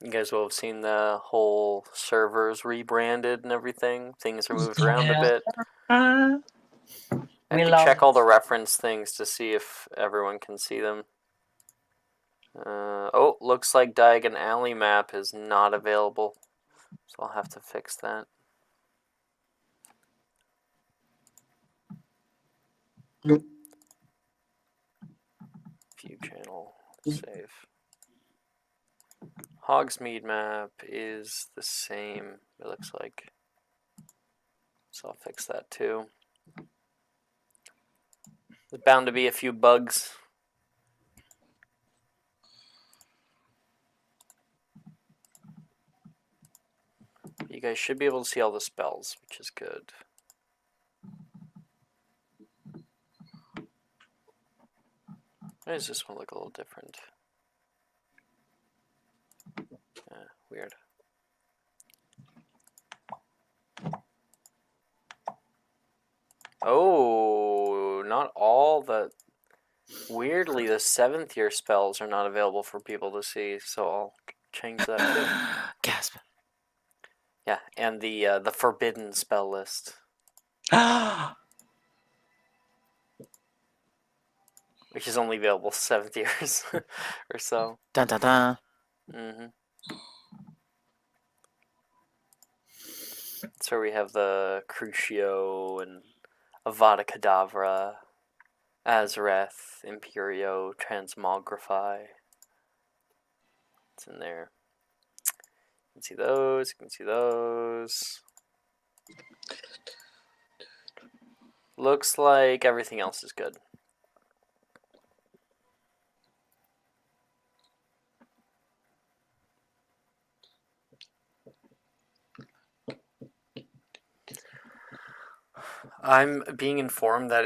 You guys will have seen the whole servers rebranded and everything. Things are moved around a Yeah. bit. Uh, I we have to love check all the it. reference things to see if everyone can see them. Oh, looks like Diagon Alley map is not available, so I'll have to fix that. View channel, save. Hogsmeade map is the same, it looks like. So I'll fix that too. There's bound to be a few bugs. You guys should be able to see all the spells, which is good. Why does this one look a little different? Weird. Oh, not all the... Weirdly, the 7th year spells are not available for people to see, so I'll change that too. Gasp. Yeah, and the forbidden spell list, which is only available 7th years or so. Dun dun dun. So we have the Crucio and Avada Kedavra, Azareth, Imperio, Transmogrify. It's in there. You can see those, you can see those. Looks like everything else is good. I'm being informed that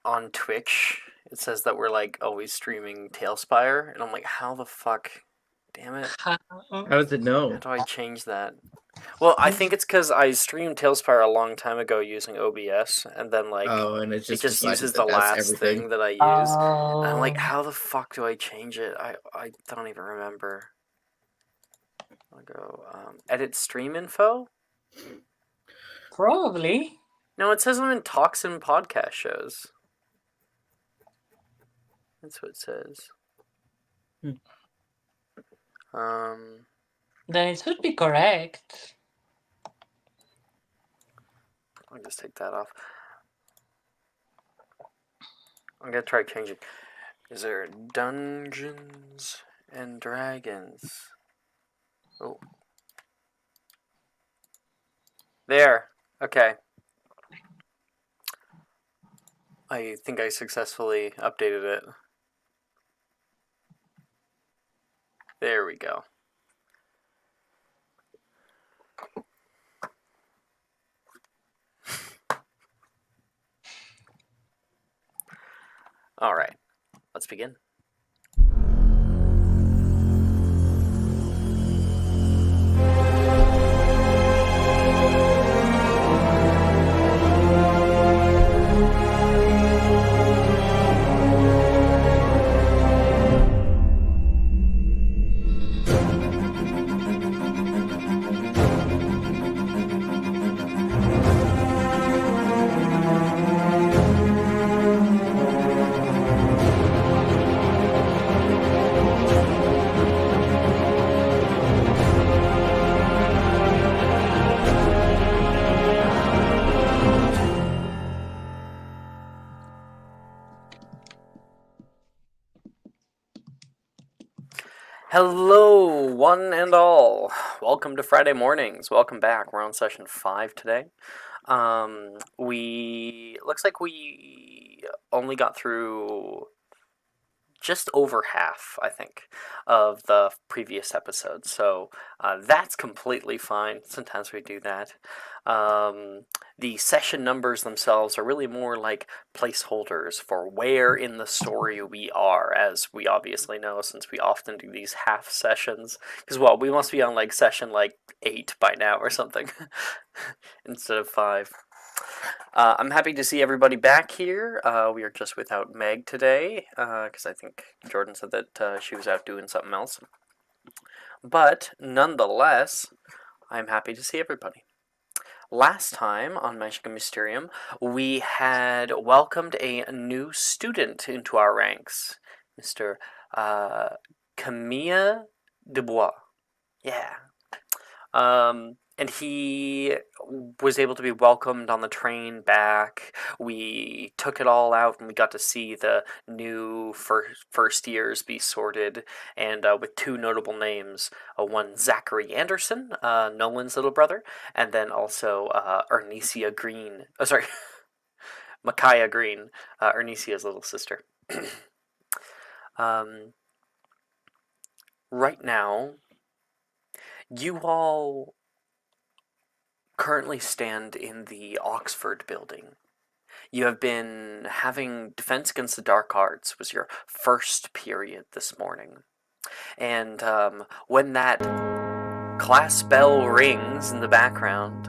on Twitch it says that we're like always streaming Tailspire, and I'm like, how the fuck? Damn it! How does it know? How do I change that? Well, I think it's because I streamed Tailspire a long time ago using OBS, and then like and it just uses the last thing that I use. Oh. And I'm like, how the fuck do I change it? I don't even remember. I'll go edit stream info. Probably. No, it says I'm in Toxin podcast shows. That's what it says. Then it should be correct. I'll just take that off. I'm gonna try changing. Is there Dungeons and Dragons? Oh. There. Okay. I think I successfully updated it. There we go. All right. Let's begin. Hello, one and all. Welcome to Friday mornings. Welcome back. We're on session 5 today. Looks like we only got through just over half, I think, of the previous episode. So that's completely fine. Sometimes we do that. The session numbers themselves are really more like placeholders for where in the story we are, as we obviously know since we often do these half sessions. Because, well, we must be on like session like 8 by now or something instead of 5. I'm happy to see everybody back here. We are just without Meg today, because I think Jordan said that she was out doing something else. But nonetheless, I'm happy to see everybody. Last time on Magic and Mysterium, we had welcomed a new student into our ranks, Mr. Camille Dubois. Yeah. And he was able to be welcomed on the train back. We took it all out and we got to see the new first years be sorted, and with two notable names. One, Zachary Anderson, Nolan's little brother, and then also Ernesia Green. Oh, sorry, Micaiah Green, Ernesia's little sister. Right now, you all currently stand in the Oxford building. You have been having Defense Against the Dark Arts was your first period this morning. And when that class bell rings in the background,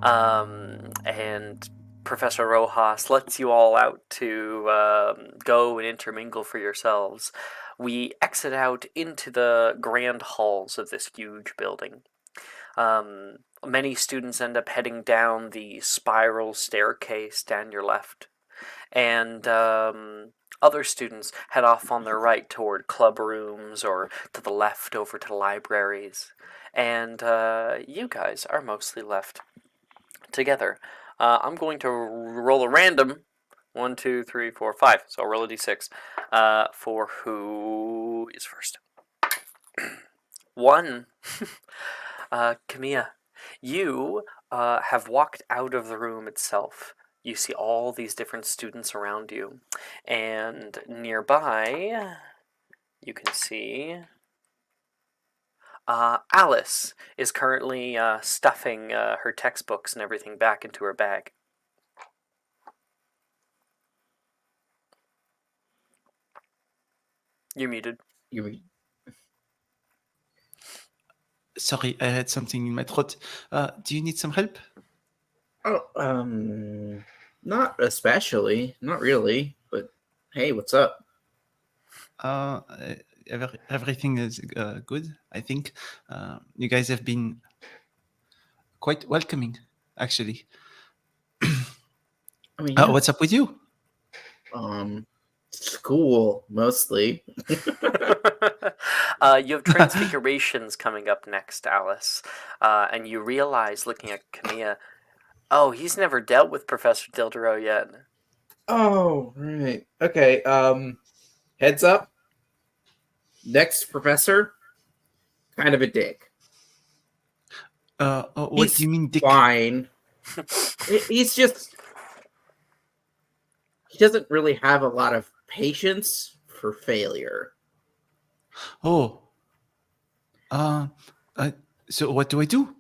and Professor Rojas lets you all out to go and intermingle for yourselves, we exit out into the grand halls of this huge building. Many students end up heading down the spiral staircase down your left, and other students head off on their right toward club rooms or to the left over to libraries. And you guys are mostly left together. I'm going to roll a random 1, 2, 3, 4, 5. So I'll roll a d6 for who is first. 1. Camilla, you have walked out of the room itself. You see all these different students around you, and nearby, you can see Alice is currently stuffing her textbooks and everything back into her bag. You're muted. Sorry, I had something in my throat. Do you need some help? Oh, not especially. Not really. But hey, what's up? Everything is good, I think. You guys have been quite welcoming, actually. I mean, yeah. What's up with you? School mostly. You have transfigurations coming up next, Alice, and you realize, looking at Camilla, oh, he's never dealt with Professor Dildero yet. Oh, right. Okay. Heads up. Next professor, kind of a dick. What do you mean, Dick? Fine. He's just. He doesn't really have a lot of patience for failure. Oh. So what do I do?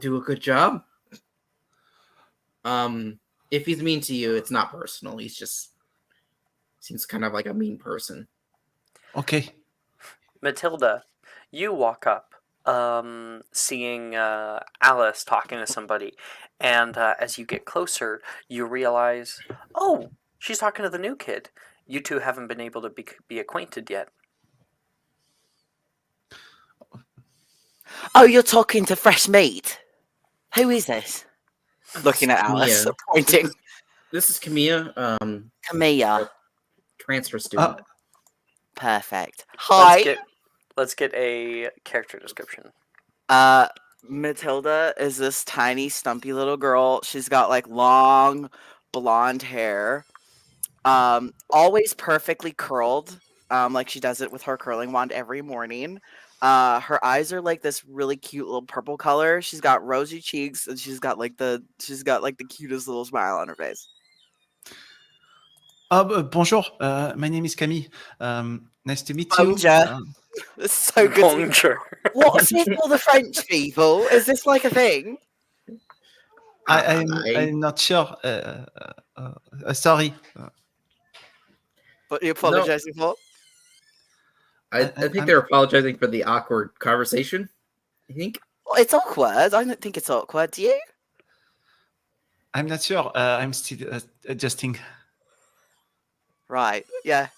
Do a good job. If he's mean to you, it's not personal. He's just seems kind of like a mean person. Okay. Matilda, you walk up, seeing Alice talking to somebody, and as you get closer, you realize, oh, she's talking to the new kid. You two haven't been able to be acquainted yet. Oh, you're talking to fresh meat. Who is this? Looking at Alice, Camilla. pointing. This is Camilla. Camilla. Transfer student. Perfect. Hi. Let's get a character description. Matilda is this tiny, stumpy little girl. She's got like long blonde hair. Always perfectly curled. Like she does it with her curling wand every morning. Her eyes are like this really cute little purple color. She's got rosy cheeks and she's got like the cutest little smile on her face. Bonjour. My name is Camille. Nice to meet you. Bonjour. It's so good. Bonjour. What's with all the French people? Is this like a thing? I'm not sure. Sorry. What are you apologizing for? I think they're apologizing for the awkward conversation. I think. Well, it's awkward. I don't think it's awkward. Do you? I'm not sure. I'm still adjusting. Right. Yeah.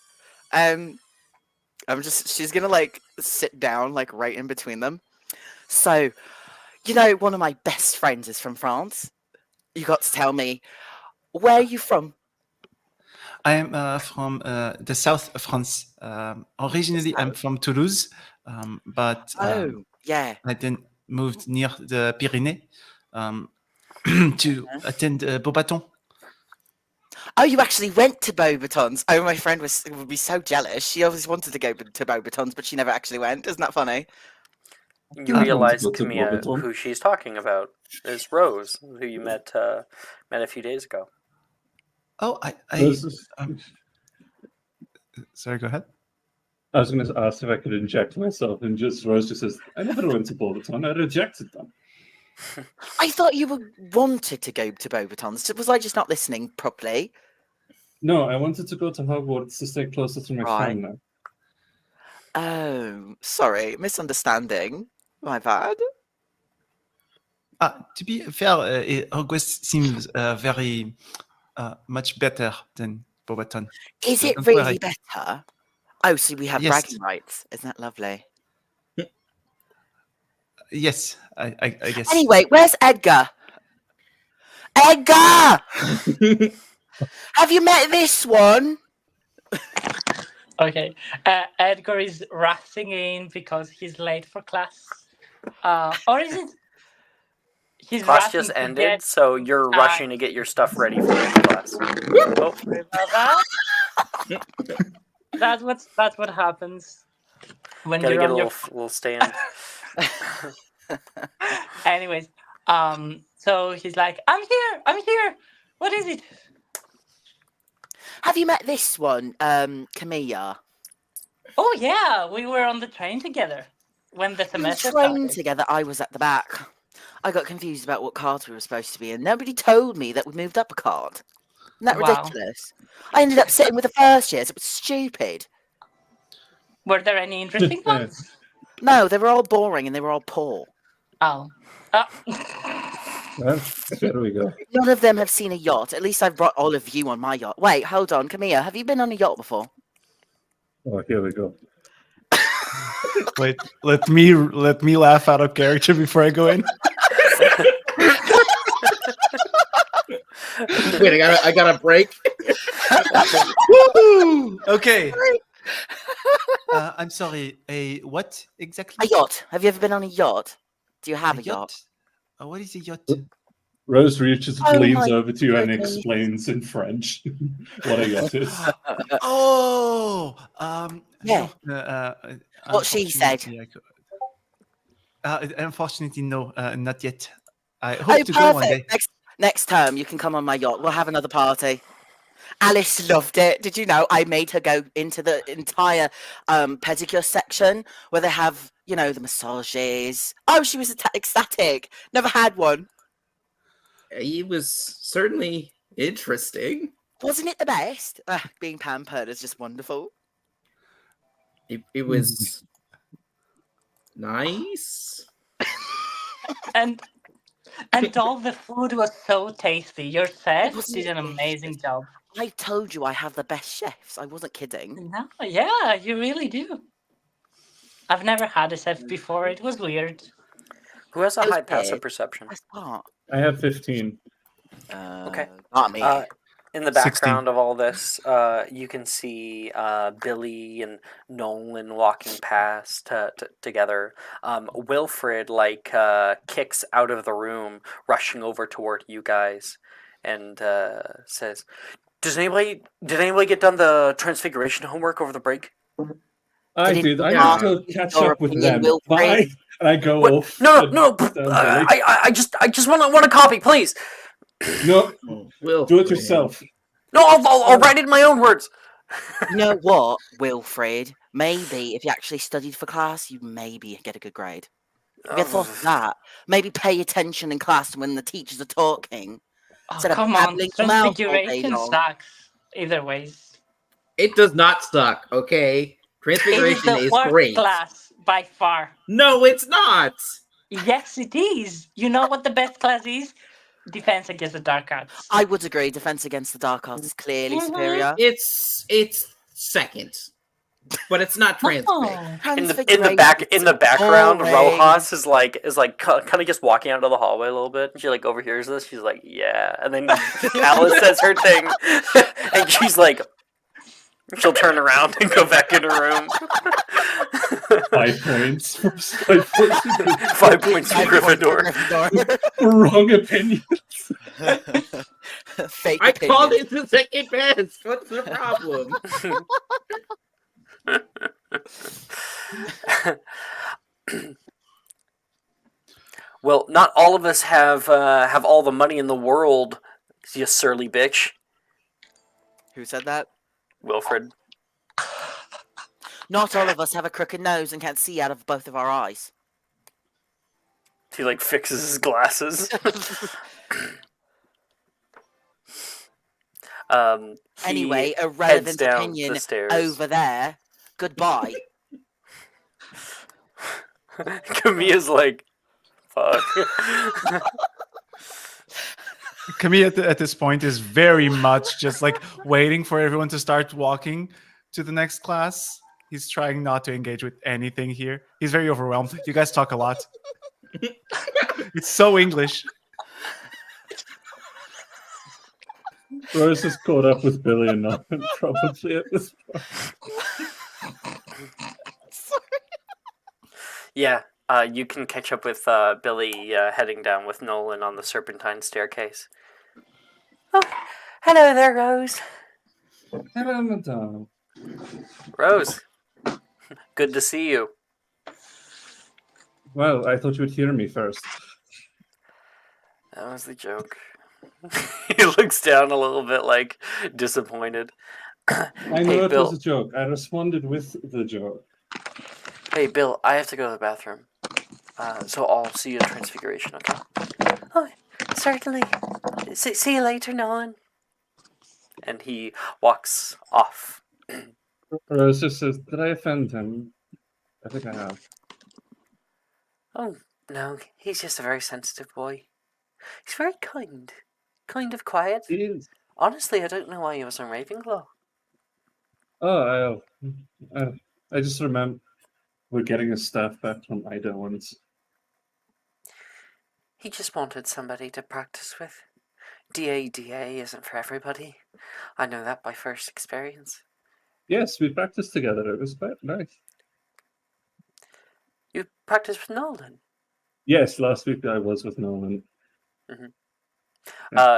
She's gonna like sit down like right in between them. So, you know, one of my best friends is from France. You got to tell me, where are you from? I am from the south of France. Originally, I'm from Toulouse, but Oh, yeah. I then moved near the Pyrenees to attend Beaubaton. Oh, you actually went to Beauxbatons. Oh, my friend would be so jealous. She always wanted to go to Beauxbatons, but she never actually went. Isn't that funny? You I want to realize, go to Camilla, Beauxbatons. who she's talking about is Rose, who you met a few days ago. Oh, This is- sorry, go ahead. I was going to ask if I could inject myself, and Rose just says, "I never went to Beauxbatons. I rejected them." I thought you wanted to go to Beauxbatons. Was I just not listening properly? No, I wanted to go to Hogwarts to stay closer to my Right. family. Oh, sorry, misunderstanding. My bad. To be fair, August seems very much better than Beaubaton. Is So it don't really worry. better? Oh, so we have Yes. bragging rights. Isn't that lovely? Yes, I guess. Anyway, where's Edgar? Edgar! Have you met this one? Okay. Edgar is rushing in because he's late for class. Or is it? He's Class rushing just to ended, get so you're rushing to get your stuff ready for next class. Oh, That's what happens when gotta you're get a on your. little stand. Anyways, so he's like, I'm here. What is it? Have you met this one, Camilla? Oh yeah, we were on the train together when the We semester trained started. together. I was at the back. I got confused about what cards we were supposed to be in. Nobody told me that we moved up a card. Isn't that Wow. ridiculous? I ended up sitting with the first years. It was stupid. Were there any interesting ones? No, they were all boring and they were all poor. Oh. Well, there we go. None of them have seen a yacht. At least I've brought all of you on my yacht. Wait, hold on, Camilla. Have you been on a yacht before? Oh, here we go. Wait, let me laugh out of character before I go in. Wait, I got a break. Woo! Okay. I'm sorry. A what exactly? A yacht. Have you ever been on a yacht? Do you have a yacht? What is a yacht? Rose reaches, Oh leans my over to you, and goodness. explains in French what a yacht is. Oh, Yeah. no, What she said. Unfortunately, no, not yet. I Oh, hope to go one day. perfect. Next term, you can come on my yacht. We'll have another party. Alice loved it. Did you know I made her go into the entire pedicure section where they have, you know, the massages. Oh, she was ecstatic. Never had one. He was certainly interesting. Wasn't it the best? Being pampered is just wonderful. It was nice. And all the food was so tasty. Your chef wasn't did an delicious. amazing job. I told you I have the best chefs. I wasn't kidding. No, yeah, you really do. I've never had a chef before. It was weird. Who has a That was high passive weird. perception? Best part. I have 15. Okay. Not me. In the 16. background of all this, you can see Billy and Nolan walking past together. Wilfred kicks out of the room, rushing over toward you guys, and says, did anybody get done the transfiguration homework over the break? I Did it did. I not need to go catch your up with opinion, them. Wilfred? Bye. And I go What? off. No, and down Billy. I just want a copy, please. No, Will do it yourself. No, I'll write it in my own words. You know what, Wilfred? Maybe if you actually studied for class, you maybe get a good grade. Have you thought of that? Maybe pay attention in class when the teachers are talking. Oh, Instead of come on. babbling your mouth all day Transfiguration long. sucks. Either ways. It does not suck, okay? It is Transfiguration the is worst great. class by far. No, it's not. Yes, it is. You know what the best class is? Defense against the dark arts. I would agree. Defense against the dark arts is clearly Mhm. superior. It's second. but it's not transfig. No. In the Transfiguration, background, boring. Rojas is kind of just walking out of the hallway a little bit. And she like overhears this. She's like, "Yeah," and then Alice says her thing, and she's like, she'll turn around and go back in her room. 5 points for Spite Force. 5 points for 5 points for Gryffindor. Wrong opinion. Fake I called opinion. it the second best. What's the problem? Well, not all of us have all the money in the world. You surly bitch, Who said that? Wilfred. Not all of us have a crooked nose and can't see out of both of our eyes. He like fixes his glasses. He Anyway, heads irrelevant down opinion the stairs. over there. Goodbye. Camilla's like, fuck. Camille at this point is very much just like waiting for everyone to start walking to the next class. He's trying not to engage with anything here. He's very overwhelmed. You guys talk a lot. It's so English. Rose is caught up with Billy and Nolan probably at this point. Yeah, you can catch up with Billy heading down with Nolan on the serpentine staircase. Oh, hello there, Rose. Hello, madame. Rose, good to see you. Well, I thought you would hear me first. That was the joke. He looks down a little bit, like, disappointed. I Hey, know it Bill. was a joke. I responded with the joke. Hey, Bill, I have to go to the bathroom. So I'll see you at Transfiguration, okay? Oh, certainly. See you later, Nolan. And he walks off. Rose just says, did I offend him? I think I have. Oh, no, he's just a very sensitive boy. He's very kind. Kind of quiet. He is. Honestly, I don't know why he was on Ravenclaw. Oh, I just remember we're getting his staff back from Ida once. He just wanted somebody to practice with. DADA isn't for everybody. I know that by first experience. Yes, we practiced together. It was quite nice. You practiced with Nolan? Yes, last week I was with Nolan.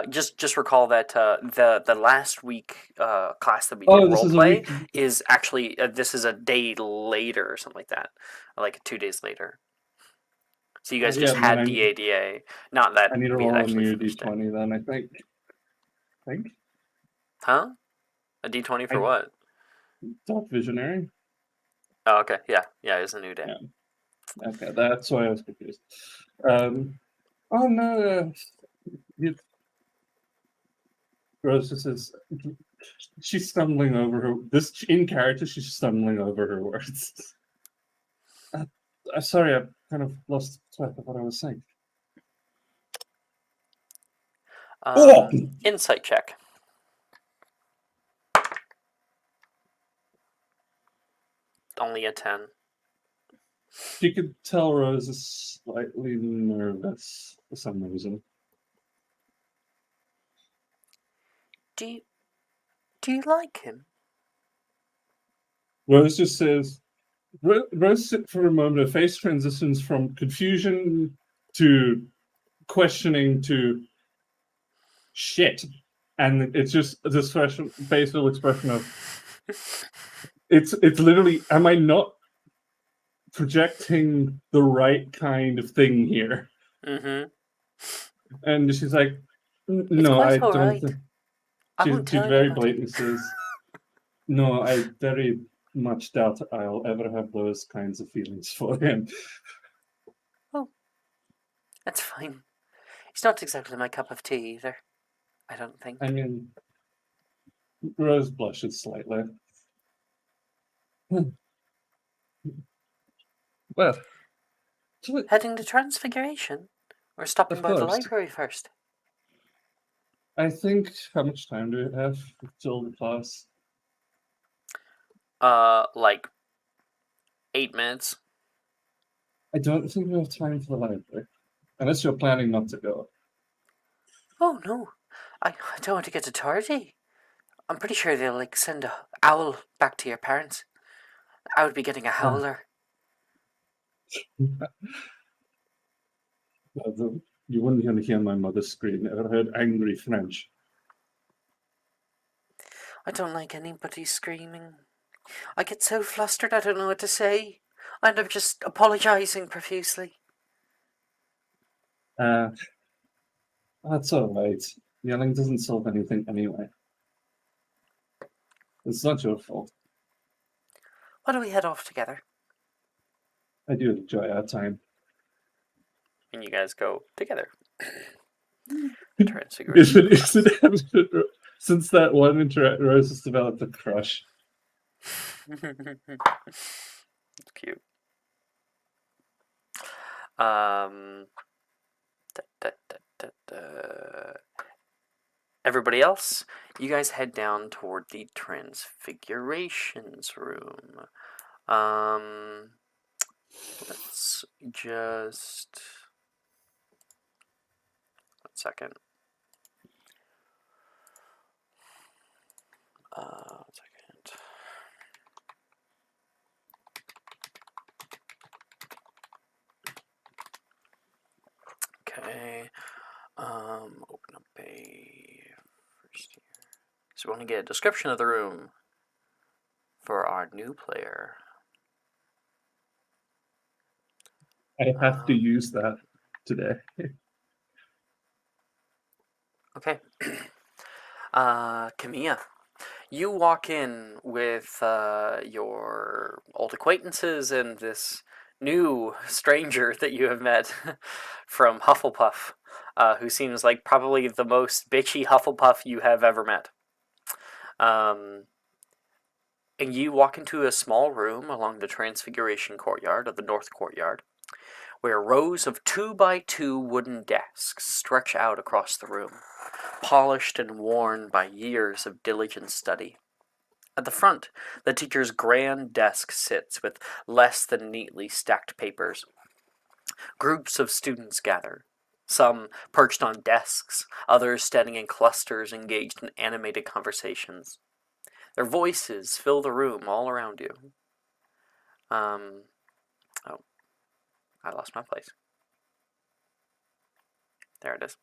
Just recall that the last week class that we Oh, did this is a roleplay week. is actually this is a day later or something like that, like 2 days later. So you guys Yeah, just then had I- DADA, not that I need to we had roll a actually new finished it. D20 then, I think. Huh? A D20 for I- what? Dark Visionary? Oh, okay, yeah, it's a new day. Yeah. Okay, that's why I was confused. Oh no, Rose just says she's stumbling over her. This in character, she's stumbling over her words. I'm sorry, I kind of lost track of what I was saying. Oh! Insight check. Only a 10. You could tell Rose is slightly nervous for some reason. Do you like him? Rose just says, Rose for a moment, her face transitions from confusion to questioning to shit. And it's just this facial expression of, it's literally, am I not projecting the right kind of thing here? Mm-hmm. And she's like, It's no, quite I all don't right. think. I She won't tell very anybody. blatantly says, no, I very much doubt I'll ever have those kinds of feelings for him. That's fine. He's not exactly my cup of tea either. I don't think. I mean, Rose blushes slightly. Well, Heading to Transfiguration? Or stopping Of by the course. library first? I think, how much time do we have till the class? Like 8 minutes. I don't think we have time for the library. Unless you're planning not to go. Oh no, I don't want to get tardy. I'm pretty sure they'll like send a owl back to your parents. I would be getting a howler. You wouldn't want to hear my mother scream. I heard angry French. I don't like anybody screaming. I get so flustered I don't know what to say. I end up just apologising profusely. That's all right. Yelling doesn't solve anything anyway. It's not your fault. Why don't we head off together? I do enjoy our time. And you guys go together. Since that one interaction, Rose has developed a crush. It's cute. Da, da, da. Everybody else, you guys head down toward the Transfigurations room. Let's just 1 second. 1 second. Okay. Open up a first year. So we want to get a description of the room for our new player. I have to use that today. Okay. Camilla, you walk in with your old acquaintances and this new stranger that you have met from Hufflepuff, who seems like probably the most bitchy Hufflepuff you have ever met. And you walk into a small room along the Transfiguration courtyard of the North Courtyard, where rows of 2x2 wooden desks stretch out across the room, polished and worn by years of diligent study. At the front, the teacher's grand desk sits with less than neatly stacked papers. Groups of students gather, some perched on desks, others standing in clusters engaged in animated conversations. Their voices fill the room all around you. Oh, I lost my place. There it is.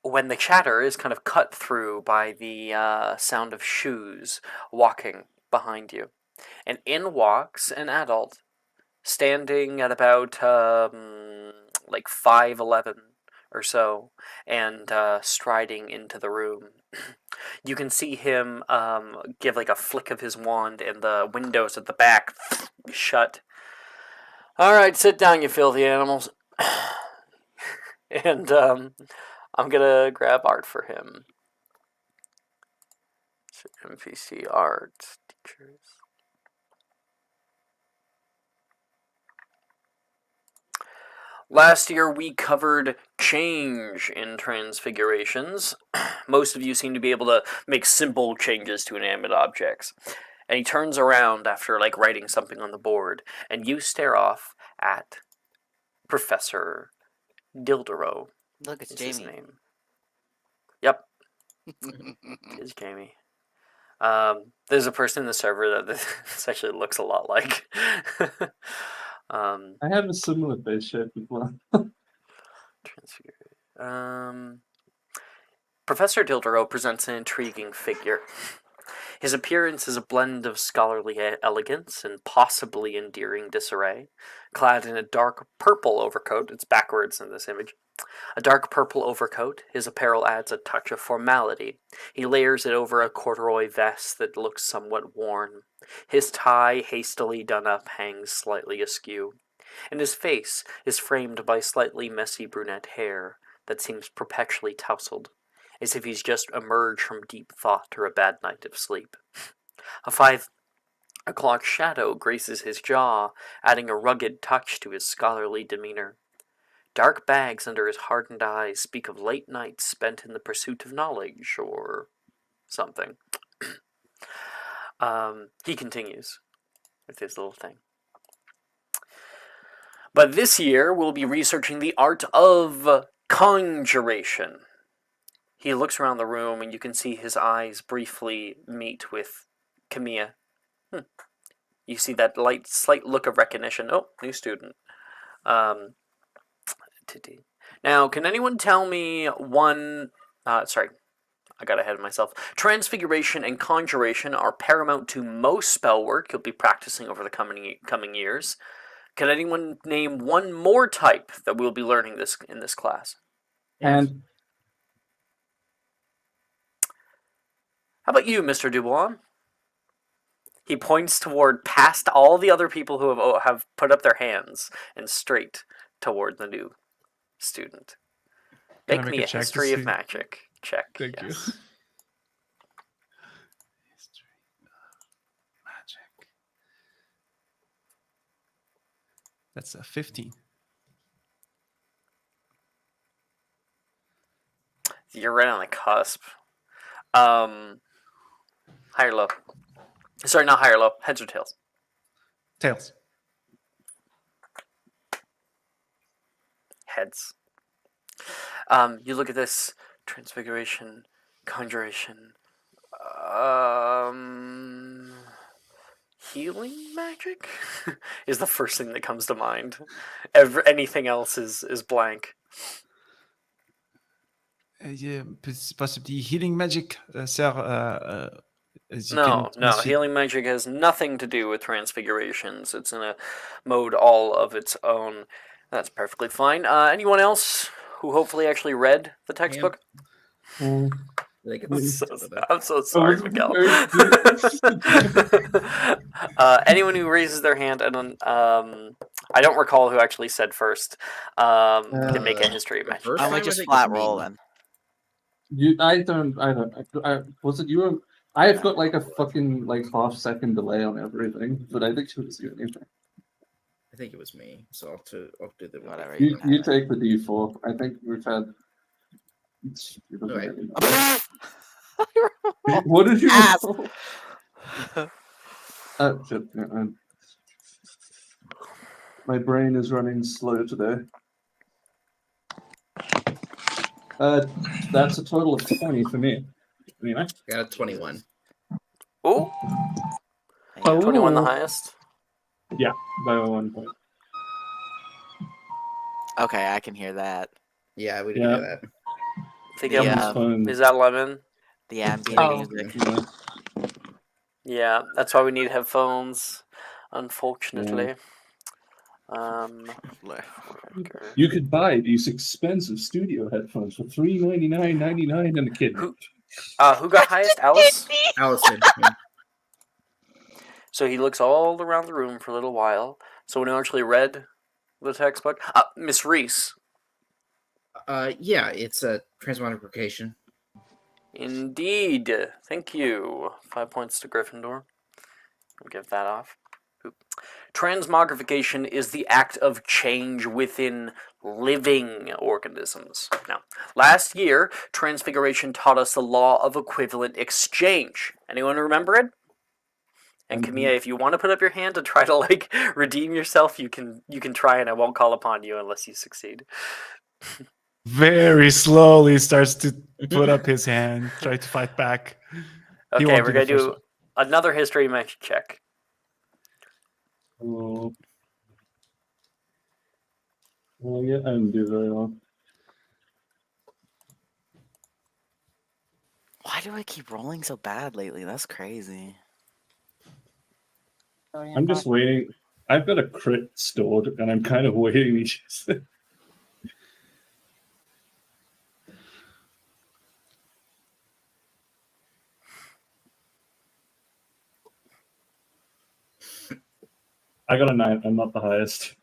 When the chatter is kind of cut through by the sound of shoes walking behind you, and in walks an adult, standing at about like 5'11" or so, and striding into the room. You can see him give like a flick of his wand, and the windows at the back shut. All right, sit down, you filthy animals. And I'm gonna grab art for him. So NPC art teachers. Last year we covered change in Transfigurations. Most of you seem to be able to make simple changes to inanimate objects. And he turns around after like writing something on the board, and you stare off at Professor Dildero. Look, it's Is his Jamie. name. Yep, it's Jamie. There's a person in the server that this actually looks a lot like. I have a similar face shape as well. Professor Dildero presents an intriguing figure. His appearance is a blend of scholarly elegance and possibly endearing disarray. Clad in a dark purple overcoat, it's backwards in this image. A dark purple overcoat, his apparel adds a touch of formality. He layers it over a corduroy vest that looks somewhat worn. His tie, hastily done up, hangs slightly askew, and his face is framed by slightly messy brunette hair that seems perpetually tousled, as if he's just emerged from deep thought or a bad night of sleep. A 5 o'clock shadow graces his jaw, adding a rugged touch to his scholarly demeanor. Dark bags under his hardened eyes speak of late nights spent in the pursuit of knowledge or something. He continues with his little thing. But this year, we'll be researching the art of conjuration. He looks around the room, and you can see his eyes briefly meet with Camilla. You see that slight look of recognition. Oh, new student. Now, can anyone tell me one... sorry, I got ahead of myself. Transfiguration and conjuration are paramount to most spell work you'll be practicing over the coming years. Can anyone name one more type that we'll be learning in this class? And How about you, Mr. Dubois? He points toward past all the other people who have put up their hands and straight toward the new student. Can I Make make me a a check to history of see? magic check. Thank you. yes. History of magic. That's a 15. You're right on the cusp. High or low? Sorry, not high or low. Heads or tails? Tails. Heads. You look at this transfiguration, conjuration, healing magic is the first thing that comes to mind. Anything else is blank. Yeah, possibly healing magic, sir. As you No, can transfig- healing magic has nothing to do with transfigurations. It's in a mode all of its own. That's perfectly fine. Anyone else who hopefully actually read the textbook? Like I'm so sorry, Miguel. Anyone who raises their hand, and I don't recall who actually said first, can make a history magic. first I time would I just think flat it's me. roll then. was it you? I've got like a fucking like half-second delay on everything, but I think it was you. I think it was me. So I'll do the Whatever. You, can you have take the D4. I think we've had. Alright. What did you Ass. roll? Shit, my brain is running slow today. That's a total of 20 for me. Anyway. got a 21. Ooh, Yeah. 21 the highest. Yeah, by 1 point. Okay, I can hear that. Yeah, we didn't Yeah. do that. Think Yeah. that was- Is that 11? The ambient Oh. music. Yeah. Yeah, that's why we need headphones, unfortunately. You could buy these expensive studio headphones for $399.99 in the kid. Who got highest? Alice? Allison. Yeah. So he looks all around the room for a little while. Someone who actually read the textbook? Miss Reese. Yeah, it's a transmogrification. Indeed. Thank you. 5 points to Gryffindor. We'll give that off. Oop. Transmogrification is the act of change within living organisms. Now, last year, Transfiguration taught us the law of equivalent exchange. Anyone remember it? And Camilla, if you want to put up your hand to try to redeem yourself, you can try, and I won't call upon you unless you succeed. Very slowly starts to put up his hand, try to fight back. He Okay, won't we're do the going to first do one. another history magic check. Oh. Well, yeah, I didn't do very well. Why do I keep rolling so bad lately? That's crazy. I'm just waiting. I've got a crit stored, and I'm kind of waiting. I got a 9. I'm not the highest.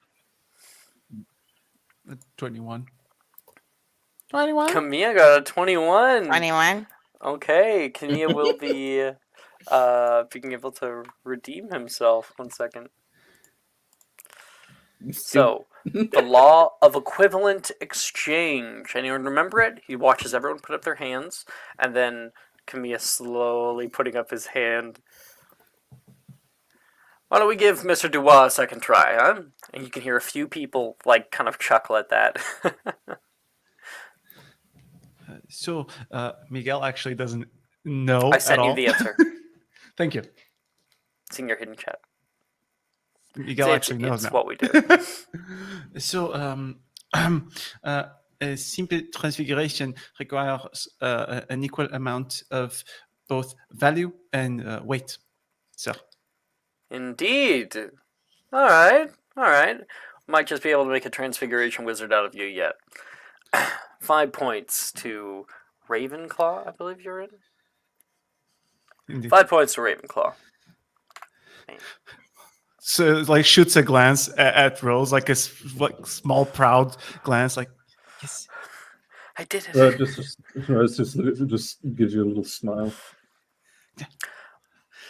21. 21? Camilla got a 21. 21? Okay, Camilla will be being able to redeem himself. 1 second. So, The law of equivalent exchange. Anyone remember it? He watches everyone put up their hands, and then Camilla slowly putting up his hand. Why don't we give Mr. Dubois a second try, huh? And you can hear a few people, like, kind of chuckle at that. So Miguel actually doesn't know I sent at you all. the answer. Thank you. It's in your hidden chat. Miguel It's- actually knows it's now. what we do. So, a simple transfiguration requires an equal amount of both value and weight, sir. Indeed. Alright, alright. Might just be able to make a transfiguration wizard out of you yet. 5 points to Ravenclaw, I believe you're in. Indeed. 5 points to Ravenclaw. So, like, shoots a glance at Rose, like like small, proud glance, like, yes. I did it. Rose just gives you a little smile.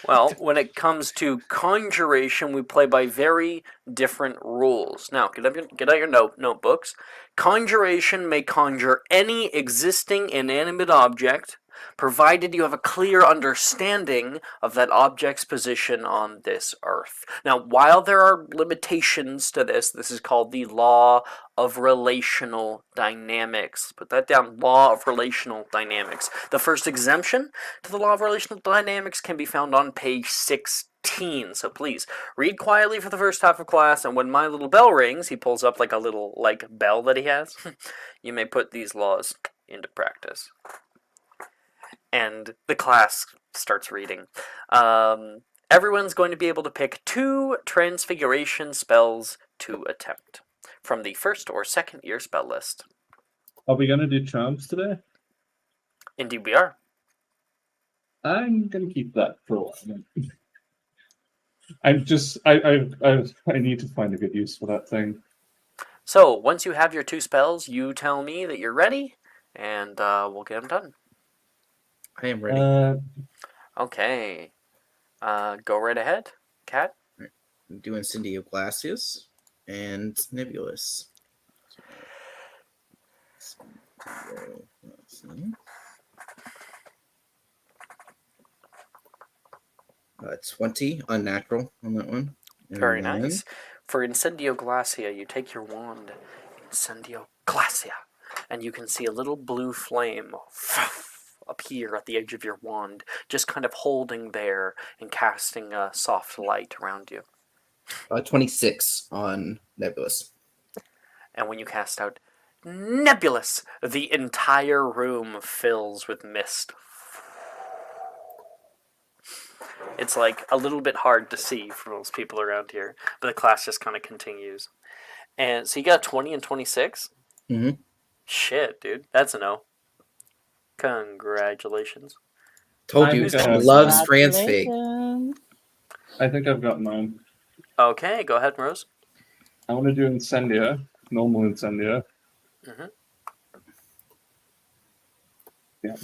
Well, when it comes to conjuration, we play by very different rules. Now, get out your notebooks. Conjuration may conjure any existing inanimate object, provided you have a clear understanding of that object's position on this earth. Now, while there are limitations to this is called the law of relational dynamics. Put that down, law of relational dynamics. The first exemption to the law of relational dynamics can be found on page 16. So please, read quietly for the first half of class, and when my little bell rings, he pulls up like a little bell that he has. You may put these laws into practice. And the class starts reading. Everyone's going to be able to pick 2 transfiguration spells to attempt from the first or second year spell list. Are we going to do charms today? Indeed we are. I'm going to keep that for a while. I need to find a good use for that thing. So, once you have your 2 spells, you tell me that you're ready, and we'll get them done. I am ready. Okay. Go right ahead, Kat. I'm doing Incendio Glacius and Nebulous. Let's see. 20 unnatural on that one. And Very then- nice. For Incendio Glacia, you take your wand, Incendio Glacia, and you can see a little blue flame appear at the edge of your wand, just kind of holding there and casting a soft light around you. 26 on Nebulous. And when you cast out Nebulous, the entire room fills with mist. It's like a little bit hard to see for most people around here, but the class just kind of continues. And so you got 20 and 26? Mm-hmm. Shit, dude. That's a no. Congratulations. Told I you, think I have loves some. transfig. Congratulations. I think I've got mine. Okay, go ahead, Rose. I want to do Incendia, normal Incendia. Mhm. Yeah.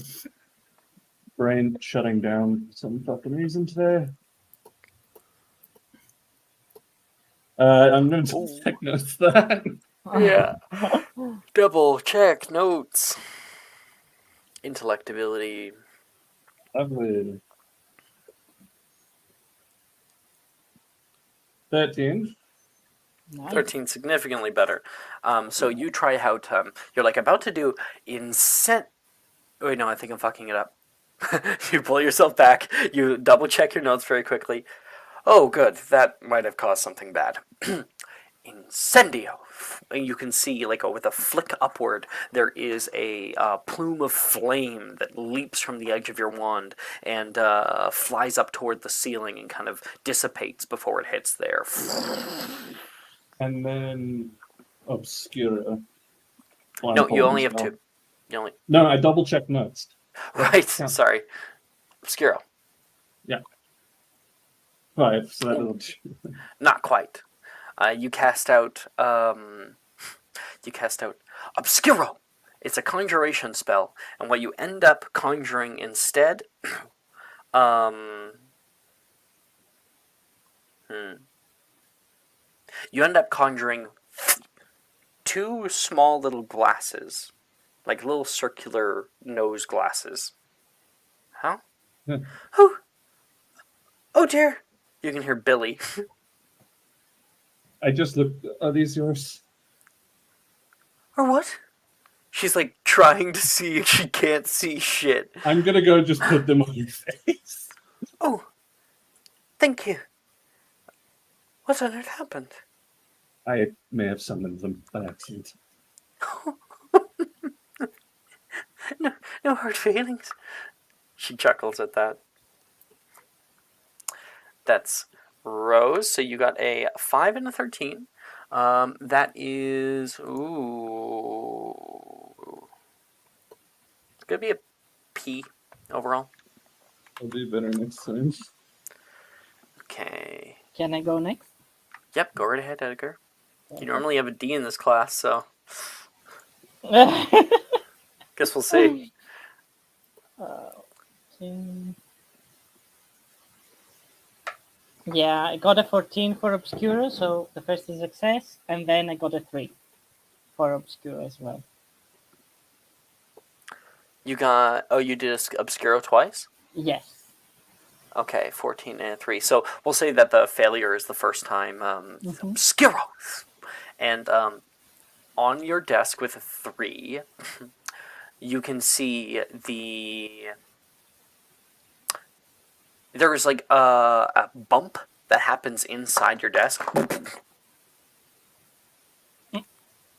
Brain shutting down for some fucking reason today. I'm going to take notes of that. Yeah. Double check notes. Intellect ability. Lovely. 13. Nice. 13, significantly better. So you try out, you're like about to do wait, no, I think I'm fucking it up. You pull yourself back, you double check your notes very quickly. Oh, good, that might have caused something bad. Incendio. And you can see, like, with a flick upward, there is a plume of flame that leaps from the edge of your wand and flies up toward the ceiling and kind of dissipates before it hits there. And then Obscura. No, you only have 2. You only No, I double checked notes. right. Yeah. Sorry, Obscuro. 5, so that will Not quite. You cast out. Obscuro. It's a conjuration spell, and what you end up conjuring instead, you end up conjuring two small little glasses, like little circular nose glasses. Huh? Yeah. Oh, oh dear! You can hear Billy. I just looked. Are these yours? Or what? She's like trying to see. She can't see shit. I'm gonna go just put them on your face. Oh, thank you. What on earth happened? I may have summoned them by accident. No hard feelings. She chuckles at that. That's Rose. So you got a 5 and a 13. That is it's gonna be a P overall. I'll do better next time. Okay. Can I go next? Yep. Go right ahead, Edgar. You normally have a D in this class, so guess we'll see. Okay. Yeah, I got a 14 for Obscura, so the first is success, and then I got a 3 for Obscura as well. You got. Oh, you did Obscuro twice. Yes. Okay, 14 and 3. So we'll say that the failure is the first time. Obscuro! And on your desk with a 3, you can see there's like a bump that happens inside your desk.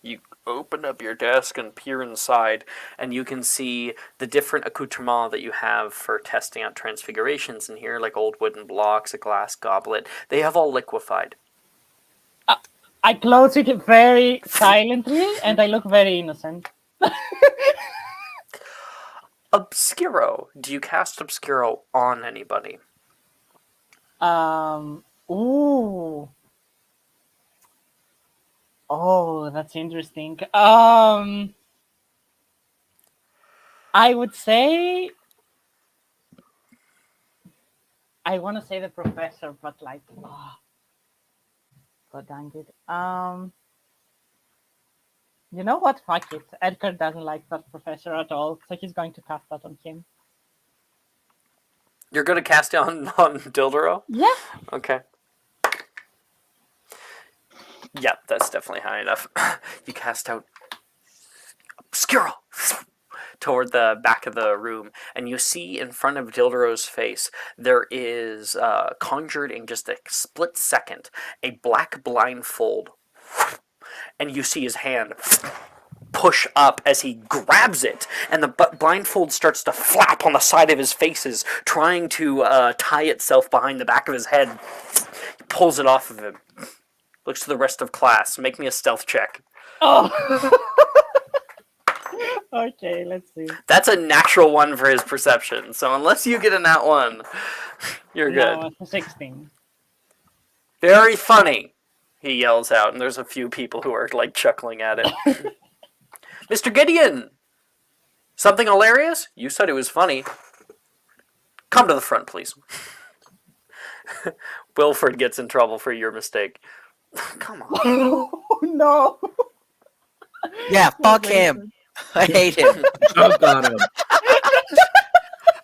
You open up your desk and peer inside, and you can see the different accoutrements that you have for testing out transfigurations in here, like old wooden blocks, a glass goblet. They have all liquefied. I close it very silently, and I look very innocent. Obscuro. Do you cast Obscuro on anybody? Ooh. Oh, that's interesting. I would say I want to say the professor, but like, god dang it. You know what? Fuck it. Edgar doesn't like that professor at all, so he's going to cast that on him. You're going to cast it on Dildoro? Yeah. Okay. Yep, that's definitely high enough. You cast out Obscuro toward the back of the room, and you see in front of Dildoro's face there is conjured in just a split second a black blindfold, and you see his hand push up as he grabs it, and the blindfold starts to flap on the side of his faces, trying to tie itself behind the back of his head. He pulls it off of him. Looks to the rest of class. Make me a stealth check. Oh. Okay, let's see. That's a natural 1 for his perception. So unless you get a nat 1, you're good. No, it's a 16. Very funny, he yells out, and there's a few people who are like chuckling at it. Mr. Gideon! Something hilarious? You said it was funny. Come to the front, please. Wilfred gets in trouble for your mistake. Come on. Oh, no. Yeah, fuck him. I hate him. Oh, got him.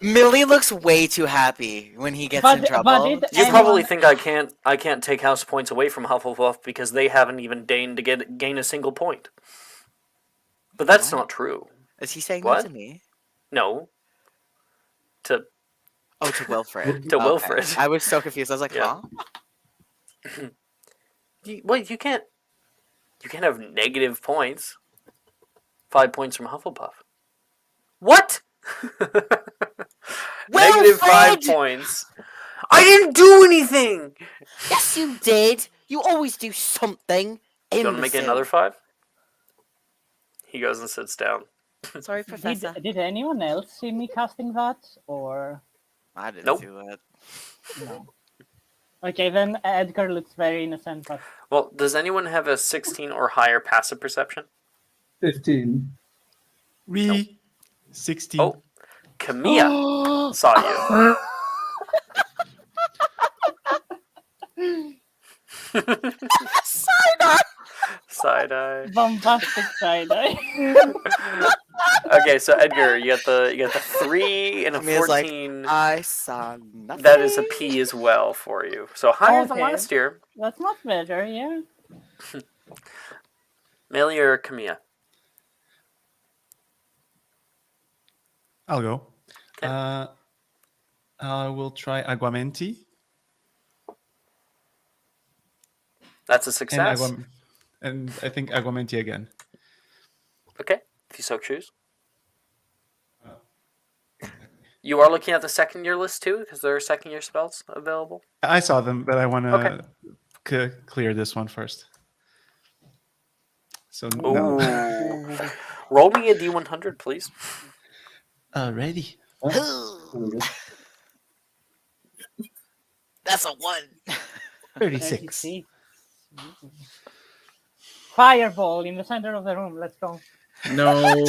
Millie looks way too happy when he gets in trouble. You probably think I can't take house points away from Hufflepuff because they haven't even deigned to gain a single point. But that's not true. Is he saying What? that to me? No. To Wilfred. To Wilfred. I was so confused. I was like, Yeah. huh? you can't have negative points. 5 points from Hufflepuff. What? Negative 5 points. I didn't do anything. Yes, you did. You always do something. You want to make it another 5? He goes and sits down. Sorry, Professor. Did anyone else see me casting that, or I didn't Nope. do that. no? Okay, then Edgar looks very innocent, but Well, does anyone have a 16 or higher passive perception? 15. 16. Oh, Camilla saw you. side eye. Bombastic side eye. Okay, so Edgar, you got the 3 and a Camilla's like, 14. I saw nothing. That is a P as well for you. So higher than Okay. last year. That's much better, yeah. Melee or Camilla? I'll go. Okay. I will try Aguamenti That's a and success. and I think Aguamenti again. Okay, if you so choose. You are looking at the second year list too, because there are second year spells available. I saw them, but I want to Okay. clear this one first. So Ooh. no. Roll me a D100, please. Alrighty. That's a 1. 36. 36. Fireball in the center of the room. Let's go. No,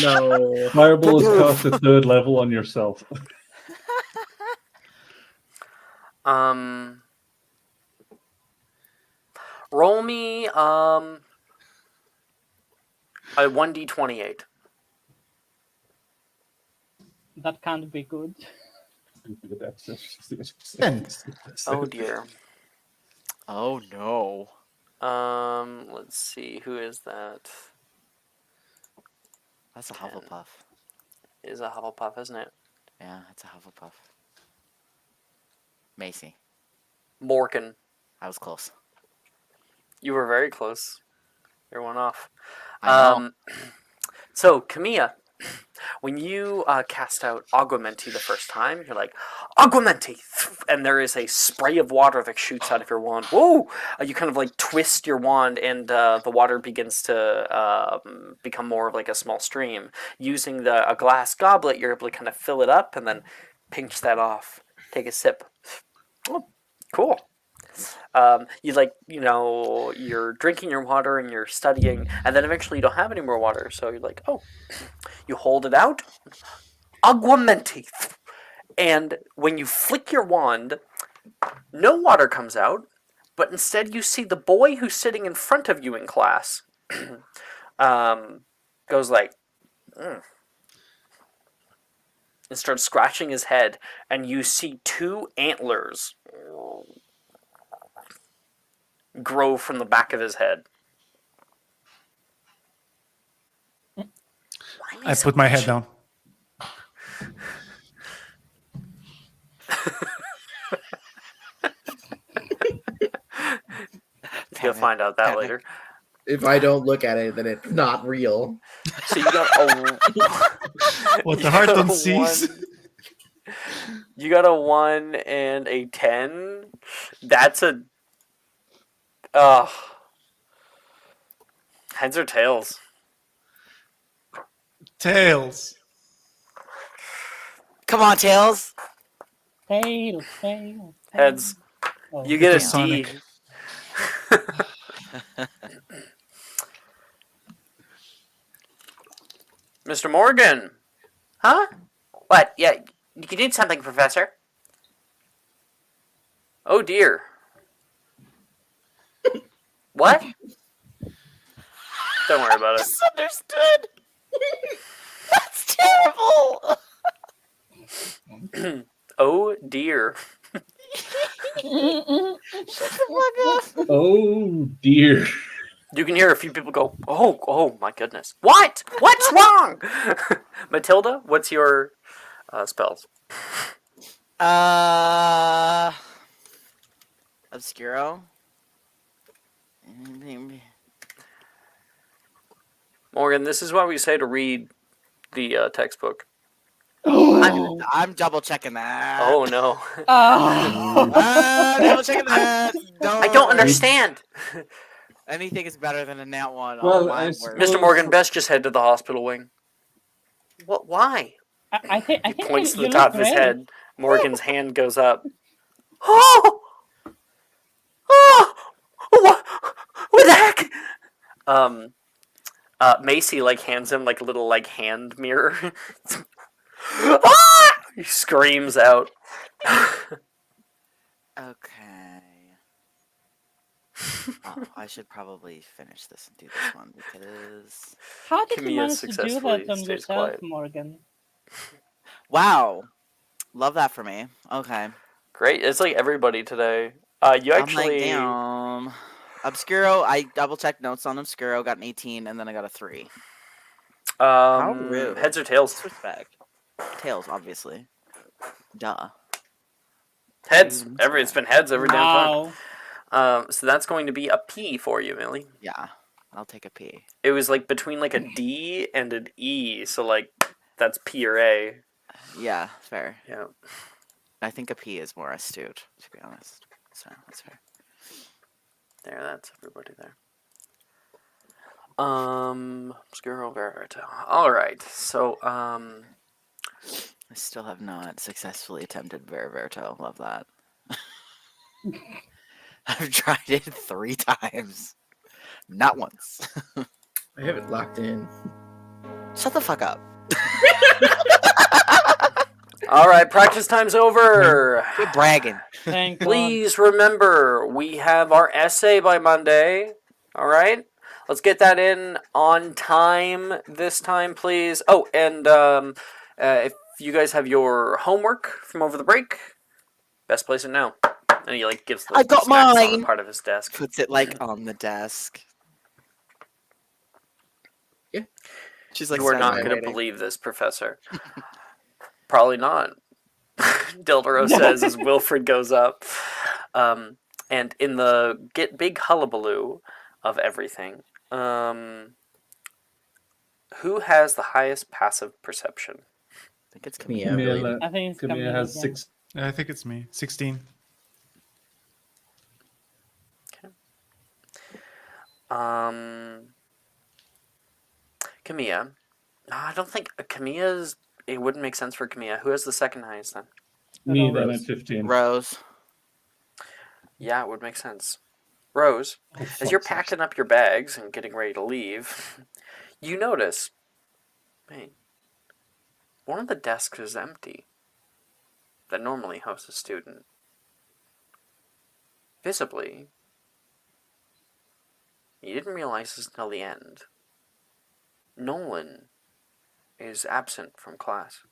no. Fireball is cast at 3rd level on yourself. Roll me a 1d28. That can't be good. Oh dear. Oh no. Let's see, who is that? That's a Hufflepuff. It is a Hufflepuff, isn't it? Yeah, it's a Hufflepuff. Macy. Morgan. I was close. You were very close. You're one off. I know. So, Camilla, when you cast out Aguamenti the first time, you're like, Aguamenti! And there is a spray of water that shoots out of your wand. Whoa! You kind of like twist your wand, and the water begins to become more of like a small stream. Using a glass goblet, you're able to kind of fill it up and then pinch that off. Take a sip. Oh, cool. You're drinking your water and you're studying, and then eventually you don't have any more water, so you're like, oh, you hold it out, Aguamenti, and when you flick your wand, no water comes out, but instead you see the boy who's sitting in front of you in class, goes like, and starts scratching his head, and you see 2 antlers grow from the back of his head. I put my head down. You'll find out that later. If I don't look at it, then it's not real. So you got a What the heart don't sees. You got a 1 and a 10. That's a heads or tails? Tails. Come on, Tails. Tail, tail. Heads. Oh. You get a It's D. Sonic. Mr. Morgan. Huh? What? Yeah, you need something, Professor. Oh dear. What? Don't worry about it. Misunderstood. That's terrible. Oh dear. Oh dear. You can hear a few people go, oh my goodness. What? What's wrong? Matilda, what's your spells? Obscuro. Morgan, this is why we say to read the textbook. I'm double checking that. Oh no. Oh. Double checking that. I don't understand. Anything is better than a nat 1. Well, Oh, my I word. suppose- Mr. Morgan, best just head to the hospital wing. What? Why? I think He points to you the top look of his great. head. Morgan's hand goes up. Oh! Oh! What the heck? Macy hands him a little hand mirror. Ah! He screams out. Okay. Oh, I should probably finish this and do this one because How did you Kamiya manage to do successfully that on stays yourself, quiet. Morgan? wow, love that for me. Okay, Great. It's like everybody today. You I'm like, actually. damn. Obscuro, I double checked notes on Obscuro, got an 18, and then I got a 3. How rude. Heads or tails? Disrespect. Tails, obviously. Duh. Heads. Even It's that. been heads every damn time. Wow. So that's going to be a P for you, Millie. Yeah, I'll take a P. It was like between like a D and an E, so like that's P or A. Yeah, fair. Yeah. I think a P is more astute, to be honest. So that's fair. There, that's everybody there. Obscuro Verito. Alright, so I still have not successfully attempted Veriverto. Love that. I've tried it 3 times. Not once. I have it locked in. Shut the fuck up. alright, practice time's over. Quit bragging. Thank God. Please remember, we have our essay by Monday. Alright? Let's get that in on time this time, please. Oh, and if you guys have your homework from over the break, best place it now. And he like gives the I got snacks on mine! the part of his desk. Puts it like on the desk. Yeah. She's like, You are not standing going to waiting. believe this, Professor. Probably not. Dildero says as Wilfred goes up. And in the big hullabaloo of everything, who has the highest passive perception? I think it's Camilla, Camille. really. Camilla, I think it's Camilla has yeah. 6. I think it's me. 16. Camilla. I don't think Camilla's. It wouldn't make sense for Camilla. Who has the second highest then? Me then Rose. at 15. Rose. Yeah, it would make sense. Rose, Oh, as fuck's you're sake. packing up your bags and getting ready to leave, you notice, wait, one of the desks is empty that normally hosts a student. Visibly, you didn't realize this until the end. Nolan is absent from class.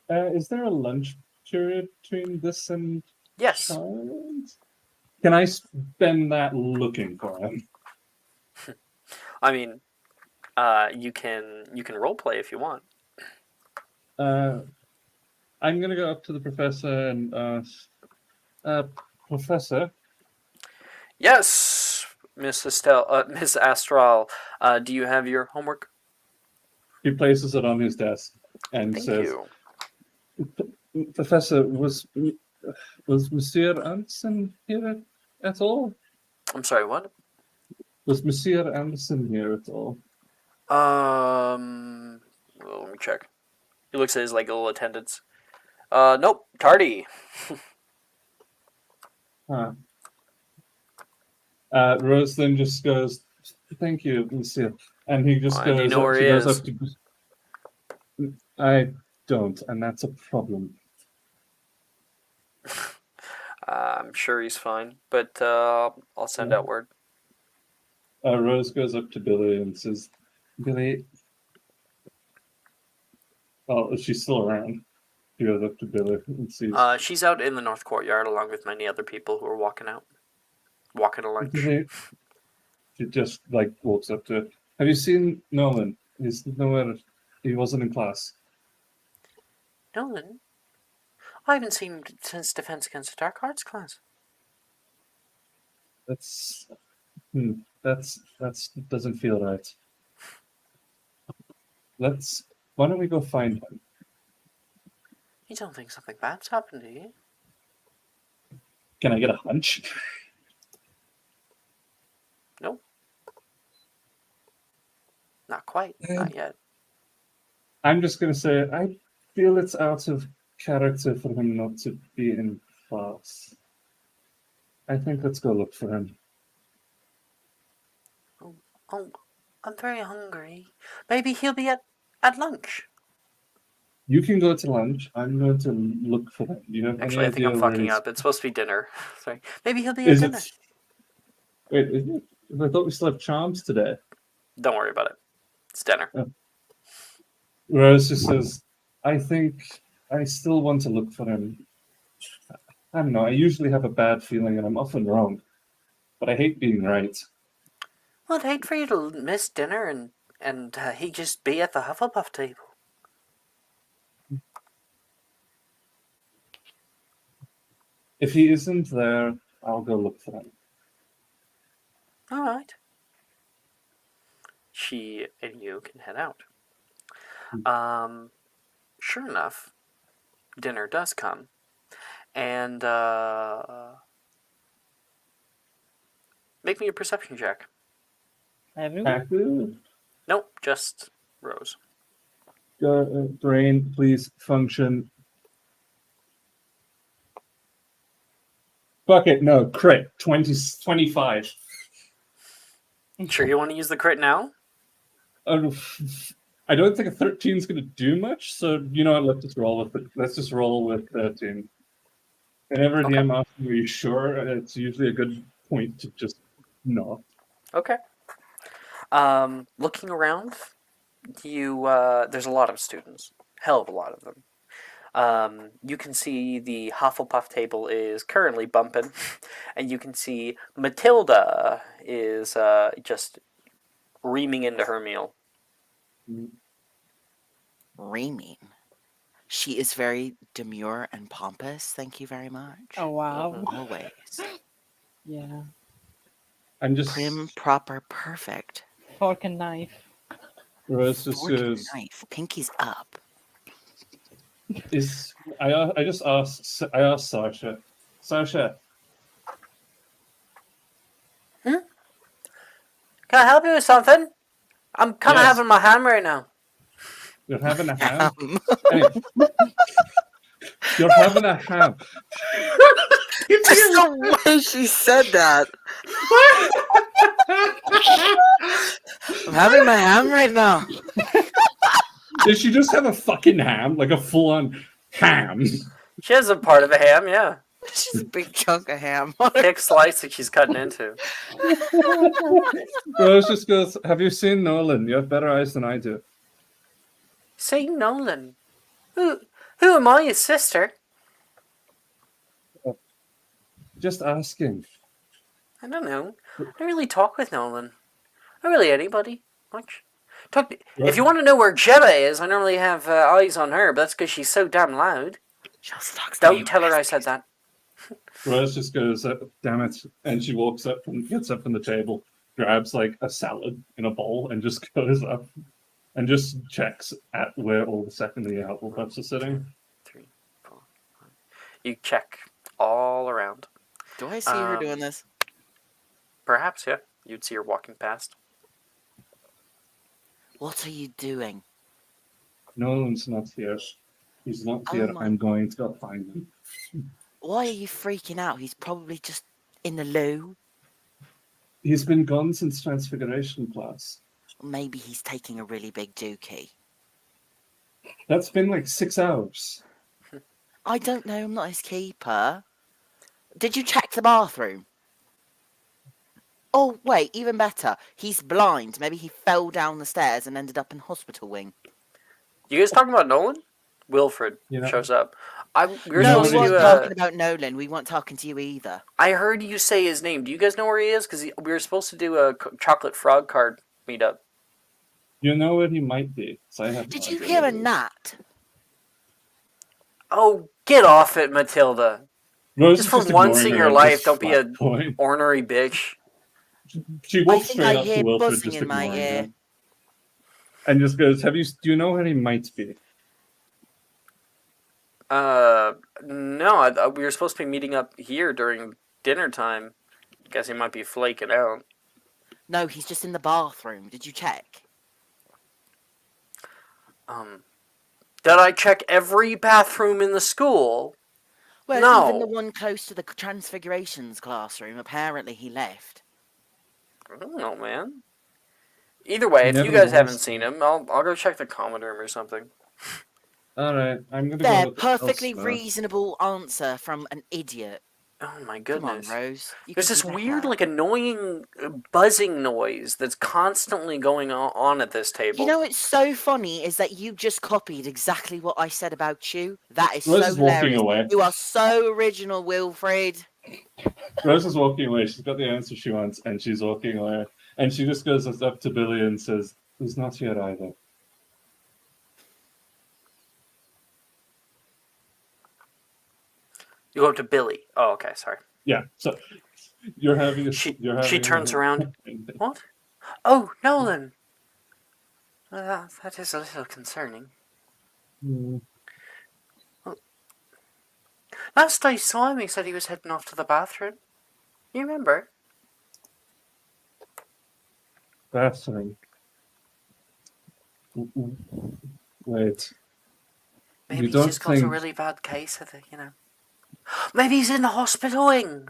Is there a lunch period between this and Yes. child? Can I spend that looking for him? I mean, you can roleplay if you want. I'm gonna go up to the professor and Professor, Yes, Miss Miss Astral. Do you have your homework? he places it on his desk and Thank says, you. Professor, was Monsieur Anderson here at all? I'm sorry. What? Was Monsieur Anderson here at all? Well, let me check. He looks at his like little attendance. Nope, tardy. Huh. Rose then just goes, "Thank you, Monsieur," and he just Do you goes. know where she he goes is? up to. I don't, and that's a problem. I'm sure he's fine, but I'll send out word. Rose goes up to Billy and says, "Billy." Oh, she's still around. She goes up to Billy and sees. She's out in the north courtyard along with many other people who are walking out, walking a lunch. Billy. She just like walks up to her. Have you seen Nolan? He's nowhere. He wasn't in class. Nolan, I haven't seen him since Defense Against the Dark Arts class. That's doesn't feel right. Why don't we go find him? You don't think something bad's happened, do you? Can I get a hunch? Nope. Not quite. Not yet. I'm just gonna say I feel it's out of character for him not to be in class. I think let's go look for him. Oh, I'm very hungry. Maybe he'll be at lunch. You can go to lunch. I'm going to look for him. Do you have Actually, I any think I'm idea where fucking he's? up. It's supposed to be dinner. Sorry. Maybe he'll be at Is dinner. it? Wait, is it? I thought we still have charms today. Don't worry about it. It's dinner. Rose just says, I think I still want to look for him. I don't know. I usually have a bad feeling, and I'm often wrong. But I hate being right. Well, I'd hate for you to miss dinner and he just be at the Hufflepuff table. If he isn't there, I'll go look for him. All right. She and you can head out. Sure enough, dinner does come, and make me a perception check. Everyone? Nope, just Rose. Brain, please function. Fuck it, no, crit. 25. Sure, you want to use the crit now? I don't think a 13 is going to do much, so you know what? Let's just roll with it. Let's just roll with 13. Whenever Okay. DM asks me, are you sure? It's usually a good point to just not. Okay. Looking around, you there's a lot of students, hell of a lot of them. You can see the Hufflepuff table is currently bumping, and you can see Matilda is just reaming into her meal. Reaming. She is very demure and pompous. Thank you very much. Oh, wow. Always. Yeah. I'm just. Prim, proper, perfect. Fork and knife. Rose just Fork and goes. knife. Pinky's up. I just asked. I asked Sasha. Sasha, Can I help you with something? I'm kind of Yes. having my ham right now. you're having a ham. Anyway, you're having a ham. Just the way she said that. I'm having my ham right now. Did she just have a fucking ham, like a full-on ham? She has a part of a ham, yeah. She's a big chunk of ham. Thick slice that she's cutting into. Rose just goes, "Have you seen Nolan? You have better eyes than I do." Say Nolan. Who am I, his sister? Just asking. I don't know. I don't really talk with Nolan. Not really anybody. Much. If you want to know where Gemma is, I normally have eyes on her, but that's because she's so damn loud. She also talks to Don't me. tell her I said that. Rose just goes, "Damn it!" And she walks up and gets up from the table, grabs like a salad in a bowl, and just goes up and just checks at where all the second year Hufflepuffs are sitting. 3, 4, 5. You check all around. Do I see her doing this? Perhaps, yeah. You'd see her walking past. What are you doing? Nolan's not here. He's not Oh here. my- I'm going to go find him. Why are you freaking out? He's probably just in the loo. He's been gone since Transfiguration class. Or maybe he's taking a really big dookie. That's been like 6 hours. I don't know. I'm not his keeper. Did you check the bathroom? Oh, wait, even better. He's blind. Maybe he fell down the stairs and ended up in hospital wing. You guys talking about Nolan? Wilfred Yeah. shows up. We were No, supposed we to do weren't a. talking about Nolan. We weren't talking to you either. I heard you say his name. Do you guys know where he is? Because we were supposed to do a chocolate frog card meetup. You know where he might be. So I have Did no you idea hear where a he is. gnat? Oh, get off it, Matilda. Rose Just is for just once ignoring in her your at life, this don't be flat a point. ornery bitch. She I walks think straight I up to hear Wilfred, buzzing just in my ignoring ear. her, and just goes, "Do you know where he might be?" No, we were supposed to be meeting up here during dinner time. Guess he might be flaking out. No, he's just in the bathroom. Did you check? Did I check every bathroom in the school? Well, No. even the one close to the Transfigurations classroom. Apparently, he left. I don't know, man. Either way, He if you never guys was haven't seen there. him, I'll go check the common room or something. All right, I'm gonna They're go with perfectly elsewhere. reasonable answer from an idiot. Oh my Come on, goodness. Rose. You There's can this do weird, better. like, annoying buzzing noise that's constantly going on at this table. You know what's so funny is that you just copied exactly what I said about you. That is Rose so is walking hilarious. away. You are so original, Wilfred. Rose is walking away. She's got the answer she wants, and she's walking away. And she just goes up to Billy and says, "Who's not here either?" You go up to Billy. Oh, okay, sorry. Yeah. So you're having a. She You're having turns a, around. What? Oh, Nolan. That is a little concerning. Hmm. Last I saw him, he said he was heading off to the bathroom. You remember? Bathroom. Wait. Maybe You he's don't just got a think really bad case of it, you know. Maybe he's in the hospital wing.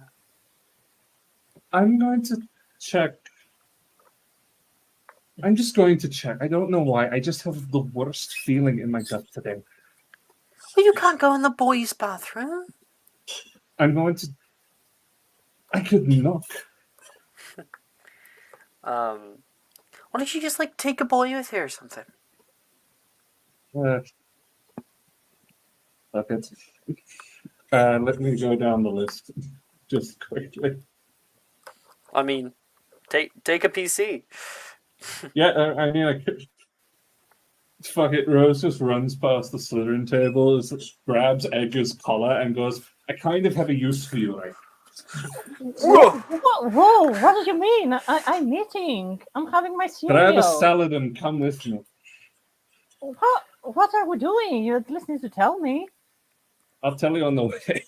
I'm going to check? I'm just going to check. I don't know why. I just have the worst feeling in my gut today. Well, you can't go in the boys' bathroom. I'm going to. I could knock. Why don't you just, like, take a boy with you or something? Fuck it. Let me go down the list just quickly. I mean, take a PC. Yeah, I mean, I could. Fuck it. Rose just runs past the Slytherin table, grabs Edgar's collar, and goes, "I kind of have a use for you, right?" Whoa, what do you mean? I'm eating. I'm having my Grab a cereal. salad and come with me. What are we doing? You at least need to tell me. I'll tell you on the way.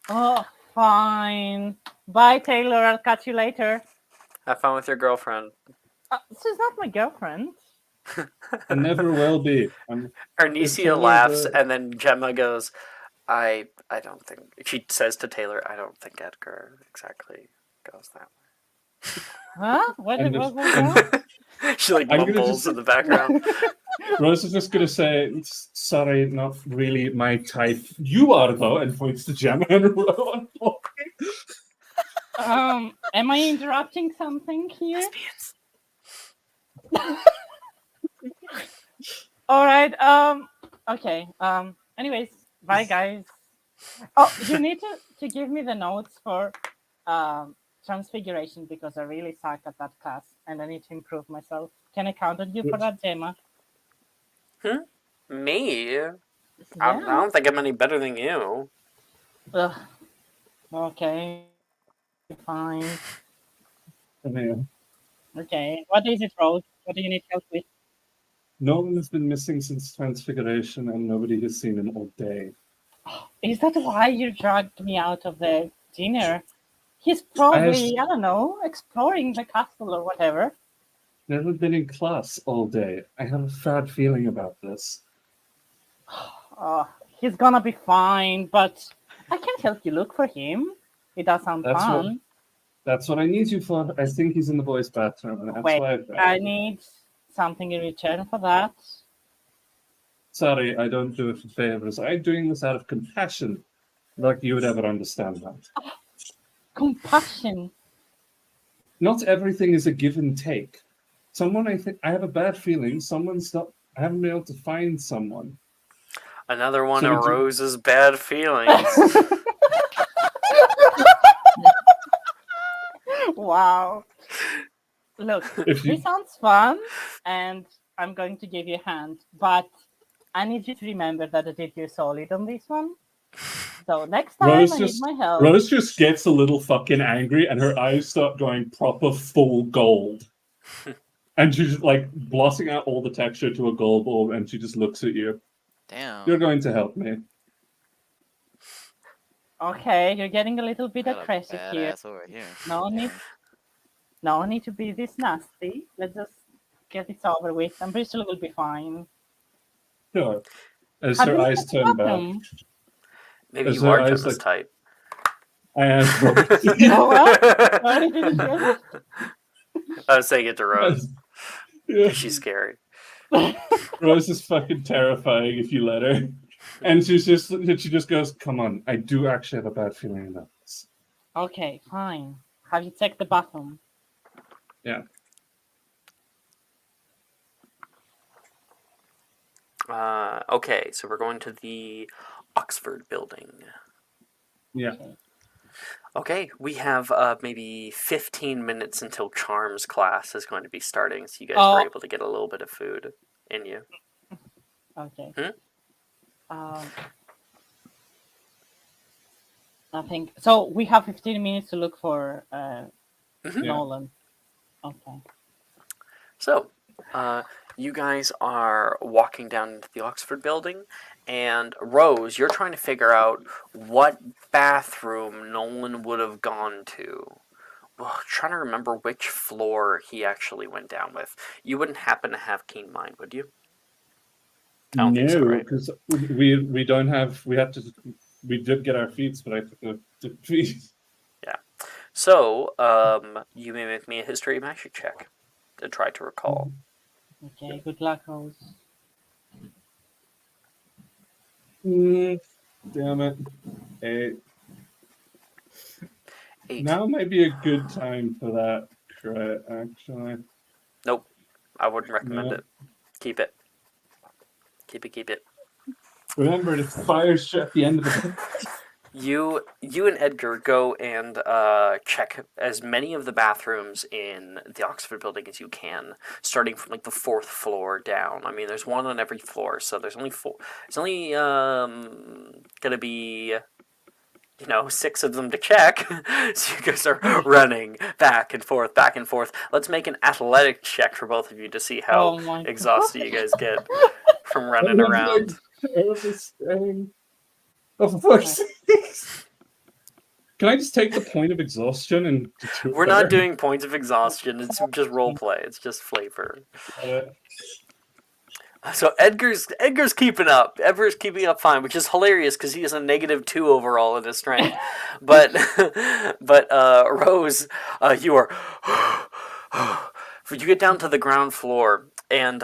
Oh, fine. Bye, Taylor. I'll catch you later. Have fun with your girlfriend. She's not my girlfriend. And never will be. Arnesia Taylor's laughs, a- and then Gemma goes, I don't think... She says to Taylor, I don't think Edgar exactly goes that Huh? What And was if- that? She, like, I'm gonna mumbles just- in the background. Rose is just gonna say, "Sorry, not really my type." You are though, and points to Gemma and Rowan. Am I interrupting something here? All right. Okay. Anyways, bye, guys. Oh, you need to give me the notes for Transfiguration because I really suck at that class and I need to improve myself. Can I count on you for that, Gemma? Me? I Yeah. don't think I'm any better than you. Ugh. Okay. Fine. Anyway, Okay. What is it, Rose? What do you need help with? Nolan has been missing since Transfiguration, and nobody has seen him all day. Is that why you dragged me out of the dinner? He's probably, I don't know, exploring the castle or whatever. Never been in class all day. I have a bad feeling about this. He's gonna be fine, but I can help you look for him. It does sound That's fun. That's what I need you for. I think he's in the boys' bathroom, and that's Wait, why I've I need something in return for that. Sorry, I don't do it for favors. I'm doing this out of compassion. Like you would ever understand that. Compassion. Not everything is a give and take. I have a bad feeling. I haven't been able to find someone. Another one So of would you- Rose's bad feelings. Wow. Look, If you- this sounds fun, and I'm going to give you a hand, but I need you to remember that I did you solid on this one. So next time Rose I need just- my help. Rose just gets a little fucking angry, and her eyes start going proper full gold. And she's like blotting out all the texture to a gold orb, and she just looks at you. Damn. You're going to help me. Okay, you're getting a little bit Got a aggressive here. badass over here. No need to be this nasty. Let's just get this over with, and Bristol will be fine. Sure. As Have her you eyes looked at the turn back, bathroom? Maybe Is you there are eyes Gemma's type. I am. Oh, what? Why did you say that? I was saying it to Rose. Yeah. She's scary. Rose is fucking terrifying if you let her. And she just goes, "Come on, I do actually have a bad feeling about this." Okay, fine. Have you checked the bathroom? Yeah. Okay, so we're going to the Oxford building. Yeah. Okay. Okay, we have maybe 15 minutes until Charms class is going to be starting, so you guys were Oh. able to get a little bit of food in you. Okay. Hmm? I think so. We have 15 minutes to look for Mhm. Yeah. Nolan. Okay. So, you guys are walking down into the Oxford building, and Rose, you're trying to figure out what bathroom Nolan would have gone to. Well, trying to remember which floor he actually went down with. You wouldn't happen to have keen mind, would you? I don't think so, No, right? because we don't have. We did get our feats, but I took the feats. So, you may make me a history magic check to try to recall. Okay. Good luck, Rose. Damn it. 8. 8. Now might be a good time for that crit, actually. Nope. I wouldn't recommend No. it. Keep it. Keep it. Remember, it expires at the end of the You and Edgar go and check as many of the bathrooms in the Oxford building as you can, starting from like the 4th floor down. I mean, there's one on every floor, so there's only 4. There's only gonna be 6 of them to check. So you guys are running back and forth, back and forth. Let's make an athletic check for both of you to see how Oh my exhausted you guys get from running around. Oh, for fuck's sake. Can I just take the point of exhaustion and do it We're not better? doing points of exhaustion. It's just role play. It's just flavor. So Edgar's keeping up. Edgar's keeping up fine, which is hilarious because he has a -2 overall in his strength. But Rose, you are. You get down to the ground floor, and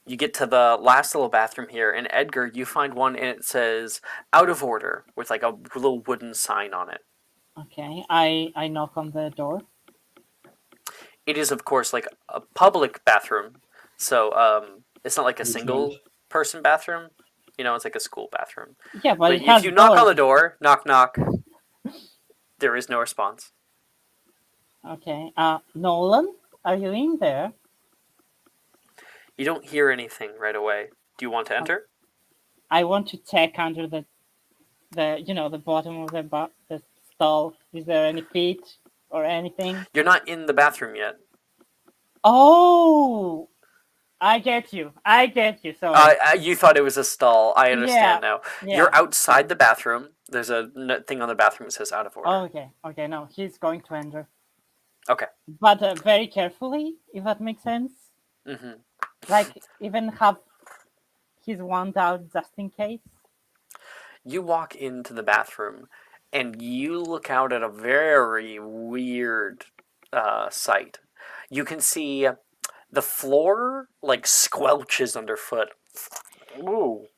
you get to the last little bathroom here. And Edgar, you find one, and it says "out of order" with like a little wooden sign on it. Okay. I knock on the door. It is, of course, like a public bathroom, so it's not like a single person bathroom. It's like a school bathroom. Yeah, but But it if has you knock on doors. the door, knock knock, there is no response. Okay. Nolan, are you in there? You don't hear anything right away. Do you want to enter? I want to check under the the bottom of the stall. Is there any feet or anything? You're not in the bathroom yet. Oh, I get you. Sorry. You thought it was a stall. I Yeah. understand now. Yeah. You're outside the bathroom. There's a thing on the bathroom that says "out of order." Okay. Okay. No, he's going to enter, Okay. but very carefully, if that makes sense. hmm Like even have his wand out just in case. You walk into the bathroom, and you look out at a very weird sight. You can see the floor like squelches underfoot. Ooh.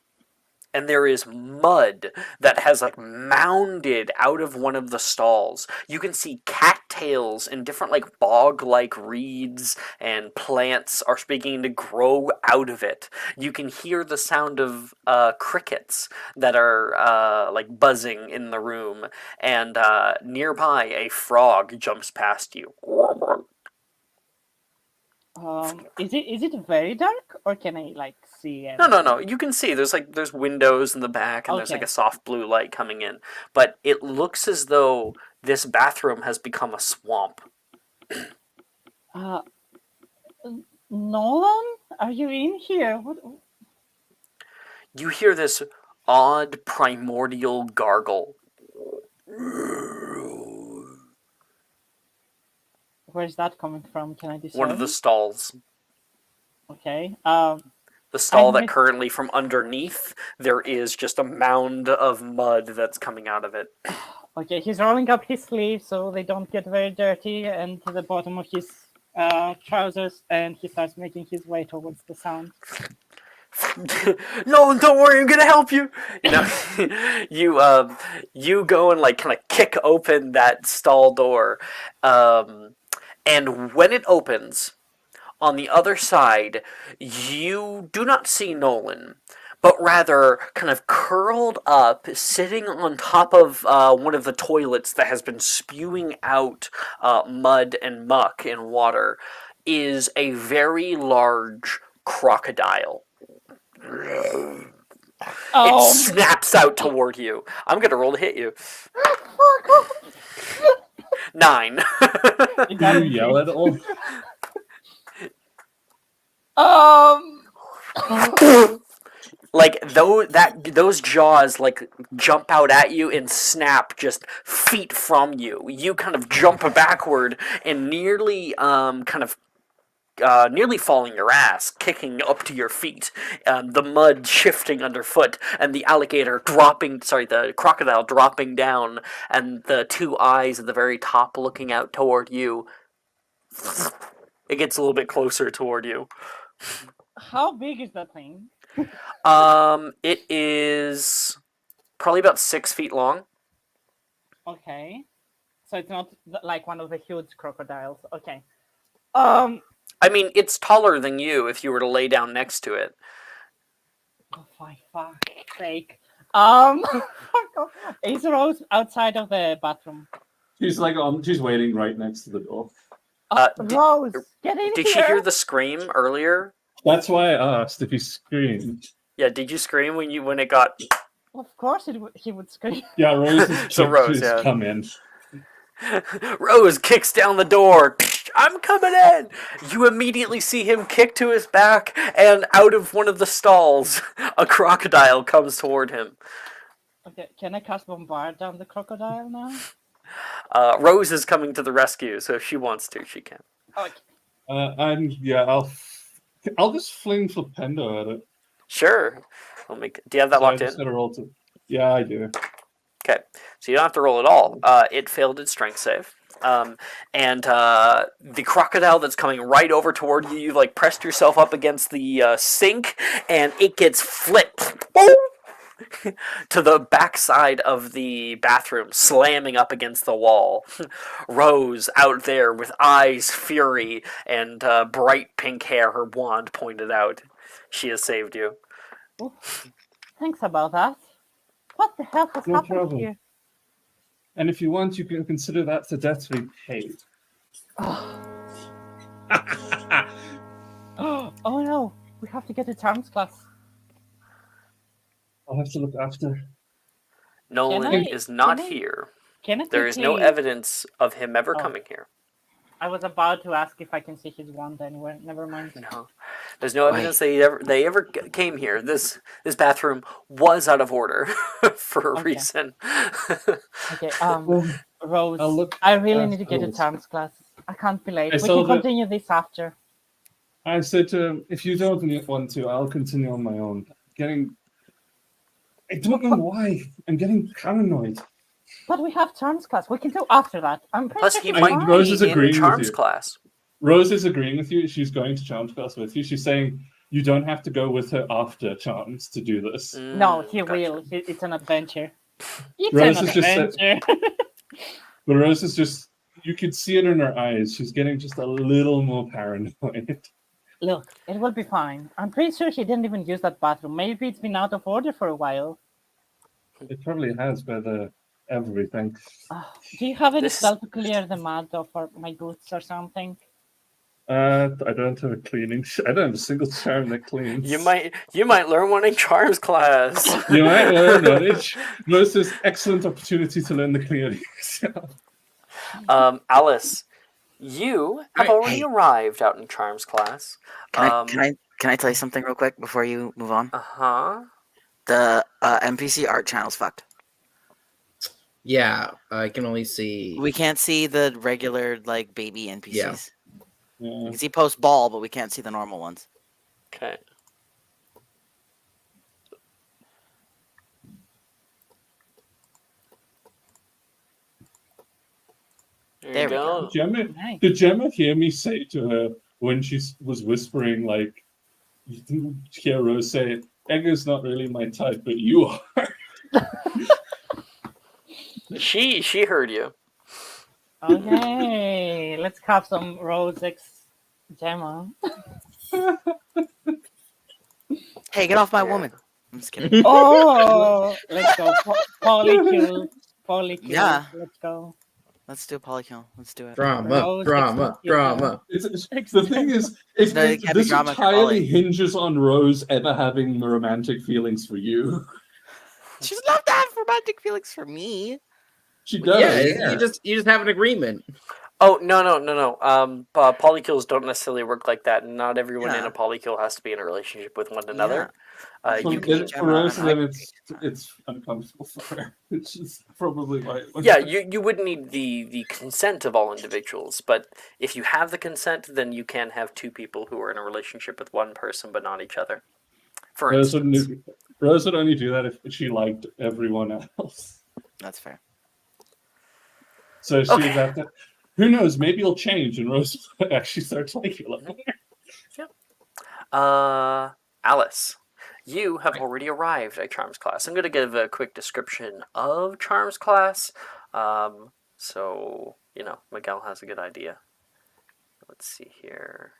And there is mud that has like mounded out of one of the stalls. You can see cattails and different like bog-like reeds and plants are beginning to grow out of it. You can hear the sound of crickets that are like buzzing in the room, and nearby a frog jumps past you. Is it very dark or can I like see No, anything? no. You can see there's windows in the back, and there's like Okay. a soft blue light coming in. But it looks as though this bathroom has become a swamp. Uh, Nolan, are you in here? What? You hear this odd primordial gargle. Where's that coming from? Can I discern? One of the stalls. Okay. The stall that miss- currently from underneath there is just a mound of mud that's coming out of it. Okay, he's rolling up his sleeves so they don't get very dirty, and to the bottom of his trousers, and he starts making his way towards the sound. No, don't worry, I'm gonna help you. You know, you go and like kind of kick open that stall door, and when it opens, on the other side, you do not see Nolan, but rather kind of curled up, sitting on top of one of the toilets that has been spewing out mud and muck and water, is a very large crocodile. It Oh, snaps out toward you. I'm gonna roll to hit you. 9. it Do you doesn't yell hit. at all? Like those jaws like jump out at you and snap just feet from you. You kind of jump backward and nearly nearly falling your ass, kicking up to your feet, the mud shifting underfoot, and the crocodile dropping down, and the two eyes at the very top looking out toward you. It gets a little bit closer toward you. How big is that thing? It is probably about 6 feet long. Okay, so it's not like one of the huge crocodiles. Okay. I mean, it's taller than you if you were to lay down next to it. Oh, for fuck's sake. Is Rose outside of the bathroom? She's like she's waiting right next to the door. Rose, get in Did here! she hear the scream earlier? That's why I asked if he screamed. Yeah, did you scream when it got... Of course he would scream. Yeah, Rose is So Rose, just yeah. come in. Rose kicks down the door. I'm coming in! You immediately see him kick to his back, and out of one of the stalls, a crocodile comes toward him. Okay, can I cast Bombard on the crocodile now? Rose is coming to the rescue, so if she wants to, she can. Okay. I'll just fling Flipendo at it. Sure. Do you have that So I locked in? just gotta roll to. Yeah, I do. Okay, so you don't have to roll at all. It failed its strength save. And the crocodile that's coming right over toward you, you've like pressed yourself up against the sink, and it gets flipped to the backside of the bathroom, slamming up against the wall. Rose out there with eyes fury and bright pink hair, her wand pointed out. She has saved you. Oh, thanks about that. What the hell has No happened problem. here? And if you want, you can consider that to debt to be paid. Oh no, we have to get a charms class. I'll have to look after. Nolan is not can I- here. Can I There is no quickly- evidence of him ever Oh. coming here. I was about to ask if I can see his wand anywhere. Never mind. No, there's no evidence they ever came here. This bathroom was out of order for a Okay. reason. Okay, Well, Rose, I'll look I really need to get a afterwards. charms class. I can't be late. I We saw can that- continue this after. I said to him, if you don't want to, I'll continue on my own. I don't know why. I'm getting paranoid. But we have charms class. We can do after that. I'm pretty Plus, sure he he's might fine. Rose is be agreeing in with charms you. class. Rose is agreeing with you. She's going to Charms class with you. She's saying you don't have to go with her after Charms to do this. No, he Gotcha. will. It's an adventure. It's Rose an is just adventure. But Rose is just, you could see it in her eyes. She's getting just a little more paranoid. Look, it will be fine. I'm pretty sure he didn't even use that bathroom. Maybe it's been out of order for a while. It probably has by the everything. Do you have any This- spell to clear the mud off my boots or something? I don't have a cleaning. I don't have a single charm that cleans. You might learn one in charms class. You might learn knowledge. Rose is excellent opportunity to learn the cleaning. Alice, you have Right, already hey. arrived out in charms class. Can I tell you something real quick before you move on? Uh-huh. The NPC art channel's fucked. Yeah, I can only see. We can't see the regular like baby NPCs. Yeah. You Yeah. can see post ball, but we can't see the normal ones. Okay. There we go. Nice. Did Gemma hear me say to her when she was whispering, like, you didn't hear Rose say, Edgar's not really my type, but you are? She heard you. Okay, let's have some Rose X Gemma. Hey, get off my Yeah. woman. I'm just kidding. Oh, let's go. Polycule. Polycule. Yeah. Let's go. Let's do a polykill. Let's do it. Drama, Rose drama, execute drama. The thing is, if No, it can't be this drama, entirely Polly. hinges on Rose ever having romantic feelings for you. She doesn't have to have romantic feelings for me. She Yeah, does. you just have an agreement. Oh no. Polykills don't necessarily work like that. Not everyone in Yeah. a polykill has to be in a relationship with one another. Well, You then can, for Rose, then it's uncomfortable for her. Which is probably why. yeah, you would need the consent of all individuals, but if you have the consent, then you can have two people who are in a relationship with one person but not each other. For Rose instance, would only do that if she liked everyone else. That's fair. So she Okay. would have to. Who knows? Maybe it'll change, and Rose actually starts liking you. Alice, you have already arrived at Charms class. I'm going to give a quick description of Charms class, so Miguel has a good idea. Let's see here.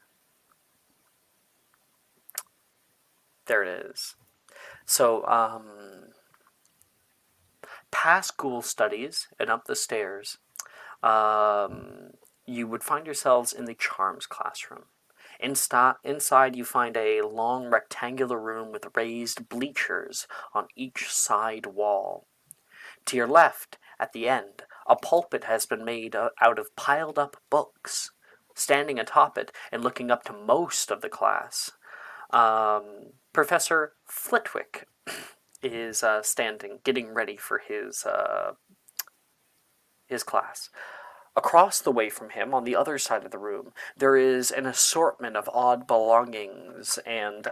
There it is. So, past school studies and up the stairs, you would find yourselves in the Charms classroom. Inside, you find a long rectangular room with raised bleachers on each side wall. To your left, at the end, a pulpit has been made out of piled up books. Standing atop it and looking up to most of the class, Professor Flitwick is standing, getting ready for his class. Across the way from him, on the other side of the room, there is an assortment of odd belongings and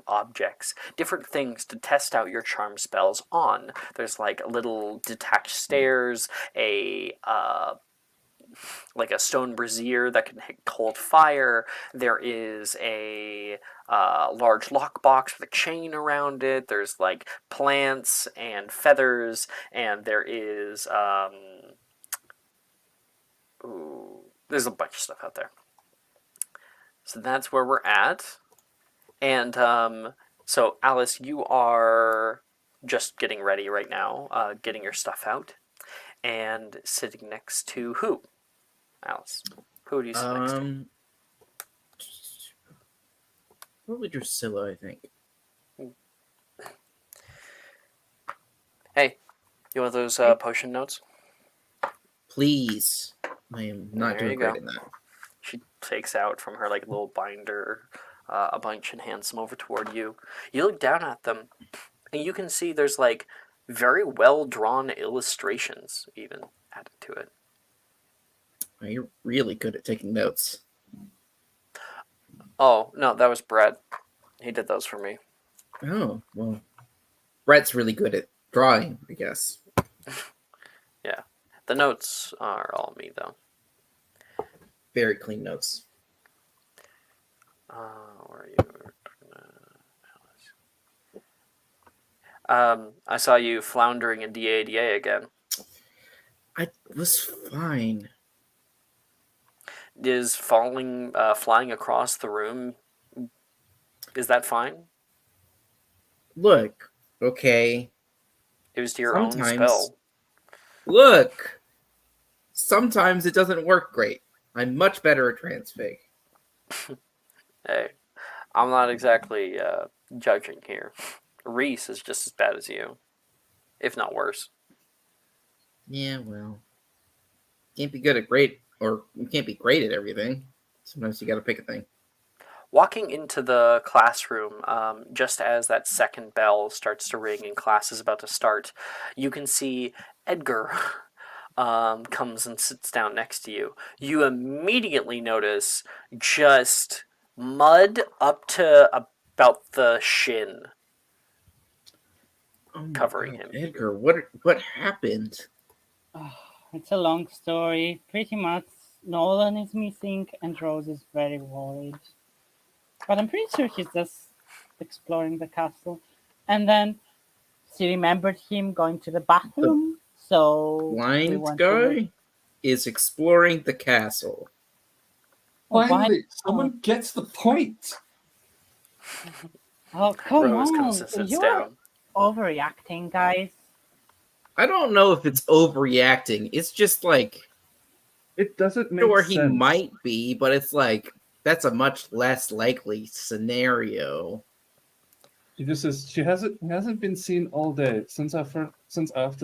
objects, different things to test out your charm spells on. There's like little detached stairs, like a stone brazier that can hold fire. There is a large lockbox with a chain around it. There's like plants and feathers, and there is there's a bunch of stuff out there. So that's where we're at. And so Alice, you are just getting ready right now, getting your stuff out, and sitting next to who? Alice, who do you sit next to? Probably Drusilla, I think. Hey, you want those potion notes? Please. I am not There doing you great go. in that. She takes out from her like little binder a bunch and hands them over toward you. You look down at them, and you can see there's like very well drawn illustrations even added to it. Oh, you're really good at taking notes. Oh no, that was Brett. He did those for me. Oh, well. Brett's really good at drawing, I guess. Yeah, the notes are all me though. Very clean notes. Where are you? I saw you floundering in DADA again. I was fine. Is flying across the room, is that fine? Look, okay. It was to your own Sometimes- spell. Look! Sometimes it doesn't work great. I'm much better at transfig. Hey, I'm not exactly judging here. Reese is just as bad as you, if not worse. Yeah, well. Can't be good at great, or you can't be great at everything. Sometimes you gotta pick a thing. Walking into the classroom, just as that second bell starts to ring and class is about to start, you can see Edgar comes and sits down next to you. You immediately notice just mud up to about the shin Oh my covering God, him. Edgar, what happened? It's a long story. Pretty much Nolan is missing and Rose is very worried. But I'm pretty sure he's just exploring the castle. And then she remembered him going to the bathroom, so we Blind went to look. guy is exploring the castle. Finally, Why- someone gets the point. Oh, come Rose on. comes and sits You're down. overreacting, guys. I don't know if it's overreacting. It's just like, It doesn't make sure, sense. he might be, but it's like, that's a much less likely scenario. He just says he hasn't been seen all day since after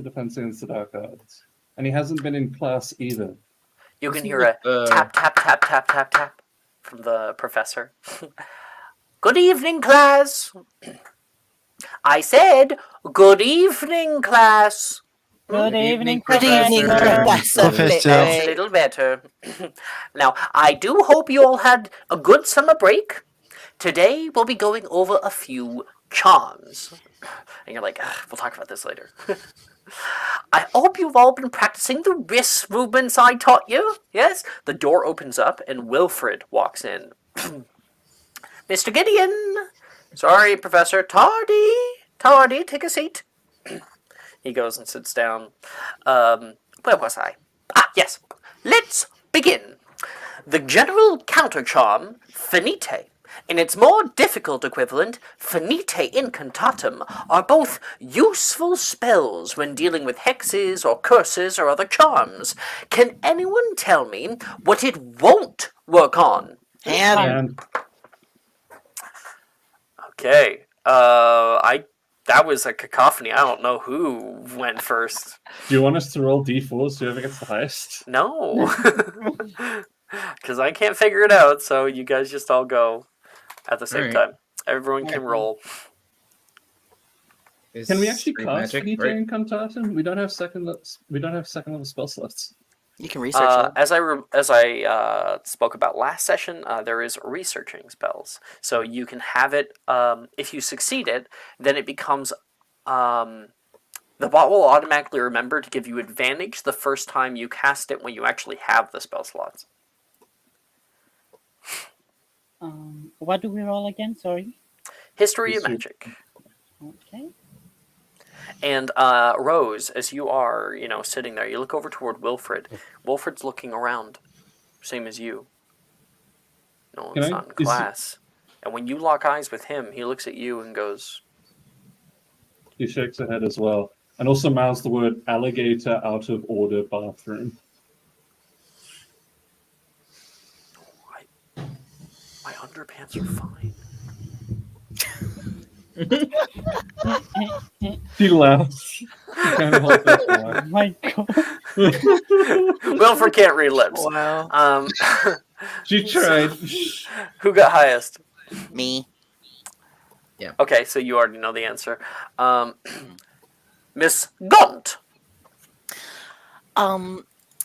Defense Against the Dark Arts, and he hasn't been in class either. You can Isn't hear it, a tap, tap, tap, tap, tap, tap from the professor. Good evening, class. I said, good evening, class. Good evening, Good evening, Professor. Professor Professor. That's a Flitwick. little better. Now, I do hope you all had a good summer break. Today, we'll be going over a few charms. And you're like, we'll talk about this later. I hope you've all been practicing the wrist movements I taught you. Yes? The door opens up and Wilfred walks in. Mr. Gideon! Sorry, Professor. Tardy! Tardy, take a seat. He goes and sits down. Where was I? Ah, yes. Let's begin. The general counter-charm, Finite, and its more difficult equivalent, Finite Incantatum, are both useful spells when dealing with hexes or curses or other charms. Can anyone tell me what it won't work on? And And Okay. That was a cacophony. I don't know who went first. do you want us to roll d4s? Whoever gets the highest. No. Because I can't figure it out, so you guys just all go at the same Alright. time. Everyone can roll. Can we actually Great cast magic, Finite right? Incantatum? We don't have second level spell slots. you can research it. As I spoke about last session, there is researching spells, so you can have it. If you succeed it, then it becomes the bot will automatically remember to give you advantage the first time you cast it when you actually have the spell slots. What do we roll again? Sorry. History of History. magic. Okay. And Rose, as you are, sitting there, you look over toward Wilfred. Wilfred's looking around, same as you. No Can one's I- not in is he- class. And when you lock eyes with him, he looks at you and goes, He shakes her head as well, and also mouths the word alligator out of order bathroom. "My underpants are fine." He laughs. He kind of holds that Oh laugh. my god. Wilfred can't read lips. Wow. She tried. Who got highest? Me. Okay, so you already know the answer. Miss Gaunt.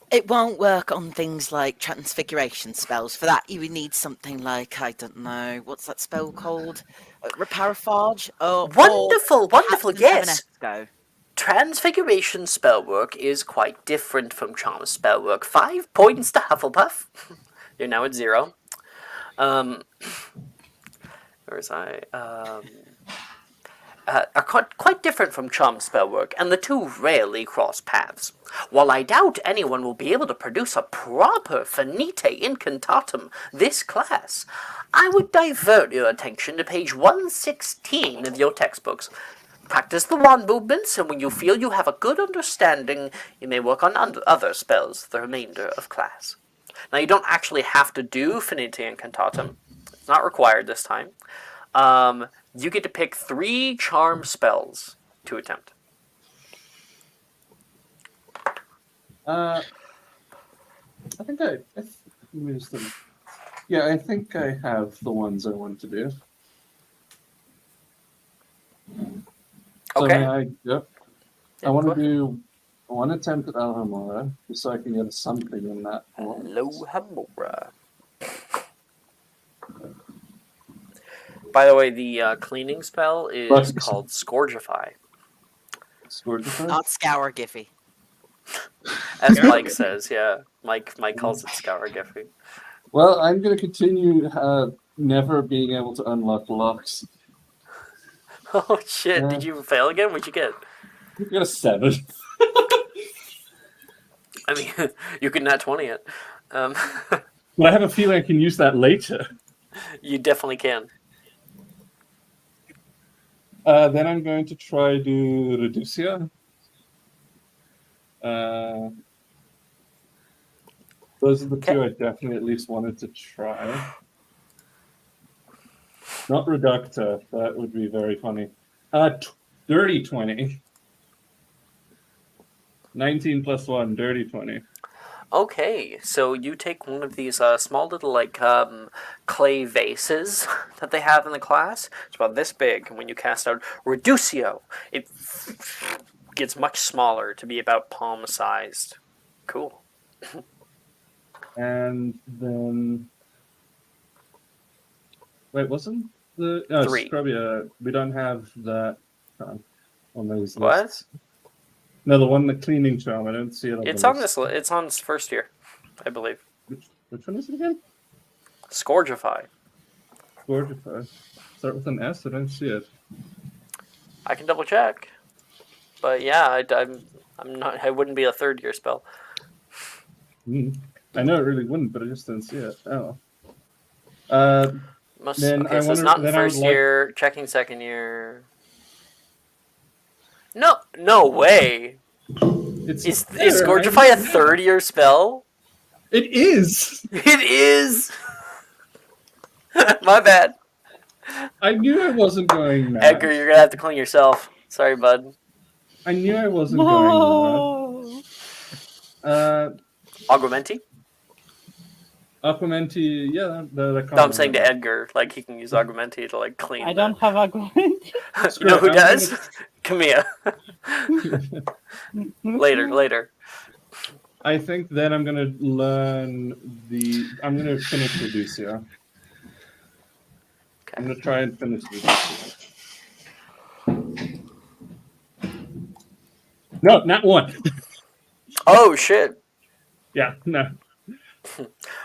It won't work on things like transfiguration spells. For that, you would need something like, I don't know, what's that spell called? Reparafage? Wonderful, wonderful, yes. Go. Transfiguration spellwork is quite different from charm spellwork. 5 points to Hufflepuff. You're now at 0. Where was I? Are quite different from charm spellwork, and the two rarely cross paths. While I doubt anyone will be able to produce a proper Finite Incantatum this class, I would divert your attention to page 116 of your textbooks. Practice the wand movements, and when you feel you have a good understanding, you may work on other spells the remainder of class. Now, you don't actually have to do Finite Incantatum. It's not required this time. You get to pick 3 charm spells to attempt. I think let me just think. Yeah, I think I have the ones I want to do. So, Okay. Yep. Yeah, I want go to do one attempt at Alhambra, just so I can get something in that. one. Alhambra. By the way, the cleaning spell is Right. called Scourgify. Scourgify? Not scour Giffy. As Scour Mike Giphy. says, yeah. Mike calls it Scour Giphy. Well, I'm going to continue never being able to unlock locks. Oh shit! Yeah. Did you fail again? What'd you get? I got a 7. I mean, you could nat 20 it. But I have a feeling I can use that later. You definitely can. Then I'm going to try do Reducia. Those are the Okay. two I definitely at least wanted to try. Not Reducta. That would be very funny. Dirty 20. 19 plus 1, dirty 20. Okay, so you take one of these small little clay vases that they have in the class. It's about this big, and when you cast out Reducio, it gets much smaller to be about palm-sized. Cool. And then... Wait, wasn't the... No, it's 3. probably we don't have that on those What? lists. No, the one, the cleaning charm. I don't see it on It's the on list. this. It's on first year, I believe. Which one is it again? Scourgify. Gorgify. Start with an S. I don't see it. I can double check, but yeah, I'm not. I wouldn't be a third year spell. I know it really wouldn't, but I just don't see it. Oh. Must. Then Okay, I so it's wonder- not in then I would first like- year. Checking second year. No way. It's Is there, Scourgify I- a third year spell? It is. It is. My bad, I knew I wasn't going mad. Edgar. You're gonna have to clean yourself. Sorry, bud. I knew I wasn't going No. mad. Augmenti? Aquamenti, yeah, that No, I'm saying to Edgar, like he can use Augmenti to like clean. I don't have argument. You know who I'm does? Camilla. Later. I think then I'm gonna learn I'm gonna finish Reducia. I'm gonna try and finish Reducia. No, not one. Oh shit. Yeah, no.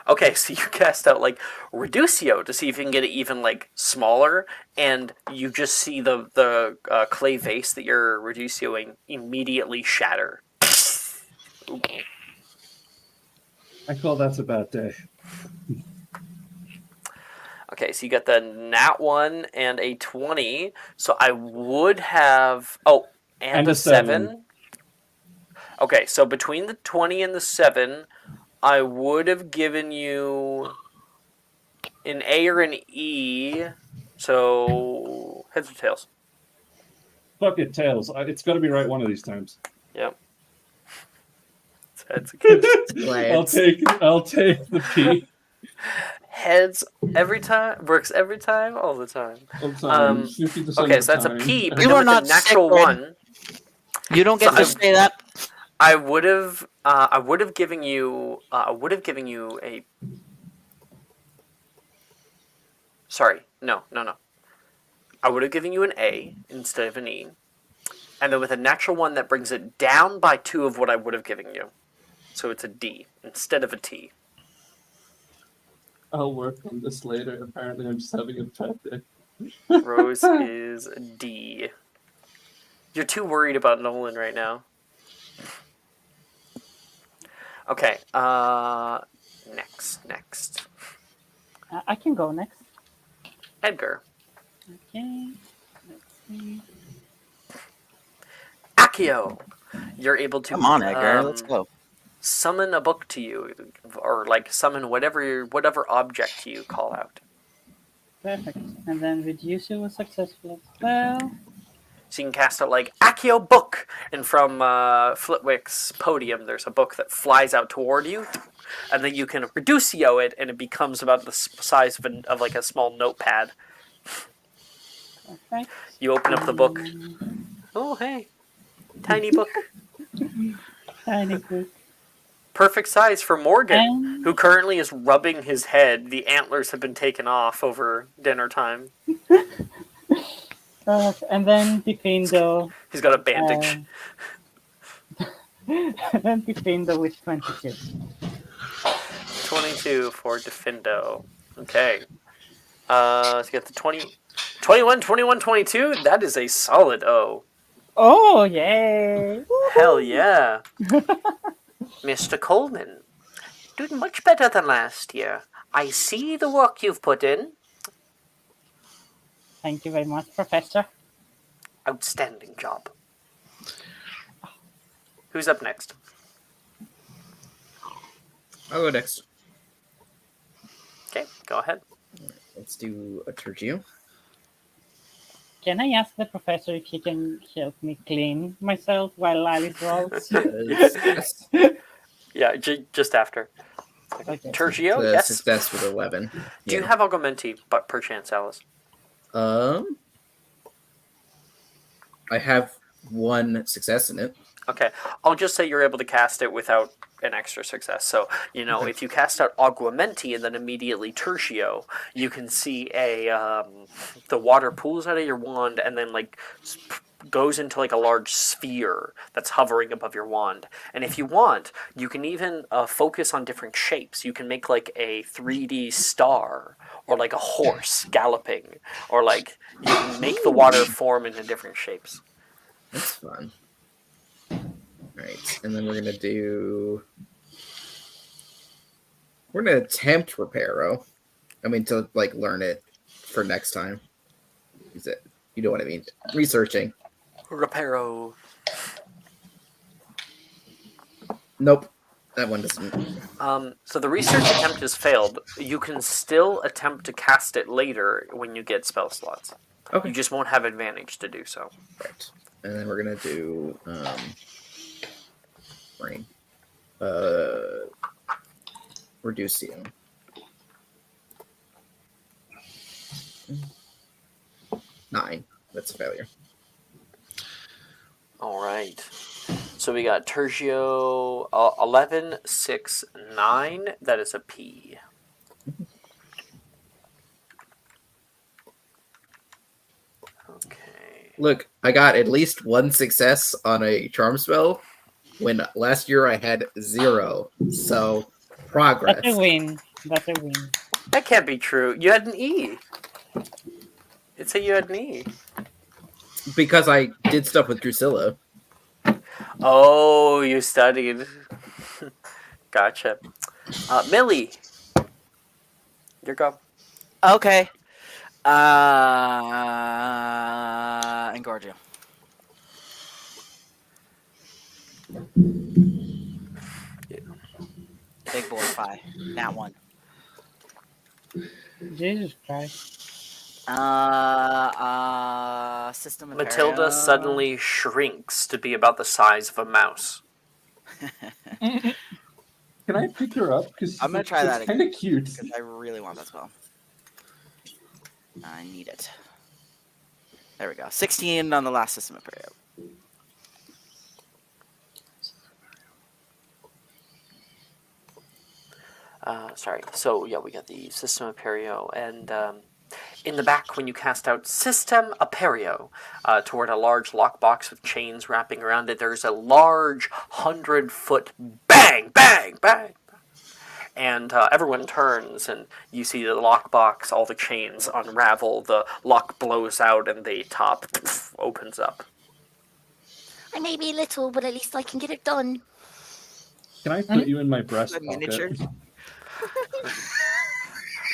Okay, so you cast out like Reducio to see if you can get it even like smaller, and you just see the clay vase that you're Reducioing immediately shatter. I call that a bad day. Okay, so you got the nat 1 and a 20. So I would have and a 7. Okay, so between the 20 and the 7, I would have given you an A or an E. So heads or tails? Fuck it, tails. It's got to be right one of these times. Yep. Heads again. I'll take the P. Heads every time. Works every time. All the time. All the time. 50% Okay, of so the that's a time. P. But You then are with the not natural sacred. 1, You don't get So to I- say that. I would have given you a. Sorry, no. I would have given you an A instead of an E, and then with a natural 1 that brings it down by 2 of what I would have given you, so it's a D instead of a T. I'll work on this later. Apparently, I'm just having a bad day. Rose is a D. You're too worried about Nolan right now. Okay. Next. I can go next. Edgar. Okay. Let's see. Accio. You're able to Come on, Edgar. Let's go. summon a book to you, or like summon whatever object you call out. Perfect. And then Reducer was successful as well. So you can cast out like Accio book, and from Flitwick's podium, there's a book that flies out toward you, and then you can Reducio it, and it becomes about the size of like a small notepad. Perfect. You open up the book. Oh hey, tiny book, Tiny book. perfect size for Morgan, And who currently is rubbing his head. The antlers have been taken off over dinner time. and then between the He's got a bandage. And Defendo with 22. 22 for Defendo. Okay. Let's get the 20. 21, 21, 22. That is a solid O. Oh, yay! Hell Woohoo! yeah. Mr. Coleman, doing much better than last year. I see the work you've put in. Thank you very much, Professor. Outstanding job. Who's up next? I'll go next. Okay, go ahead. Let's do a Tergio. Can I ask the professor if he can help me clean myself while Alice rolls? Yes. Yeah, just after. Okay. Tergio, The yes. success with 11. Do you Yeah. have Augmenti, but perchance, Alice? I have one success in it. Okay, I'll just say you're able to cast it without an extra success. So, Okay. if you cast out Augmenti and then immediately Tertio, you can see the water pools out of your wand and then goes into a large sphere that's hovering above your wand. And if you want, you can even focus on different shapes. You can make a 3D star or a horse galloping, or you can make the water form into different shapes. That's fun. Alright, and then we're gonna do. We're gonna attempt Reparo. I mean, to learn it for next time. Is it? You know what I mean? Researching. Reparo. Nope, that one doesn't. So the research attempt has failed. You can still attempt to cast it later when you get spell slots. Okay. You just won't have advantage to do so. Right, and then we're gonna do brain. Reducio. Nine. That's a failure. All right. So we got Tergio 11, 6, 9. That is a P. Okay. Look, I got at least one success on a charm spell when last year I had 0. So, progress. That's a win. That's a win. That can't be true. You had an E. It said you had an E. Because I did stuff with Drusilla. Oh, you studied. Gotcha. Millie. Your go. Okay. Engorgio. Big boy 5. That one. Jesus Christ. System Matilda Imperium. suddenly shrinks to be about the size of a mouse. Can I pick her up? Because I'm gonna try that It's kind of cute. because I really want that spell. I need it. There we go. 16 on the last System Imperium. Sorry. So, yeah, we got the System Imperio, and in the back, when you cast out System Imperio toward a large lockbox with chains wrapping around it, there's a large 100-foot bang, bang, bang. And everyone turns, and you see the lockbox, all the chains unravel, the lock blows out, and the top opens up. I may be little, but at least I can get it done. Can I put you in my breast A miniature. pocket?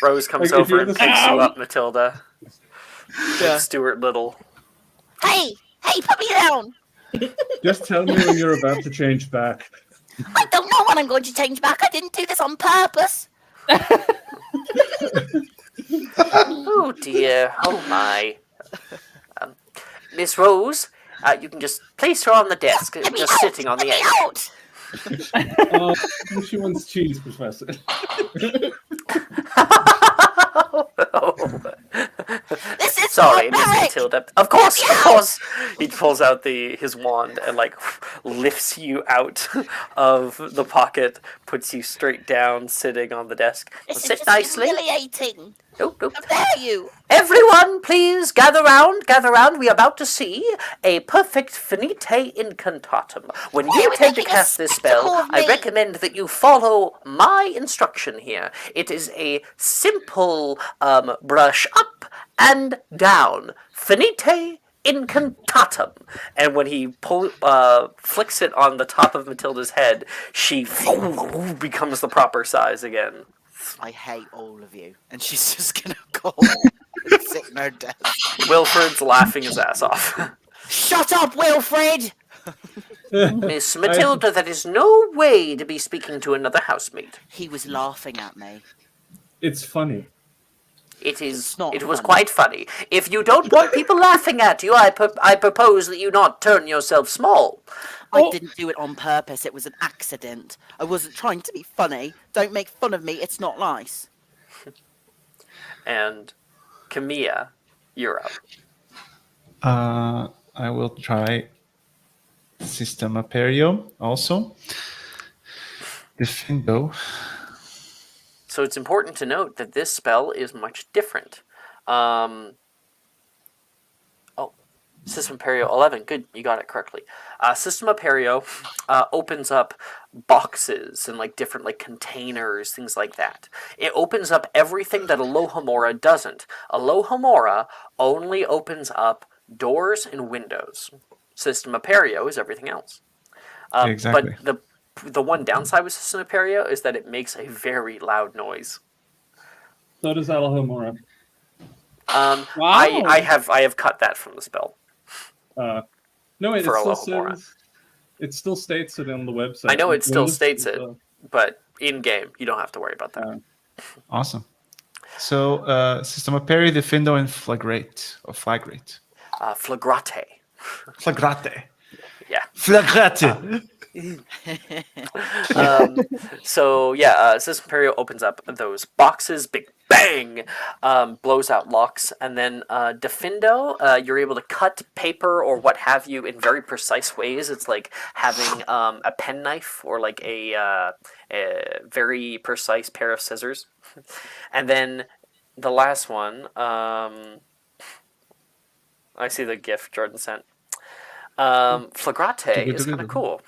Rose comes Like, if over you're and the- picks you up, Matilda. Yeah. With Stuart Little. Hey, put me down. Just tell me when you're about to change back. I don't know when I'm going to change back. I didn't do this on purpose. Oh dear, oh my. Miss Rose, you can just place her on the desk, Let me just out. sitting on the Let me edge. out. She wants cheese, Professor. This is Sorry, Miss barbaric! Matilda. Of course, of course. He pulls out his wand and like lifts you out of the pocket, puts you straight down, sitting on the desk. This is Sit just nicely. humiliating. Nope, nope. How dare you? Everyone, please gather round, gather round. We are about to see a perfect finite incantatum. When you You were attempt to making a cast this spell, spectacle of I me. recommend that you follow my instruction here. It is a simple brush up and down. Finite incantatum. And when he flicks it on the top of Matilda's head, she becomes the proper size again. I hate all of you. And she's just gonna go sit in her desk. Wilfred's laughing his ass off. Shut up, Wilfred! Miss Matilda, that is no way to be speaking to another housemate. He was laughing at me. It's funny. It It's not was funny. quite funny. If you don't want people laughing at you, I propose that you not turn yourself small. I didn't do it on purpose. It was an accident. I wasn't trying to be funny. Don't make fun of me. It's not nice. And Camilla, you're up. I will try System Aperio also. Defendo. So it's important to note that this spell is much different. System Aperio 11. Good, you got it correctly. System Aperio opens up boxes and like different like containers, things like that. It opens up everything that Alohomora doesn't. Alohomora only opens up doors and windows. System Aperio is everything else. Exactly. But the one downside with System Aperio is that it makes a very loud noise. So does Alohomora. Wow. I have cut that from the spell. No, wait, For it still Alohomora. says. It still states it on the website. I know it still Windows states as it, well. but in game you don't have to worry about that. Awesome. So System Aperio, Defendo, and Flagrate. Or Flagrate. Flagrate. Flagrate. Yeah. Flagrate. System Imperio opens up those boxes, big bang, blows out locks, and then Defendo, you're able to cut paper or what have you in very precise ways. It's like having a penknife or like a very precise pair of scissors. And then the last one, I see the GIF Jordan sent. Flagrate is kind of cool.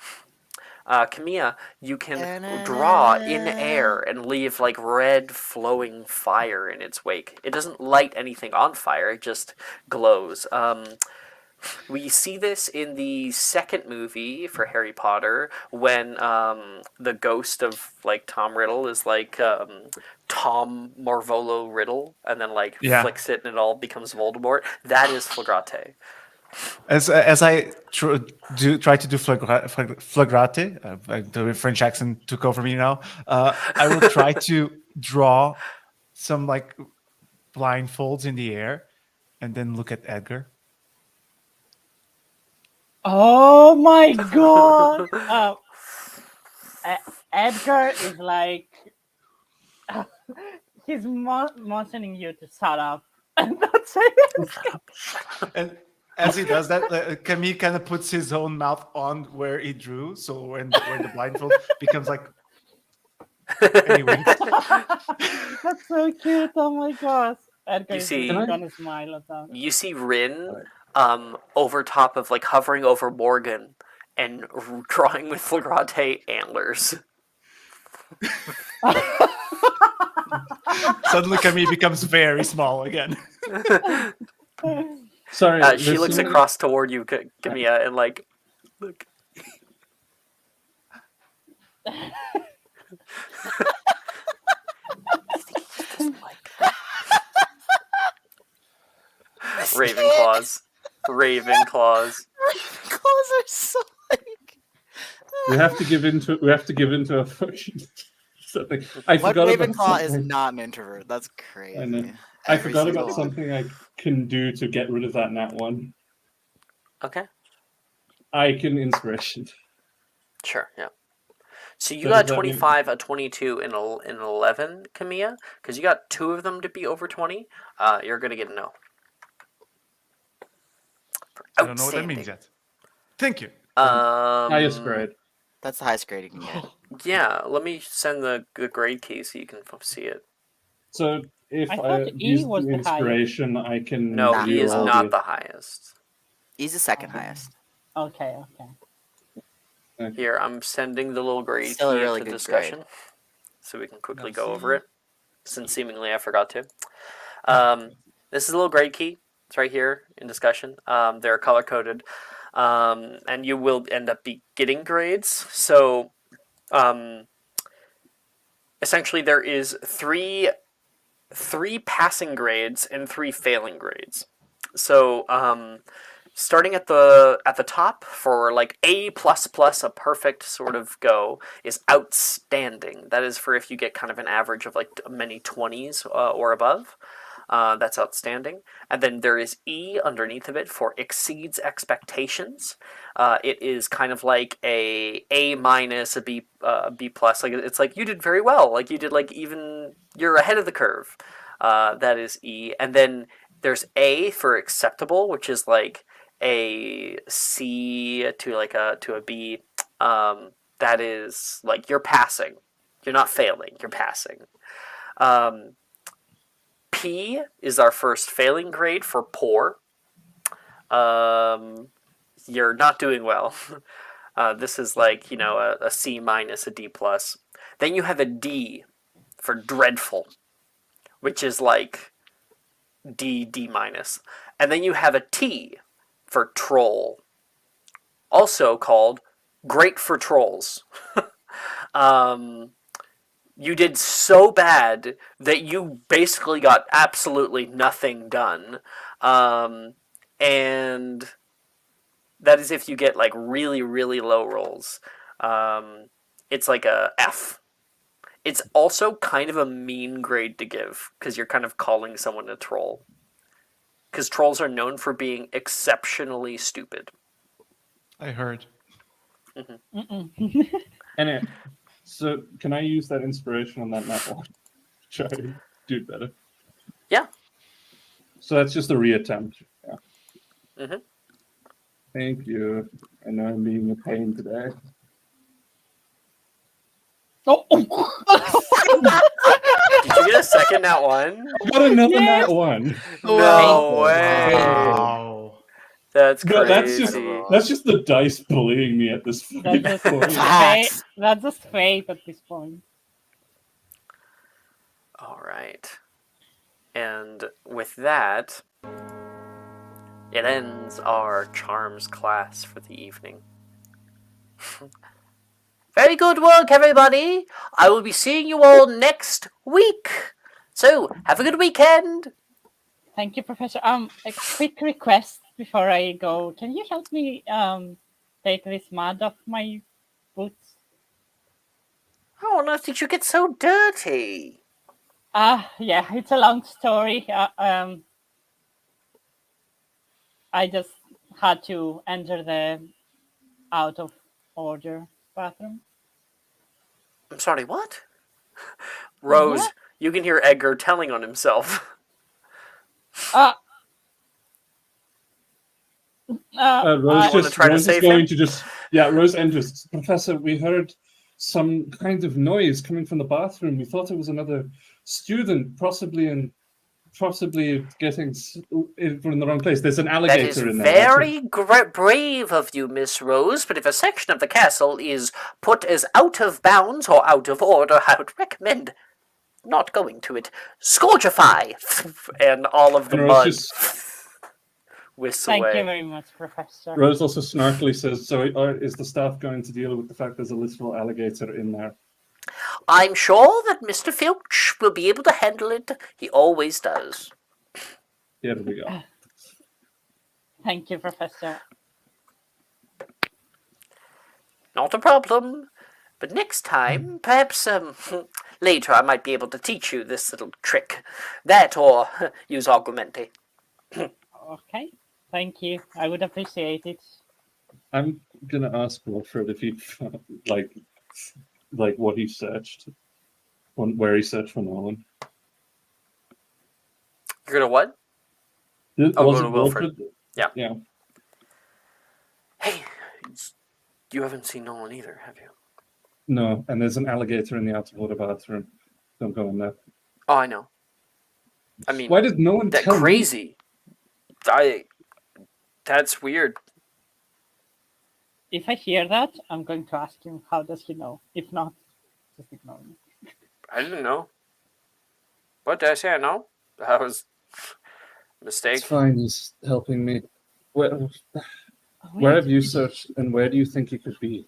Camilla, you can draw in air and leave like red flowing fire in its wake. It doesn't light anything on fire, it just glows. We see this in the second movie for Harry Potter when the ghost of like Tom Riddle is like Tom Marvolo Riddle and then like flicks it and it all becomes Voldemort. That is Flagrate. As I try to do flagrate, the French accent took over me now. I will try to draw some like blindfolds in the air, and then look at Edgar. Oh my god! Edgar is like he's motioning you to shut up, and that's it. And as he does that, Camille kind of puts his own mouth on where he drew, so when the blindfold becomes like. Anyway, That's so cute! Oh my gosh! Edgar You is see- really gonna smile at that. You see Rin over top of like hovering over Morgan and drawing with Flagrate antlers. suddenly Camille becomes very small again. Sorry, She looks across toward you, Camilla, and like, look. Ravenclaws. Ravenclaws. Claws are so like. We have to give into a fucking something. I What forgot about Ravenclaw is something. not an introvert. That's crazy. I know. I Every forgot single about one. something I can do to get rid of that nat one. Okay. I can inspiration. Sure, yeah. So you So got does that mean- 25, a 22, and an 11, Camilla. Because you got 2 of them to be over 20. You're gonna get a no. I don't know what that means yet. Thank you. Highest grade. That's the highest grade you can get. Yeah, let me send the grade key so you can see it. So if I I, thought E use was the the highest. inspiration, I can No, Nah. he is reroll not the highest. He's the second highest. Okay. Here, I'm sending the little grade Still a key really into good discussion, so we can quickly go Merci. over it. Since seemingly I forgot to. This is a little grade key. It's right here in discussion. They're color coded, and you will end up getting grades. So, essentially, there is three passing grades and 3 failing grades. So, starting at the top for like A plus plus, a perfect sort of go, is outstanding. That is for if you get kind of an average of like many 20s or above. That's outstanding. And then there is E underneath of it for exceeds expectations. It is kind of like A minus, a B plus. Like it's like you did very well. Like you did like even you're ahead of the curve. That is E. And then there's A for acceptable, which is like a C to like a B. That is like you're passing. You're not failing. You're passing. P is our first failing grade for poor. You're not doing well. This is like a C minus, a D plus. Then you have a D for dreadful, which is like D minus, and then you have a T for troll, also called great for trolls. You did so bad that you basically got absolutely nothing done. And that is if you get like really, really low rolls. It's like a F. It's also kind of a mean grade to give because you're kind of calling someone a troll. Because trolls are known for being exceptionally stupid. I heard. Anyway, so can I use that inspiration on that map one? Try to do better. Yeah. So that's just a reattempt. Yeah. Mm-hmm. Thank you. I know I'm being a pain today. Oh. Did you get a second nat one? I got another Yes! nat one. No way. Wow. That's No, crazy. that's just the dice bullying me at this That's just point. Facts. That's just fate at this point. All right. And with that, it ends our charms class for the evening. Very good work, everybody. I will be seeing you all next week. So, have a good weekend. Thank you, Professor. A quick request before I go. Can you help me take this mud off my boots? How on earth did you get so dirty? Yeah, it's a long story. I just had to enter the out of order bathroom. I'm sorry, what? Rose, Yeah. you can hear Edgar telling on himself. Rose wanna try to Rose is save going him? to just Rose enters. Professor, we heard some kind of noise coming from the bathroom. We thought it was another student, possibly getting in the wrong place. There's an That alligator is in there. That's very brave of you, Miss Rose, but if a section of the castle is put as out of bounds or out of order, I would recommend not going to it. Scourgify! And all of the And Rose mud just- whisks Thank away. you very much, Professor. Rose also snarkily says, "So, is the staff going to deal with the fact there's a literal alligator in there?" I'm sure that Mr. Filch will be able to handle it. He always does. Here we go. Thank you, Professor. Not a problem. But next time, perhaps later, I might be able to teach you this little trick. That or use Augmente. Okay, thank you. I would appreciate it. I'm gonna ask Wilfred if he like like what he searched, where he searched for Nolan. You're gonna what? Was go it to Wilfred. Yeah. Yeah. Hey, you haven't seen Nolan either, have you? No, and there's an alligator in the out-of-order bathroom. Don't go in there. Oh, I know. I mean, Why did no one that tell me? crazy. That's weird. If I hear that, I'm going to ask him how does he know. If not, just ignore me. I didn't know. What did I say? I know. That was a mistake. It's fine. He's helping me. Where Wait, have you searched, and where do you think he could be?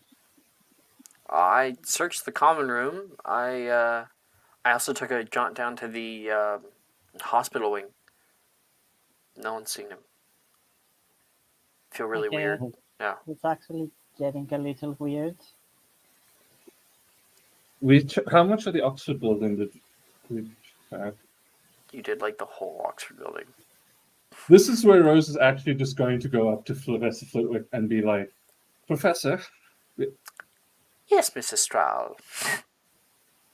I searched the common room. I also took a jaunt down to the hospital wing. No one's seen him. Feel really Okay. weird. Yeah. It's actually getting a little weird. How much of the Oxford building did we check? You did like the whole Oxford building. This is where Rose is actually just going to go up to Professor Flitwick and be like, Professor, Yes, Mrs. Stroud.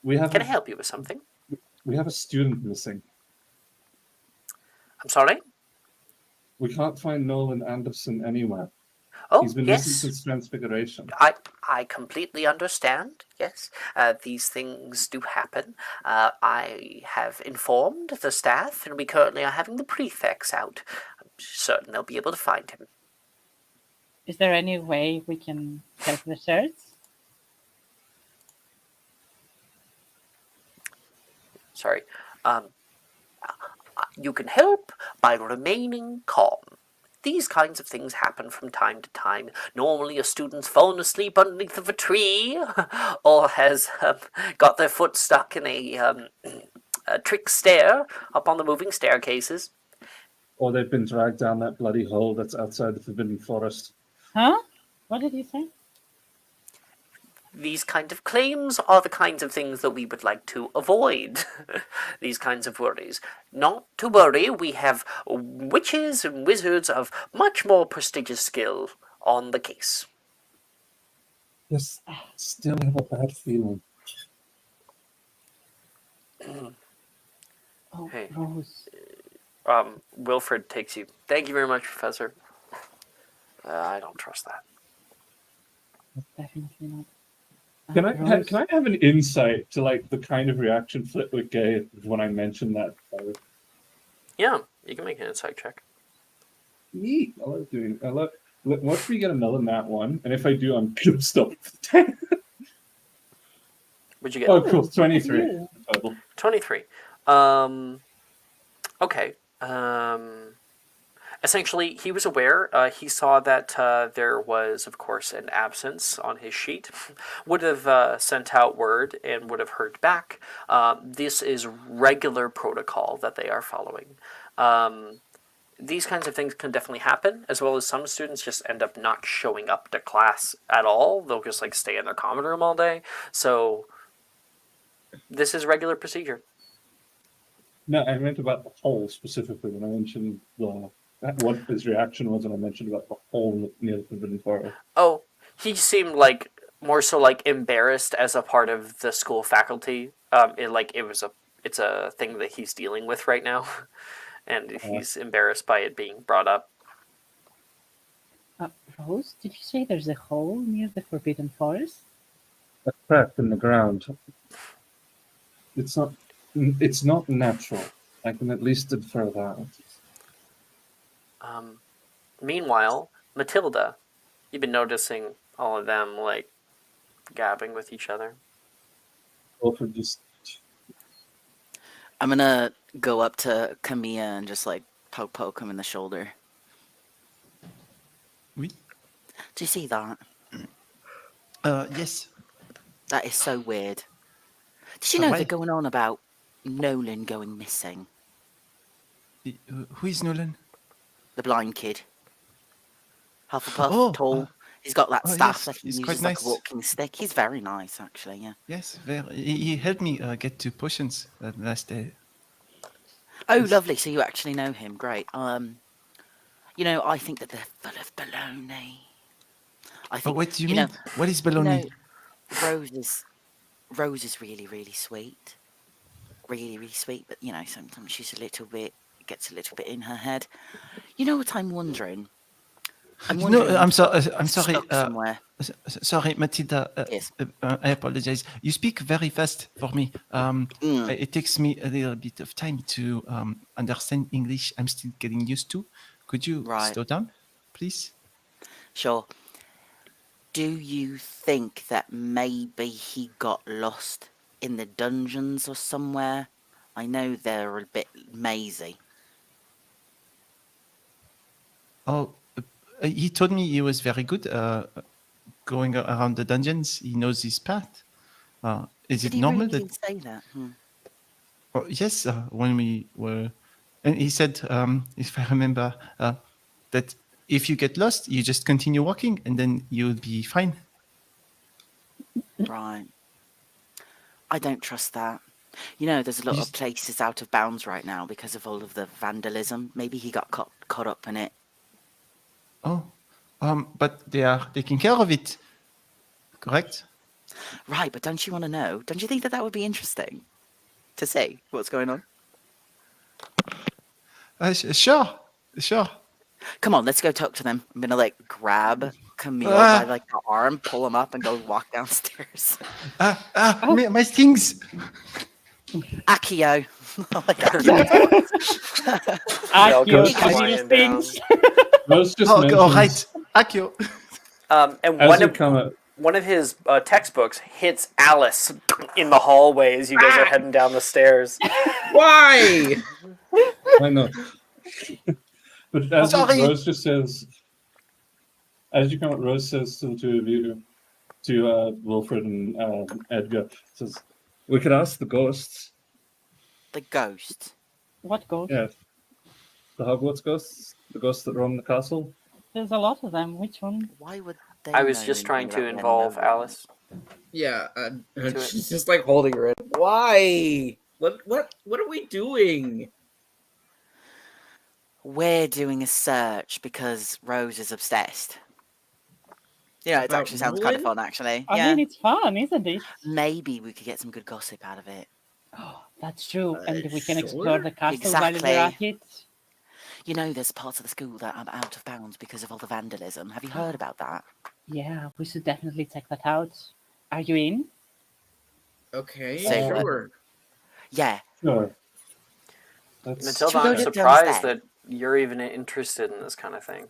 we have Can I help you with something? we have a student missing. I'm sorry? We can't find Nolan Anderson anywhere. Oh, He's been missing yes. since Transfiguration. I completely understand. Yes, these things do happen. I have informed the staff, and we currently are having the prefects out. I'm certain they'll be able to find him. Is there any way we can help the search? Sorry. You can help by remaining calm. These kinds of things happen from time to time. Normally a student's fallen asleep underneath of a tree, or has got their foot stuck in a trick stair up on the moving staircases. Or they've been dragged down that bloody hole that's outside the Forbidden Forest. Huh? What did you say? These kind of claims are the kinds of things that we would like to avoid. These kinds of worries. Not to worry, we have witches and wizards of much more prestigious skill on the case. Yes, still have a bad feeling. Oh, Hey. Rose. Wilfred takes you. Thank you very much, Professor. I don't trust that. That's definitely not. Can I Rose. can I have an insight to like the kind of reaction Flitwick gave when I mentioned that? Yeah, you can make an insight check. Neat. I love doing. I love. What if we get another nat one? And if I do, I'm gonna stop. What'd you get? Oh, cool. 23 total. 23. Okay. Essentially, he was aware. He saw that there was, of course, an absence on his sheet. Would have sent out word and would have heard back. This is regular protocol that they are following. These kinds of things can definitely happen, as well as some students just end up not showing up to class at all. They'll just like stay in their common room all day. So this is regular procedure. No, I meant about the hole specifically when I mentioned what his reaction was when I mentioned about the hole near the Forbidden Forest. Oh, he seemed like more so like embarrassed as a part of the school faculty. It's a thing that he's dealing with right now, and he's embarrassed by it being brought up. Rose, did you say there's a hole near the Forbidden Forest? A crack in the ground. It's not natural. I can at least infer that. Meanwhile, Matilda, you've been noticing all of them like gabbing with each other. Wilfred just I'm gonna go up to Camilla and just like poke him in the shoulder. Oui. Do you see that? Yes. That is so weird. Did you know Why? they're going on about Nolan going missing? Who is Nolan? The blind kid. Hufflepuff, Oh, tall. He's got that oh, staff yes, that he he's uses quite like nice. a walking stick. He's very nice, actually, yeah. Yes, he helped me get 2 potions last day. Oh, Yes. lovely. So you actually know him. Great. I think that they're full of baloney. I Oh, think, what do you you mean? know- What is you baloney? know, Rose is Rose is really, really sweet. Really, really sweet, but sometimes she's gets a little bit in her head. You know what I'm wondering? I'm No, wondering I'm if you're sorry. I'm sorry. stuck somewhere. Sorry, Matilda. Yes. I apologize. You speak very fast for me. Mm, It takes me a little bit of time to understand English. I'm still getting used to. Could you right. slow down, please? Sure. Do you think that maybe he got lost in the dungeons or somewhere? I know they're a bit mazy. Oh, he told me he was very good going around the dungeons. He knows his path. Is Did it he normal really that? say that? Oh, yes, when we were, and he said, if I remember, that if you get lost, you just continue walking, and then you'll be fine. Right. I don't trust that. There's a lot You of just- places out of bounds right now because of all of the vandalism. Maybe he got caught up in it. Oh, but they are taking care of it, correct? Right, but don't you want to know? Don't you think that would be interesting to see what's going on? Sure, sure. Come on, let's go talk to them. I'm gonna grab Camille by Ah, the arm, pull him up, and go walk downstairs. my stings. Accio. I like Accio. They'll go Akio, Camille flying down. Spins. Rose just Oh, mentions all right, Akio. And as you come up. one of his textbooks hits Alice in the hallway as you guys are heading down the stairs. Why? I know. But as Sorry. Rose just says, as you come up, Rose says to the two of you, to Wilfred and Edgar, says, "We could ask the ghosts." The ghost. What ghost? Yeah, the Hogwarts ghosts, the ghosts that roam the castle. There's a lot of them. Which one? Why would they? I was know just trying anything to about involve their number? Alice. Yeah, it. she's just like holding her. Why? What are we doing? We're doing a search because Rose is obsessed. It About actually sounds kind of Nolan? fun, actually. I Yeah. mean, it's fun, isn't it? Maybe we could get some good gossip out of it. That's true. And we can Sure. explore the castle while we're Exactly. at it. There's parts of the school that are out of bounds because of all the vandalism. Have you heard about that? Yeah, we should definitely check that out. Are you in? Okay, Say what? sure. Yeah. Sure. That's Matilda, Should we I'm go surprised downstairs? that you're even interested in this kind of thing.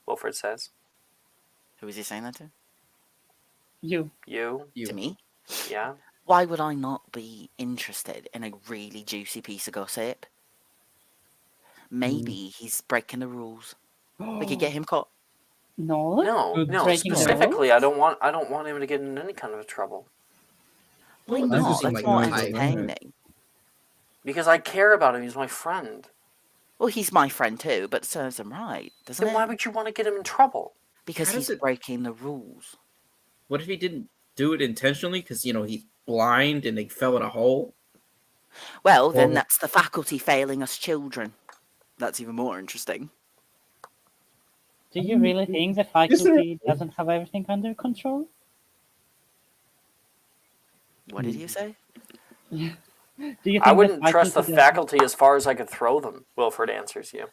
Wilfred says. Who is he saying that to? You. You? To me? Yeah? Why would I not be interested in a really juicy piece of gossip? Maybe he's breaking the rules. We could get him caught. Nolan? No. Breaking the Specifically, I don't want him to get in any kind of trouble. Why I'm not? just That's like more noise entertaining. Because I care about him. He's my friend. Well, he's my friend too, but it serves him right, doesn't Then it? why would you want to get him in trouble? Because How does he's it- breaking the rules. What if he didn't do it intentionally? Because he's blind and he fell in a hole. Well, then Well- that's the faculty failing us children. That's even more interesting. Do you really think the faculty doesn't have everything under control? What did you say? Do you think I wouldn't trust the doesn't- faculty as far as I could throw them, Wilfred answers you.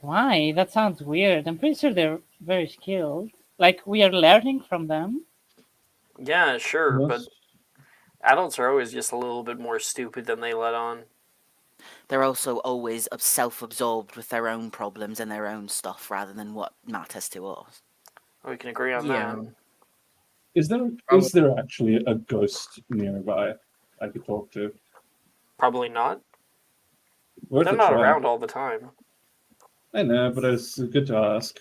Why? That sounds weird. I'm pretty sure they're very skilled. Like, we are learning from them. Yeah, sure, but most- adults are always just a little bit more stupid than they let on. They're also always self-absorbed with their own problems and their own stuff rather than what matters to us. We can agree on Yeah. that. Is there actually a ghost nearby I could talk to? Probably not. Worth They're a not try. around all the time. I know, but it's good to ask.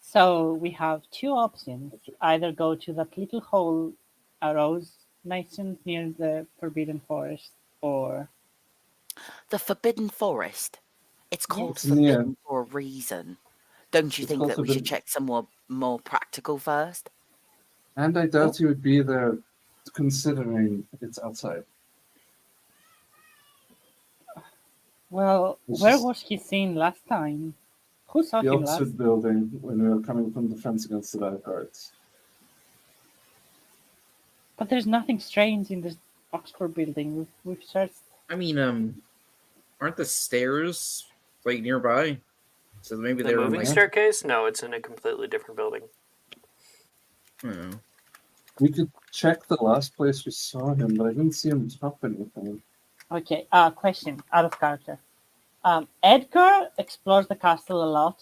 So we have two options. Either go to that little hole Rose mentioned near the Forbidden Forest, or The Forbidden Forest. It's called Yes. Forbidden for a reason. Don't you It's think called that we should Forbidden. check somewhere more practical first? And I doubt you would be there considering it's outside. well, This where is- was he seen last time? Who saw The him last? opposite building when we were coming from Defense Against the Bad Guards. But there's nothing strange in this Oxford building. We've searched. I mean, aren't the stairs like nearby? So maybe The they're in moving like. staircase? No, it's in a completely different building. I don't know. We could check the last place we saw him, but I didn't see him top anything. Okay. Question out of character. Edgar explores the castle a lot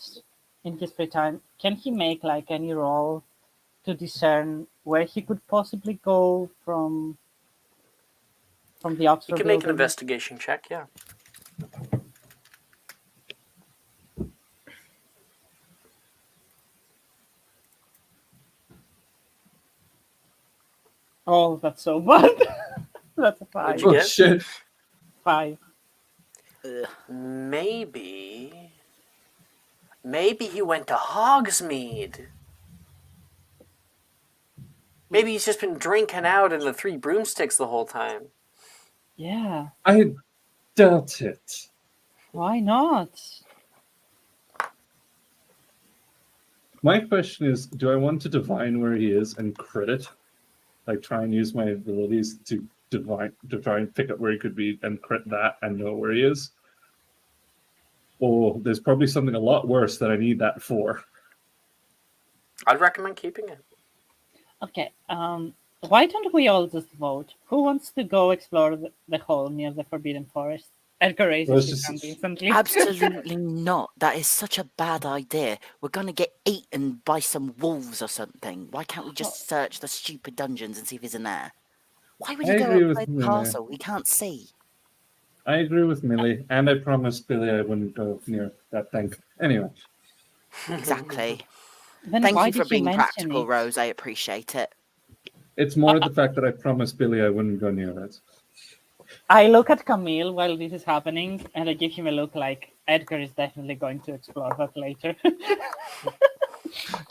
in his free time. Can he make like any roll to discern where he could possibly go from the You Oxford can make an building? investigation check, yeah. Oh, that's so bad. That's a What'd 5. you Oh get? shit! 5. Maybe he went to Hogsmeade. Maybe he's just been drinking out in the Three Broomsticks the whole time. Yeah. I doubt it. Why not? My question is, do I want to divine where he is and crit it? Like try and use my abilities to try and pick up where he could be and crit that and know where he is? Or there's probably something a lot worse that I need that for. I'd recommend keeping it. Okay. Why don't we all just vote? Who wants to go explore the hole near the Forbidden Forest? Edgar raises Well, it's his just- hand instantly. Absolutely not. That is such a bad idea. We're gonna get eaten by some wolves or something. Why can't we just search the stupid dungeons and see if he's in there? Why would I you go agree with outside the Millie. castle? We can't see. I agree with Millie, and I promised Billy I wouldn't go near that thing. Anyway, Exactly. Then Thank why you for did being mention practical, it? Rose. I appreciate it. it's more the fact that I promised Billy I wouldn't go near it. I look at Camille while this is happening, and I give him a look like Edgar is definitely going to explore that later.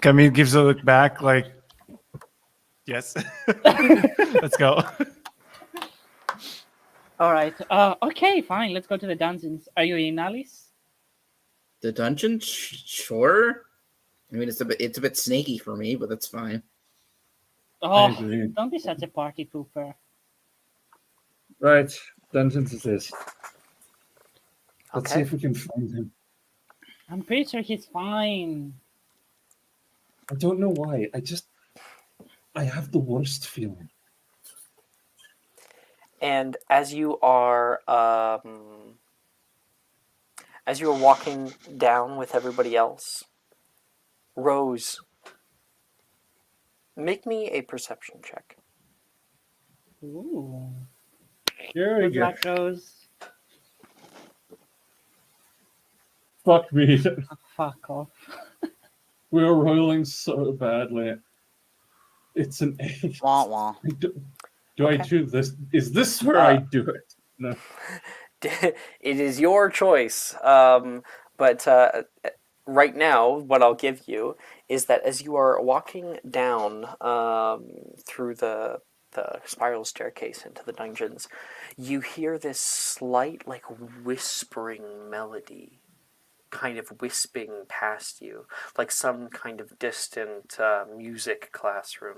Camille gives a look back, like, yes, let's go. All right. Okay, fine. Let's go to the dungeons. Are you in, Alice? The dungeon, sure. I mean, it's a bit snaky for me, but that's fine. Oh, agree. don't be such a party pooper. Right, dungeons it is. Let's see Okay. if we can find him. I'm pretty sure he's fine. I don't know why. I have the worst feeling. And as you are walking down with everybody else, Rose, make me a perception check. Ooh. Here we Good go. luck, Rose. Fuck me. Oh, fuck off. We're rolling so badly. It's an 8. Wah wah. Do I Okay. do this? Is this where I do it? No. It is your choice. But right now, what I'll give you is that as you are walking down through the spiral staircase into the dungeons, you hear this slight, like, whispering melody kind of wisping past you, like some kind of distant music classroom.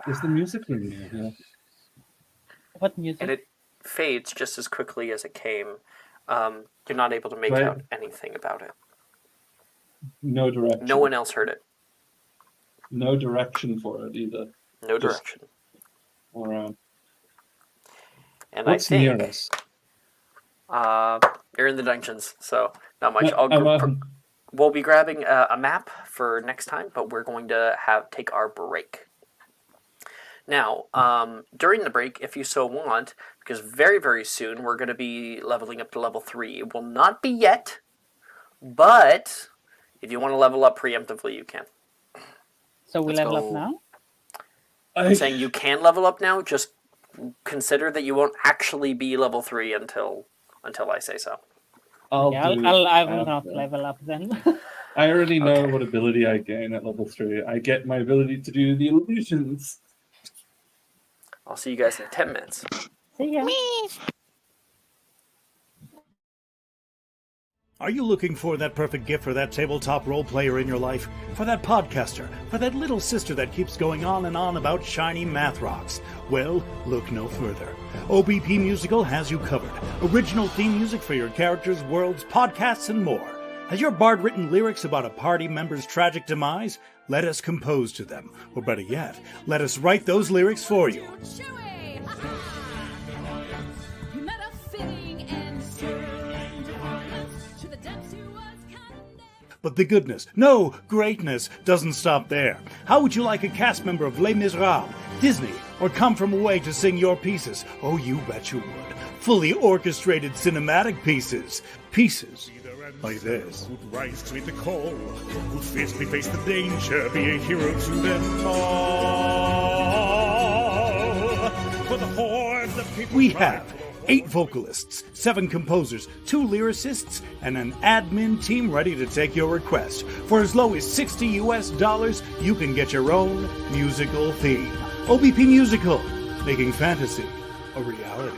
Is the music in there? Yeah. What music? And it fades just as quickly as it came. You're not able to make Right. out anything about it. No direction. No one else heard it. No direction for it either. No Just- direction. Around. And What's I near think us? you're in the dungeons, so not much. I'm We'll be grabbing a map for next time, but we're going to take our break. Now, during the break, if you so want, because very, very soon we're going to be leveling up to level 3. It will not be yet, but if you want to level up preemptively, you can. So we Let's level go. up now? I'm saying you can level up now, just consider that you won't actually be level 3 until I say so. I will not level up then. I already know Okay. what ability I gain at level 3. I get my ability to do the illusions. I'll see you guys in 10 minutes. See ya. Are you looking for that perfect gift for that tabletop role player in your life? For that podcaster? For that little sister that keeps going on and on about shiny math rocks? Well, look no further. OBP Musical has you covered. Original theme music for your characters, worlds, podcasts, and more. Has your bard written lyrics about a party member's tragic demise? Let us compose to them. Or better yet, let us write those lyrics for you. But the goodness, no, greatness, doesn't stop there. How would you like a cast member of Les Miserables, Disney, or Come From Away to sing your pieces? Oh, you bet you would. Fully orchestrated cinematic pieces. Pieces like this. Who'd rise to meet the call, who'd fiercely face the danger, be a hero to them all. For the hordes of people we have 8 vocalists, 7 composers, 2 lyricists, and an admin team ready to take your request. For as low as $60, you can get your own musical theme. OBP Musical, making fantasy a reality.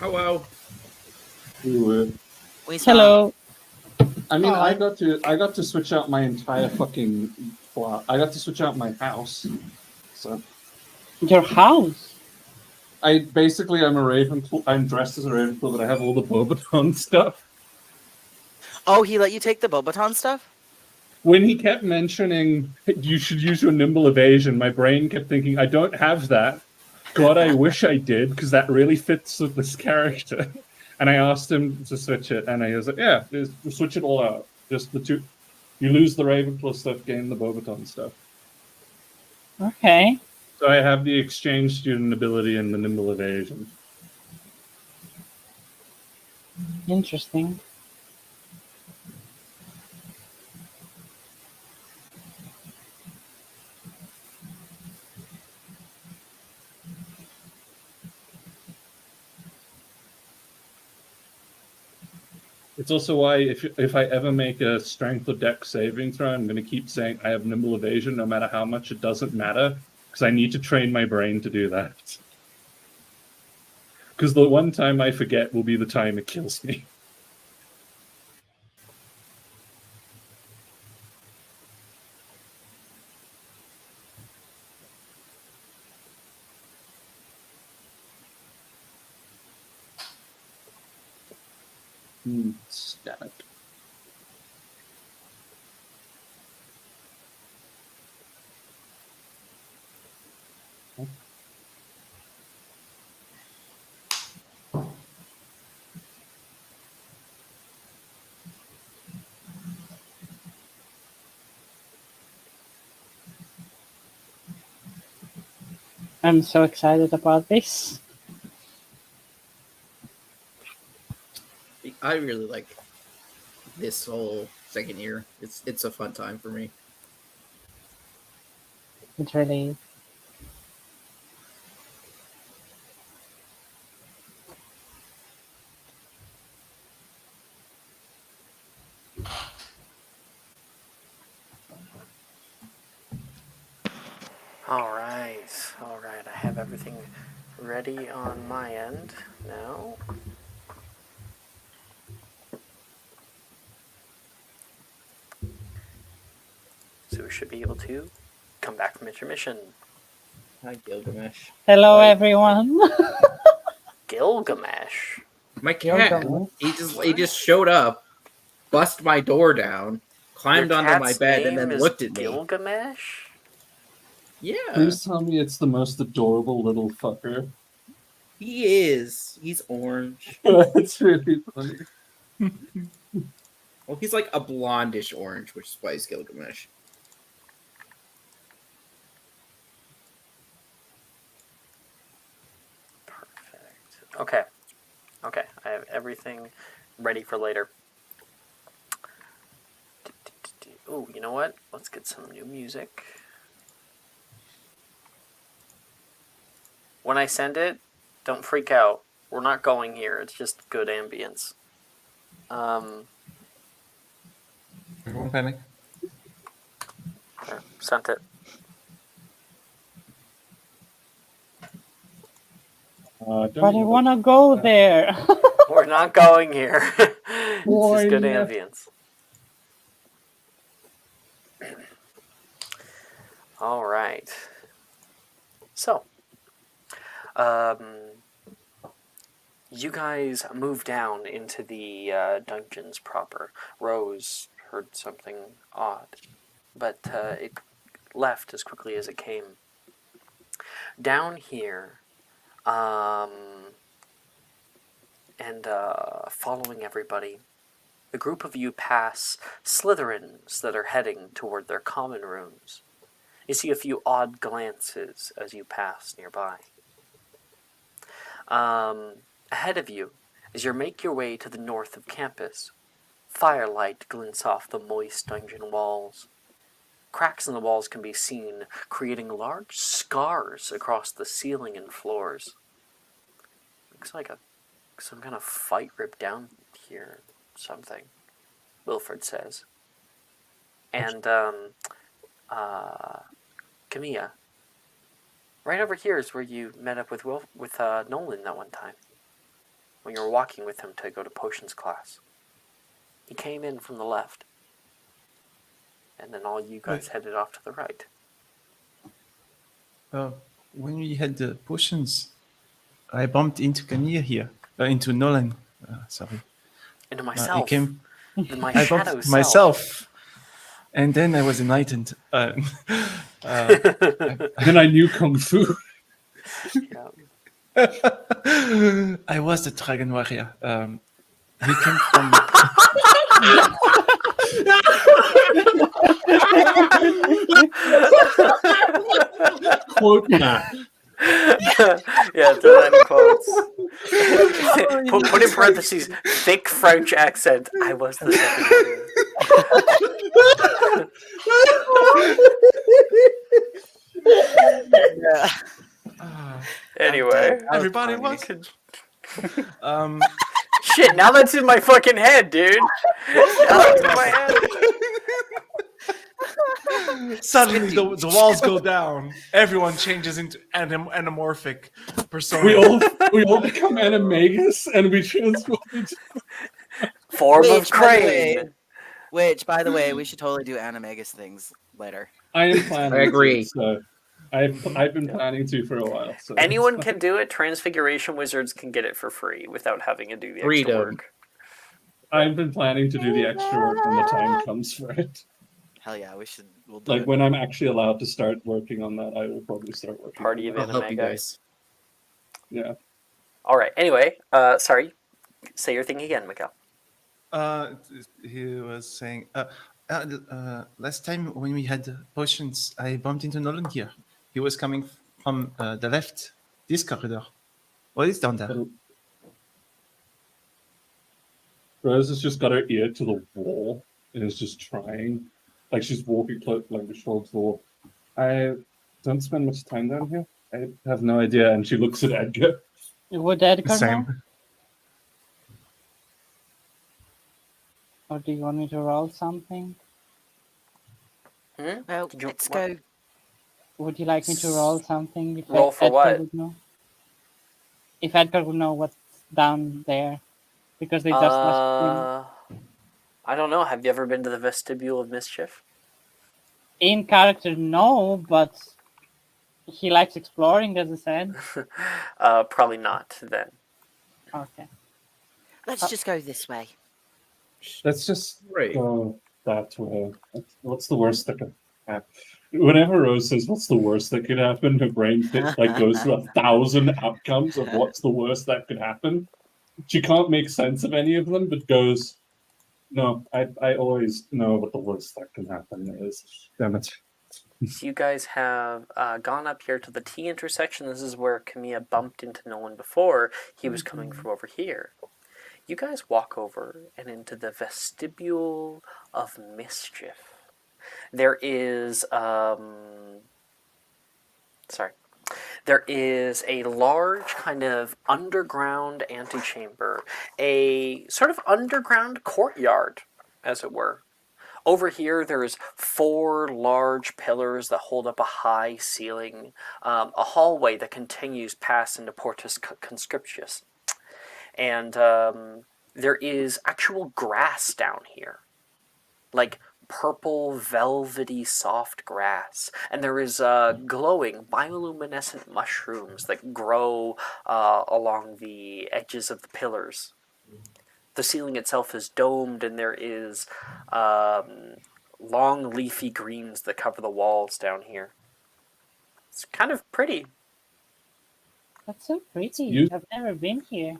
Hello. We saw. Hello. I mean, Hi. I got to switch out my entire fucking plot. I got to switch out my house. So Your house. I'm a Ravenclaw. I'm dressed as a Ravenclaw, but I have all the Bobaton stuff. Oh, he let you take the Bobaton stuff? When he kept mentioning you should use your nimble evasion, my brain kept thinking, I don't have that. God, I wish I did, because that really fits with this character. And I asked him to switch it, and he was like, yeah, switch it all out. Just the two. You lose the Ravenclaw stuff, gain the Bobaton stuff. Okay. So I have the exchange student ability and the nimble evasion. Interesting. It's also why if I ever make a strength or dex saving throw, I'm going to keep saying I have nimble evasion no matter how much. It doesn't matter, because I need to train my brain to do that. Because the one time I forget will be the time it kills me. Damn it. I'm so excited about this. I really like this whole second year. It's a fun time for me. It really is. All right. I have everything ready on my end now. So we should be able to come back from intermission. Hi, Gilgamesh. Hello, Right. everyone. Gilgamesh. My cat. Gilgamesh. He just showed up, bust my door down, climbed Your onto my cat's bed, and name then is looked at me. Gilgamesh? Yeah, Please tell me it's the most adorable little fucker. he is. He's orange. That's really funny. Well, he's like a blondish orange, which is why he's Gilgamesh. Perfect. Okay. Okay. I have everything ready for later. Oh, you know what? Let's get some new music. When I send it, don't freak out. We're not going here. It's just good ambience. Everyone panic. There, sent it. But I want to go there. We're not going here. It's just good Boy, yeah. ambience. All right. So, you guys move down into the dungeons proper. Rose heard something odd, but it left as quickly as it came. Down here, and following everybody, the group of you pass Slytherins that are heading toward their common rooms. You see a few odd glances as you pass nearby. Ahead of you, as you make your way to the north of campus, firelight glints off the moist dungeon walls. Cracks in the walls can be seen, creating large scars across the ceiling and floors. Looks like some kind of fight ripped down here. Something, Wilfred says. And, Camilla, right over here is where you met up with Nolan that one time. when you were walking with him to go to potions class. He came in from the left, and then all you guys headed off to the right. When we had the potions, I bumped into Camille here, into Nolan. Sorry. Into I myself. came. My I shadow bumped self. myself, and then I was enlightened. Then I knew Kung Fu. Yeah. I was the dragon warrior. He came from. Quote that. Yeah, to end quotes. Put in parentheses, thick French accent. I was the second Yeah. Anyway. Everybody funny. was. Shit, now that's in my fucking head, dude. Now that's in my head. Suddenly, the walls go down. Everyone changes into anamorphic persona. We all become animagus, and we transform into. Form of crane. Which, by the way, we should totally do Animagus things later. I am planning. I agree. To, so I've been planning to for a while. So Anyone can do it. Transfiguration wizards can get it for free without having to do the extra Freedom. work. I've been planning to do the extra work when the time comes for it. Hell yeah, we'll do Like it. when I'm actually allowed to start working on that, I will probably start working. Party on of I'll help you Animega. guys. Yeah. All right. Anyway, sorry. Say your thing again, Miguel. He was saying, last time when we had potions, I bumped into Nolan here. He was coming from the left, this corridor. What is down there? Rose has just got her ear to the wall and is just trying. Like she's walking close, like towards the wall. I don't spend much time down here. I have no idea. And she looks at Edgar. Would Edgar know? Same. Or do you want me to roll something? Well, Did you- let's what? go. Would you like me to roll something? If Roll for Edgar what? Would know? If Edgar would know what's down there. Because they just lost I don't know. Have you ever been to the Vestibule of Mischief? in character, no, but he likes exploring, as I said. Probably not then. Okay. Let's just go this way. Let's just Right. go that way. What's the worst that could happen? Whenever Rose says what's the worst that could happen, her brain goes through 1,000 outcomes of what's the worst that could happen. She can't make sense of any of them, but goes, no, I always know what the worst that can happen is. Damn it. So you guys have gone up here to the T intersection. This is where Camilla bumped into Nolan before. He was coming from over here. You guys walk over and into the Vestibule of Mischief. There is, there is a large kind of underground antechamber, a sort of underground courtyard, as it were. Over here, there's 4 large pillars that hold up a high ceiling, a hallway that continues past into Portus Conscriptius. And there is actual grass down here, like purple, velvety, soft grass. And there is glowing, bioluminescent mushrooms that grow along the edges of the pillars. The ceiling itself is domed, and there is long leafy greens that cover the walls down here. It's kind of pretty. That's so pretty. You- I've never been here.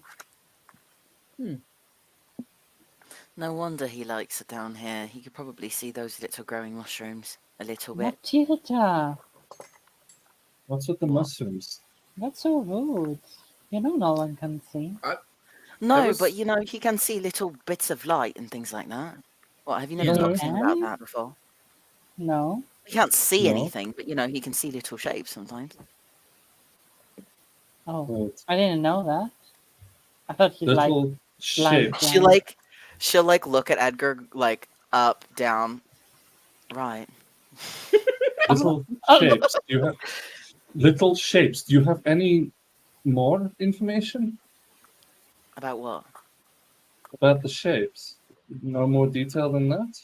No wonder he likes it down here. He could probably see those little growing mushrooms a little bit. Matilda, What's with the mushrooms? that's so rude. You know no one can see. No, was- but you know, he can see little bits of light and things like that. What, have you never Yeah. talked to him about Can? that before? No. He can't see No. anything, but you know, he can see little shapes sometimes. Oh, Oh, I didn't know that. I thought he'd like little shapes. blind. She'll look at Edgar like up, down, right. Little shapes. Do you have little shapes? Do you have any more information? About what? About the shapes. No more detail than that?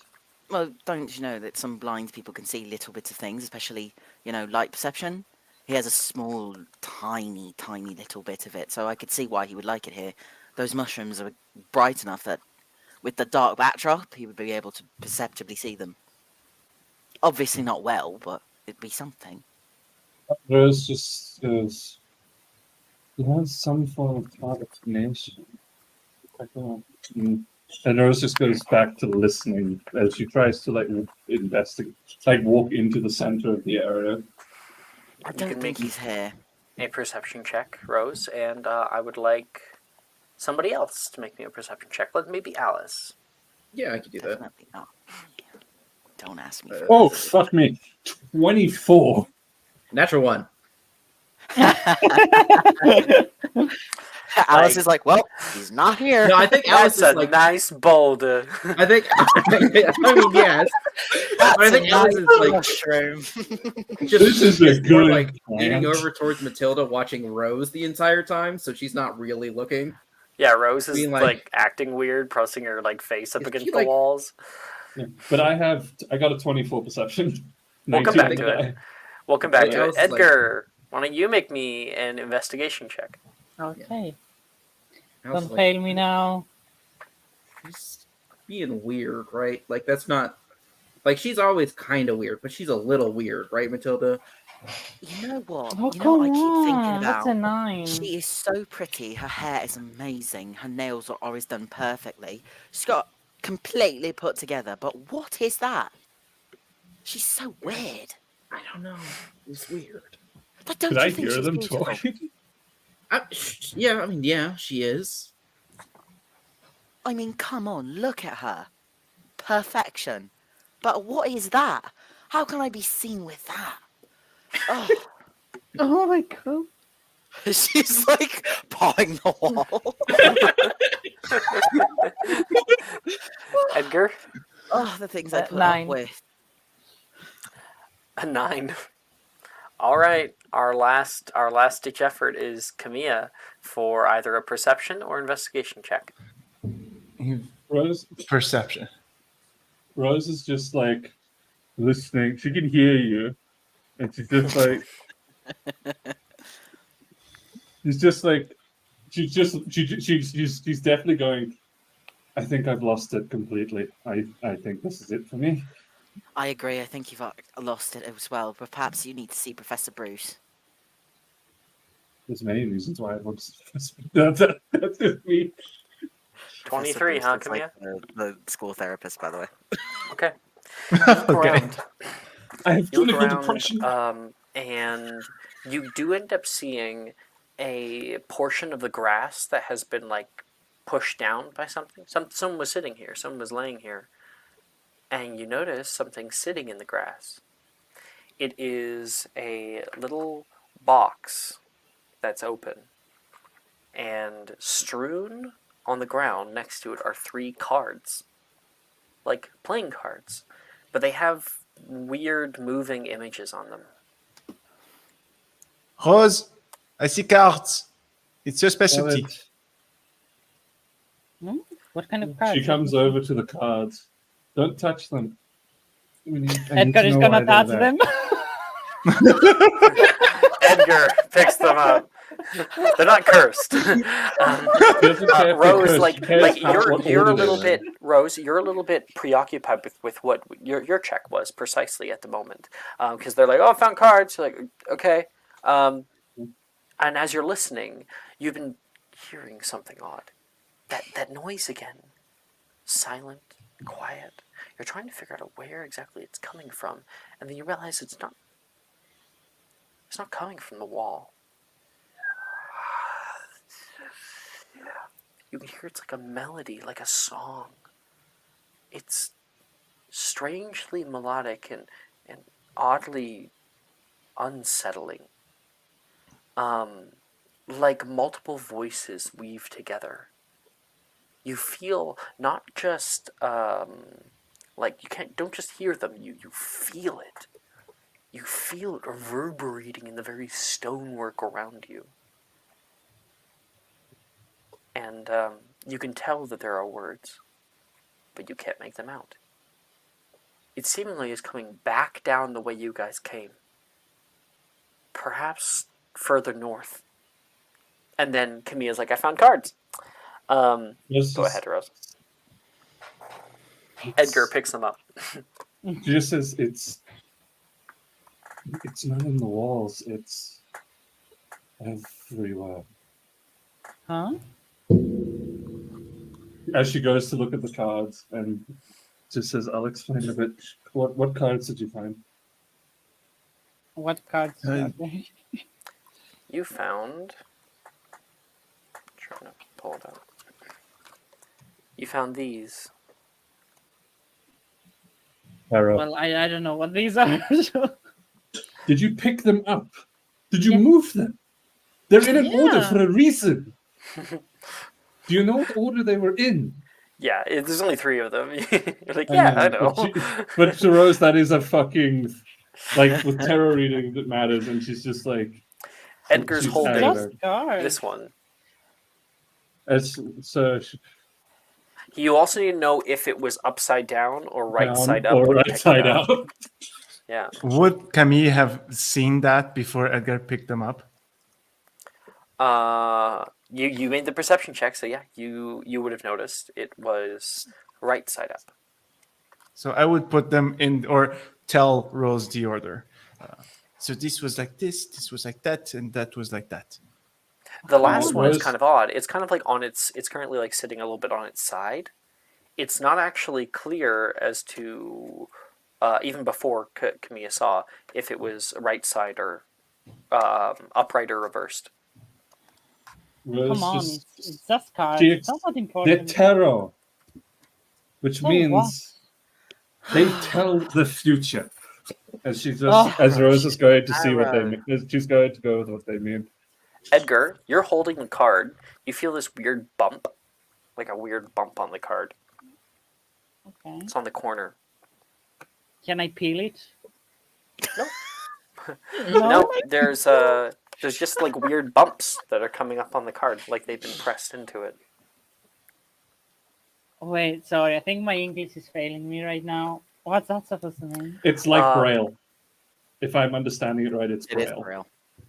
Well, don't you know that some blind people can see little bits of things, especially, light perception? He has a small, tiny, tiny little bit of it, so I could see why he would like it here. Those mushrooms are bright enough that, with the dark backdrop, he would be able to perceptibly see them. Obviously not well, but it'd be something. Rose just goes, "He has some form of coordination." And Rose just goes back to listening as she tries to investigate, walk into the center of the area. I You don't can think make he's here. a perception check, Rose, and I would like somebody else to make me a perception check. Maybe Alice. Yeah, I could do that. Definitely not. Don't ask me for Oh, this. fuck me. 24. Natural one. Alice is like, well, he's not here. No, I think Alice That's is a like. nice boulder. I think. I mean, yes. But I think Alice is like mushroom. This is a just more good like leaning plant. over towards Matilda, watching Rose the entire time, so she's not really looking. Yeah, Rose is Being like- acting weird, pressing her face up Is against she, the like- walls. Yeah. But I got a 24 perception. We'll come 19 back on to the it. die. We'll come back Right, to it. Alice is like- Edgar, why don't you make me an investigation check? Okay. Alice Don't is like, fail me now. she's being weird, right? Like that's not. Like she's always kind of weird, but she's a little weird, right, Matilda? You know what? Oh, You know what I come keep thinking on. That's a about? 9. She is so pretty. Her hair is amazing. Her nails are always done perfectly. She's got completely put together. But what is that? She's so weird. I don't know. It's weird. Like, don't Did I you think hear she's them beautiful? talking? Yeah, I mean, yeah, she is. I mean, come on, look at her. Perfection. But what is that? How can I be seen with that? Oh, Oh my god. she's like pawing the wall. Edgar, Oh, the things I put 9. up with. a 9. All right, our last ditch effort is Camilla for either a perception or investigation check. Rose Perception. Rose is just listening. She can hear you. And she's just she's definitely going, I think I've lost it completely. I think this is it for me. I agree. I think you've lost it as well. But perhaps you need to see Professor Bruce. There's many reasons why I want to. That's just me. 23, huh, Camilla? The school therapist, by the way. Okay. Okay. I have You look clinical depression. around, and you do end up seeing a portion of the grass that has been pushed down by something. Someone was sitting here. Someone was laying here, and you notice something sitting in the grass. It is a little box that's open, and strewn on the ground next to it are 3 cards, like playing cards, but they have weird moving images on them. Rose, I see cards. It's your specialty. What kind of cards? She comes over to the cards. Don't touch them. I need Edgar to is know gonna why they're touch there. them. Edgar picks them up. They're not cursed. Doesn't care if they're Rose, cursed. She cares about what you're a order little they're bit Rose. You're a little bit preoccupied with what your check was precisely at the moment, because they're like, "Oh, I found cards." You're like, okay, and as you're listening, you've been hearing something odd. That noise again, silent, quiet. You're trying to figure out where exactly it's coming from, and then you realize it's not. It's not coming from the wall. You can hear it's like a melody, like a song. It's strangely melodic and oddly unsettling. Like multiple voices weave together. You feel not just don't just hear them, you feel it. You feel it reverberating in the very stonework around you. And and you can tell that there are words, but you can't make them out. It seemingly is coming back down the way you guys came. Perhaps further north. And then Camilla's like, I found cards. Go ahead, Rose. Edgar picks them up. She just says it's not in the walls, it's everywhere. Huh? As she goes to look at the cards and just says, I'll explain a bit. What cards did you find? What cards are there? You found... I'm trying to pull it out. You found these. Arrow. Well, I don't know what these are. So. Did you pick them up? Did you move them? They're in an order for a reason. Do you know what order they were in? Yeah, there's only 3 of them. You're like, I know. But to Rose, that is a fucking... Like, with tarot reading, that matters, and she's just like... Edgar's she's holding Just cards. this one. So... You also need to know if it was upside down or right down side up. or when you right picked it side up. out. Yeah. Would Camille have seen that before Edgar picked them up? You made the perception check, so yeah, you would have noticed it was right side up. So I would put them in, or tell Rose the order. So this was like this was like that, and that was like that. The last one is Rose- kind of odd. It's kind of like it's currently like sitting a little bit on its side. It's not actually clear as to, even before Camilla saw, if it was right side or upright or reversed. Rose Come on, just- it's just cards. She- It's not that They're important. tarot, which So means what? they tell the future. As she just, Oh. as Rose is going to see what they Tarot. mean, as she's going to go with what they mean. Edgar, you're holding the card. You feel this weird bump, like a weird bump on the card. Okay. It's on the corner. Can I peel it? No, there's just like weird bumps that are coming up on the card, like they've been pressed into it. Wait, sorry. I think my English is failing me right now. What's that supposed to mean? It's like Braille. If I'm understanding it right, it's It is Braille. Braille.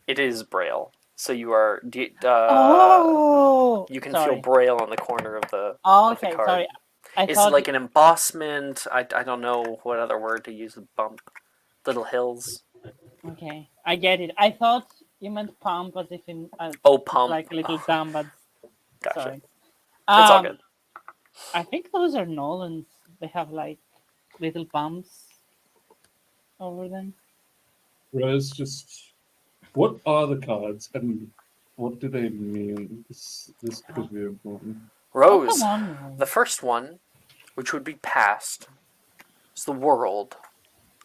It is Braille. So you are. Oh, You can sorry. feel Braille on the corner of the. Oh, of the okay, card. sorry. I It's thought like an embossment. I don't know what other word to use. Bump, little hills. Okay, I get it. I thought you meant pump, as if in Pump. like a little dam, but Gotcha. sorry. It's all good. I think those are Nolans. They have like little bumps over them. Rose just, what are the cards and what do they mean? This could be important. Rose. Oh, come on. The first one, which would be past, is the world,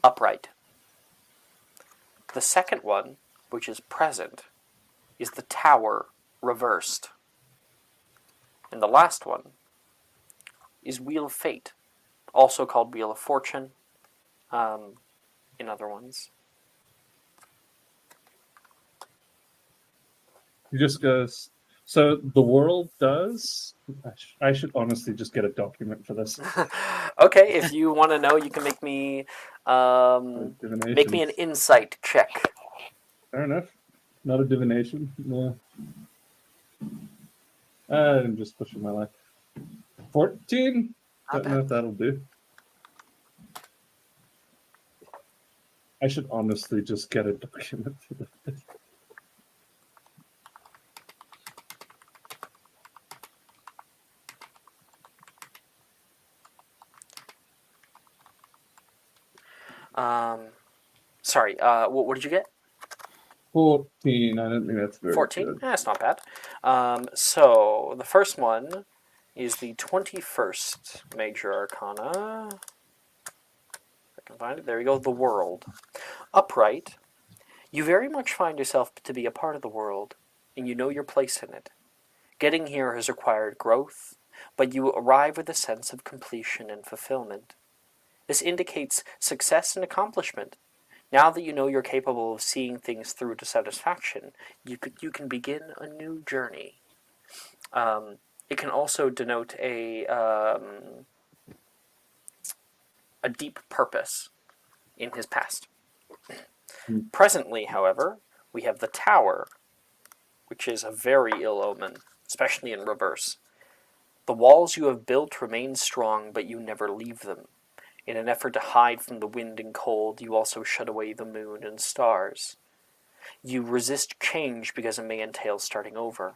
upright. The second one, which is present, is the tower, reversed. And the last one is Wheel of Fate, also called Wheel of Fortune, in other ones. He just goes, so the world does? I should honestly just get a document for this. Okay, if you want to know, you can make me make me an insight check. Fair enough. Not a divination. No. I'm just pushing my luck. 14? Don't know if that'll do. I should honestly just get a document for this. Sorry, what did you get? 14. I don't think that's very 14? good. That's not bad. So, the first one is the 21st Major Arcana. If I can find it. There we go. The World. Upright. You very much find yourself to be a part of the world, and you know your place in it. Getting here has required growth, but you arrive with a sense of completion and fulfillment. This indicates success and accomplishment. Now that you know you're capable of seeing things through to satisfaction, you can begin a new journey. it can also denote a deep purpose in his past. Presently, however, we have the Tower, which is a very ill omen, especially in reverse. The walls you have built remain strong, but you never leave them. In an effort to hide from the wind and cold, you also shut away the moon and stars. You resist change because it may entail starting over.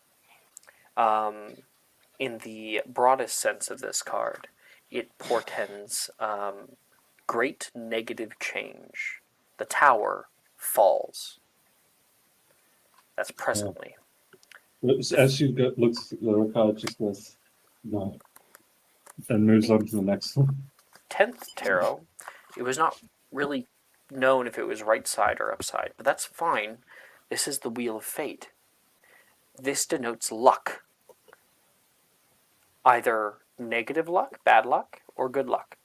In the broadest sense of this card, it portends great negative change. The Tower falls. That's presently. As she looks at the card, just goes, no. And moves on to the next one. 10th tarot, it was not really known if it was right side or upside, but that's fine. This is the Wheel of Fate. This denotes luck. Either negative luck, bad luck, or good luck.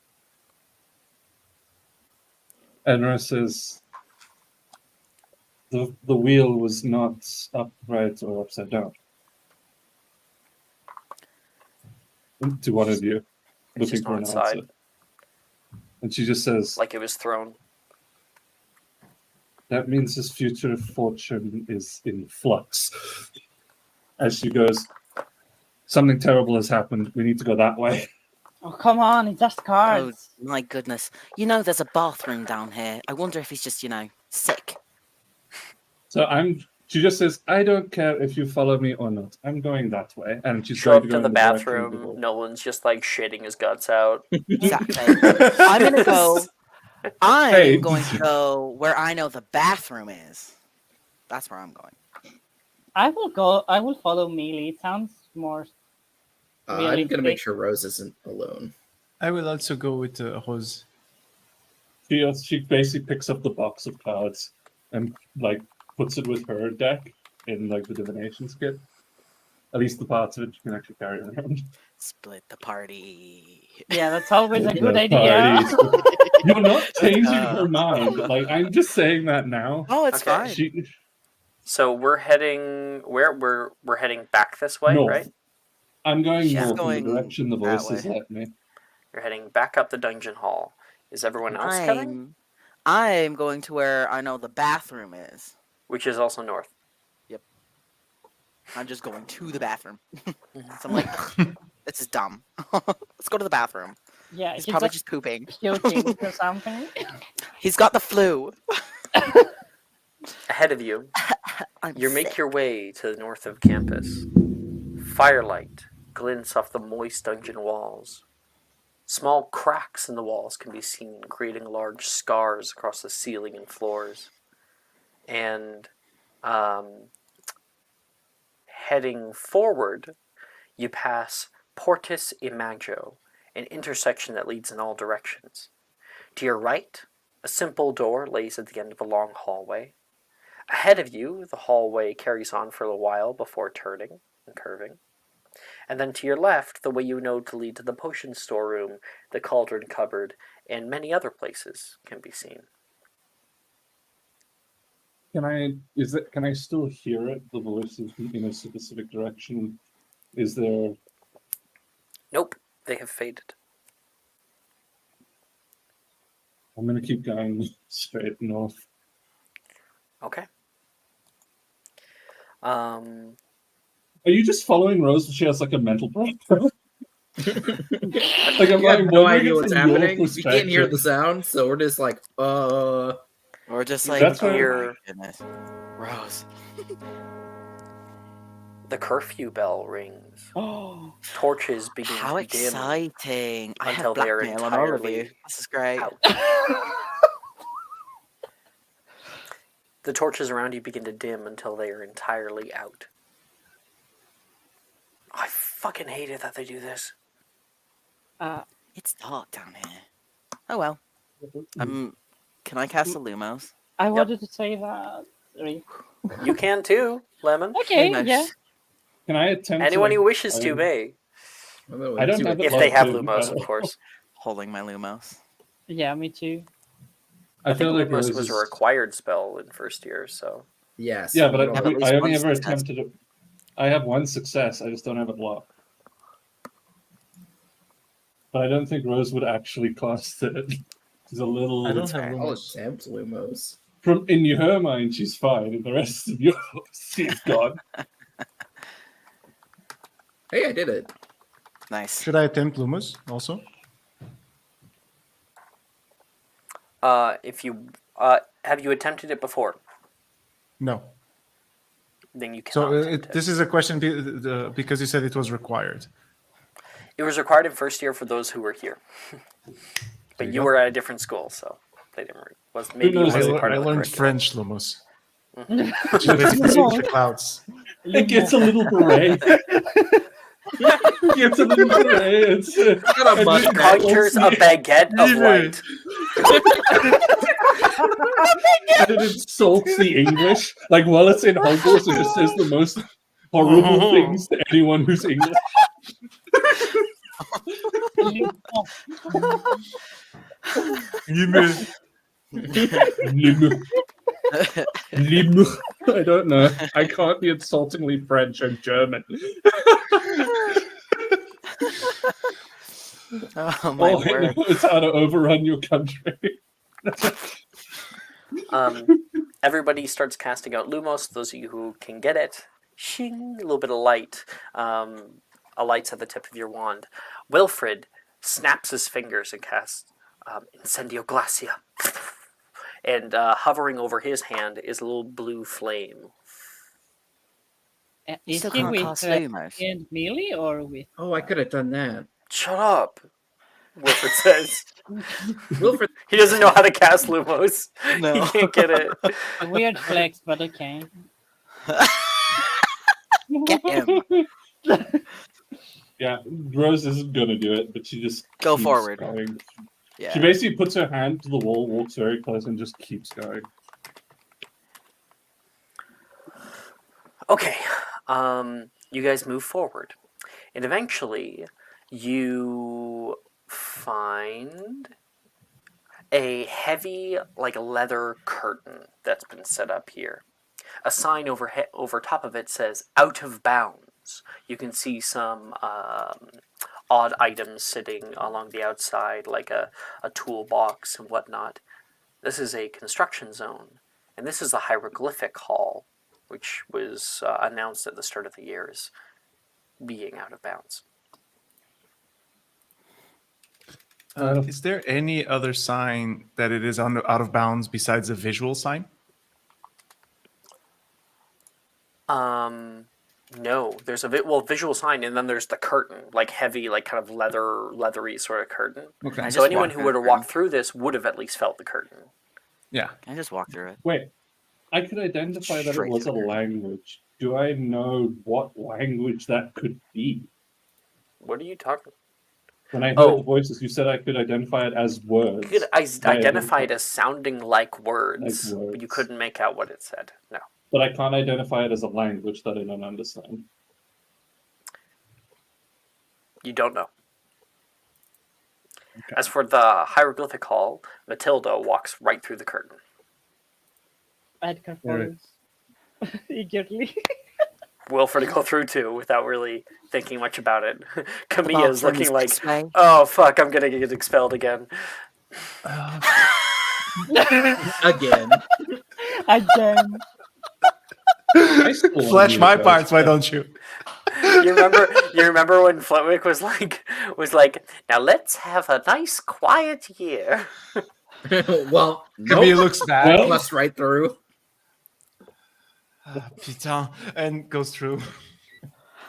Enra says, the wheel was not upright or upside down. To one of you, It's looking just for not an inside. answer. And she just says, Like it was thrown. that means his future fortune is in flux. As she goes, something terrible has happened. We need to go that way. Oh, come on, it's just Oh cards. my goodness! You know, there's a bathroom down here. I wonder if he's just, sick. So she just says, I don't care if you follow me or not. I'm going that way. And she's Show going up to to go the in the direction of the bathroom. wall. Nolan's just like shitting his guts out. Exactly. I'm gonna go. I'm Hey. going to go where I know the bathroom is. That's where I'm going. I will follow Mealy. It sounds more I'm going to make realistic. sure Rose isn't alone. I will also go with Rose. She basically picks up the box of cards and puts it with her deck in the divination kit. At least the parts of it you can actually carry around. Split the party. Yeah, that's always a The good idea. parties. You're not changing her mind. I'm just saying that now. Oh, it's Okay. fine. So we're heading where? We're heading back this way, North. right? I'm going She's north in going the direction the that voices way. let me. You're heading back up the dungeon hall. Is everyone else coming? I'm going to where I know the bathroom is. Which is also north. I'm just going to the bathroom. So I'm like, this is dumb. Let's go to the bathroom. Yeah, He's he's probably just just pooping. puking or something. He's got the flu. Ahead of you, you make sick. your way to the north of campus. Firelight glints off the moist dungeon walls. Small cracks in the walls can be seen, creating large scars across the ceiling and floors. And heading forward, you pass Portus Imago, an intersection that leads in all directions. To your right, a simple door lays at the end of a long hallway. Ahead of you, the hallway carries on for a while before turning and curving. And then to your left, the way you know to lead to the potion storeroom, the cauldron cupboard, and many other places can be seen. Can I still hear it? The voices in a specific direction. Is there? Nope, they have faded. I'm gonna keep going straight north. Okay. Are you just following Rose? She has a mental breakdown. You have no idea what's happening. We can't hear the sound, so we're just We're just That's oh where- my goodness. Rose. The curfew bell rings. Oh, Torches begin How to dim exciting. I until have they are blackmail on all of you. entirely This is great. out. The torches around you begin to dim until they are entirely out. I fucking hate it that they do this. It's dark down here. Oh well. Can I cast a Lumos? I wanted to say that. Sorry. You can too, Lemon. Okay, Lumos. yeah. Can I attempt? Anyone who wishes to may. I don't have it If they have locked in, Lumos, but- of course. Holding my Lumos. Yeah, me too. I feel like Lumos Rose was is... a required spell in first year, so. yes. Yeah, but Yeah, but at least I only one ever success. attempted it. I have one success. I just don't have it locked. But I don't think Rose would actually cast it. She's a little. I don't have I'll Lumos. attempt Lumos. From in her mind, she's fine. In the rest of yours, she's gone. Hey, I did it. Nice. Should I attempt Lumos also? If you have you attempted it before, No. then you cannot. So attempt it. this is a question because you said it was required. It was required in first year for those who were here, but you you go. were at a different school, so they didn't. Maybe it knows? wasn't I part of the learned curriculum. French, Lumos. Mhm. Basically, the clouds. It gets a little beret. It gets a little beret. It's Got a and mustache. it Conjures a insults baguette of Really? light. and it insults the English. Like while it's in Hogwarts, it just says the most horrible things to anyone who's English. Lim- Lim- I don't know. I can't be insultingly French. I'm German. Oh my All I word. know is how to overrun your country. Everybody starts casting out Lumos. Those of you who can get it, shing, a little bit of light. A light's at the tip of your wand. Wilfred snaps his fingers and casts Incendio Glacia. And hovering over his hand is a little blue flame. Is Still he can't with cast Lumos. and melee or with? Oh, I could have done that. Shut up, Wilfred says. Wilfred, He doesn't know how to cast Lumos. No. He can't get it. A weird flex, but okay. Get him. Yeah, Rose isn't gonna do it, but she just Go keeps forward. going. She Yeah. basically puts her hand to the wall, walks very close, and just keeps going. Okay, you guys move forward, and eventually you find a heavy, like leather curtain that's been set up here. A sign over top of it says "Out of Bounds." You can see some odd items sitting along the outside, like a toolbox and whatnot. This is a construction zone, and this is the hieroglyphic hall, which was announced at the start of the year as being out of bounds. Is there any other sign that it is out of bounds besides the visual sign? No, there's a visual sign, and then there's the curtain, like heavy, like kind of leathery sort of curtain. Okay. So anyone who were to walk through this would have at least felt the curtain. Yeah. I just walk through it. Wait, I could identify that it Straight was a through. language. Do I know what language that could be? What are you talking? When I heard Oh. the voices, you said I could identify it as words. You could identify it as sounding like words, Like but you words. couldn't make out what it said. No. But I can't identify it as a language that I don't understand. You don't know. As for the hieroglyphic hall, Matilda walks right through the curtain. Edgar Alright. follows eagerly. Wilfred to go through too without really thinking much about it. Kamia's Bathroom's looking like, this way. oh fuck, I'm gonna get expelled again. again. Again. I still want Fletch you my guys parts, why to- don't you? You remember when Flitwick was like, now let's have a nice quiet year. Well, Camille nope. looks back. Well- Bust right through. Putain, and goes through.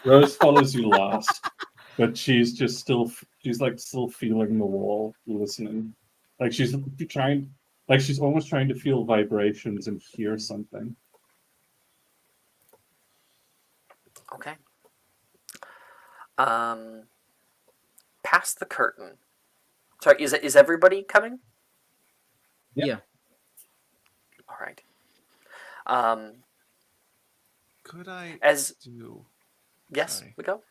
Rose follows you last, but she's just still feeling the wall, listening. Like she's almost trying to feel vibrations and hear something. Okay. Past the curtain. Sorry, is everybody coming? Yeah. All right. Could I As do? yes, Sorry. we go.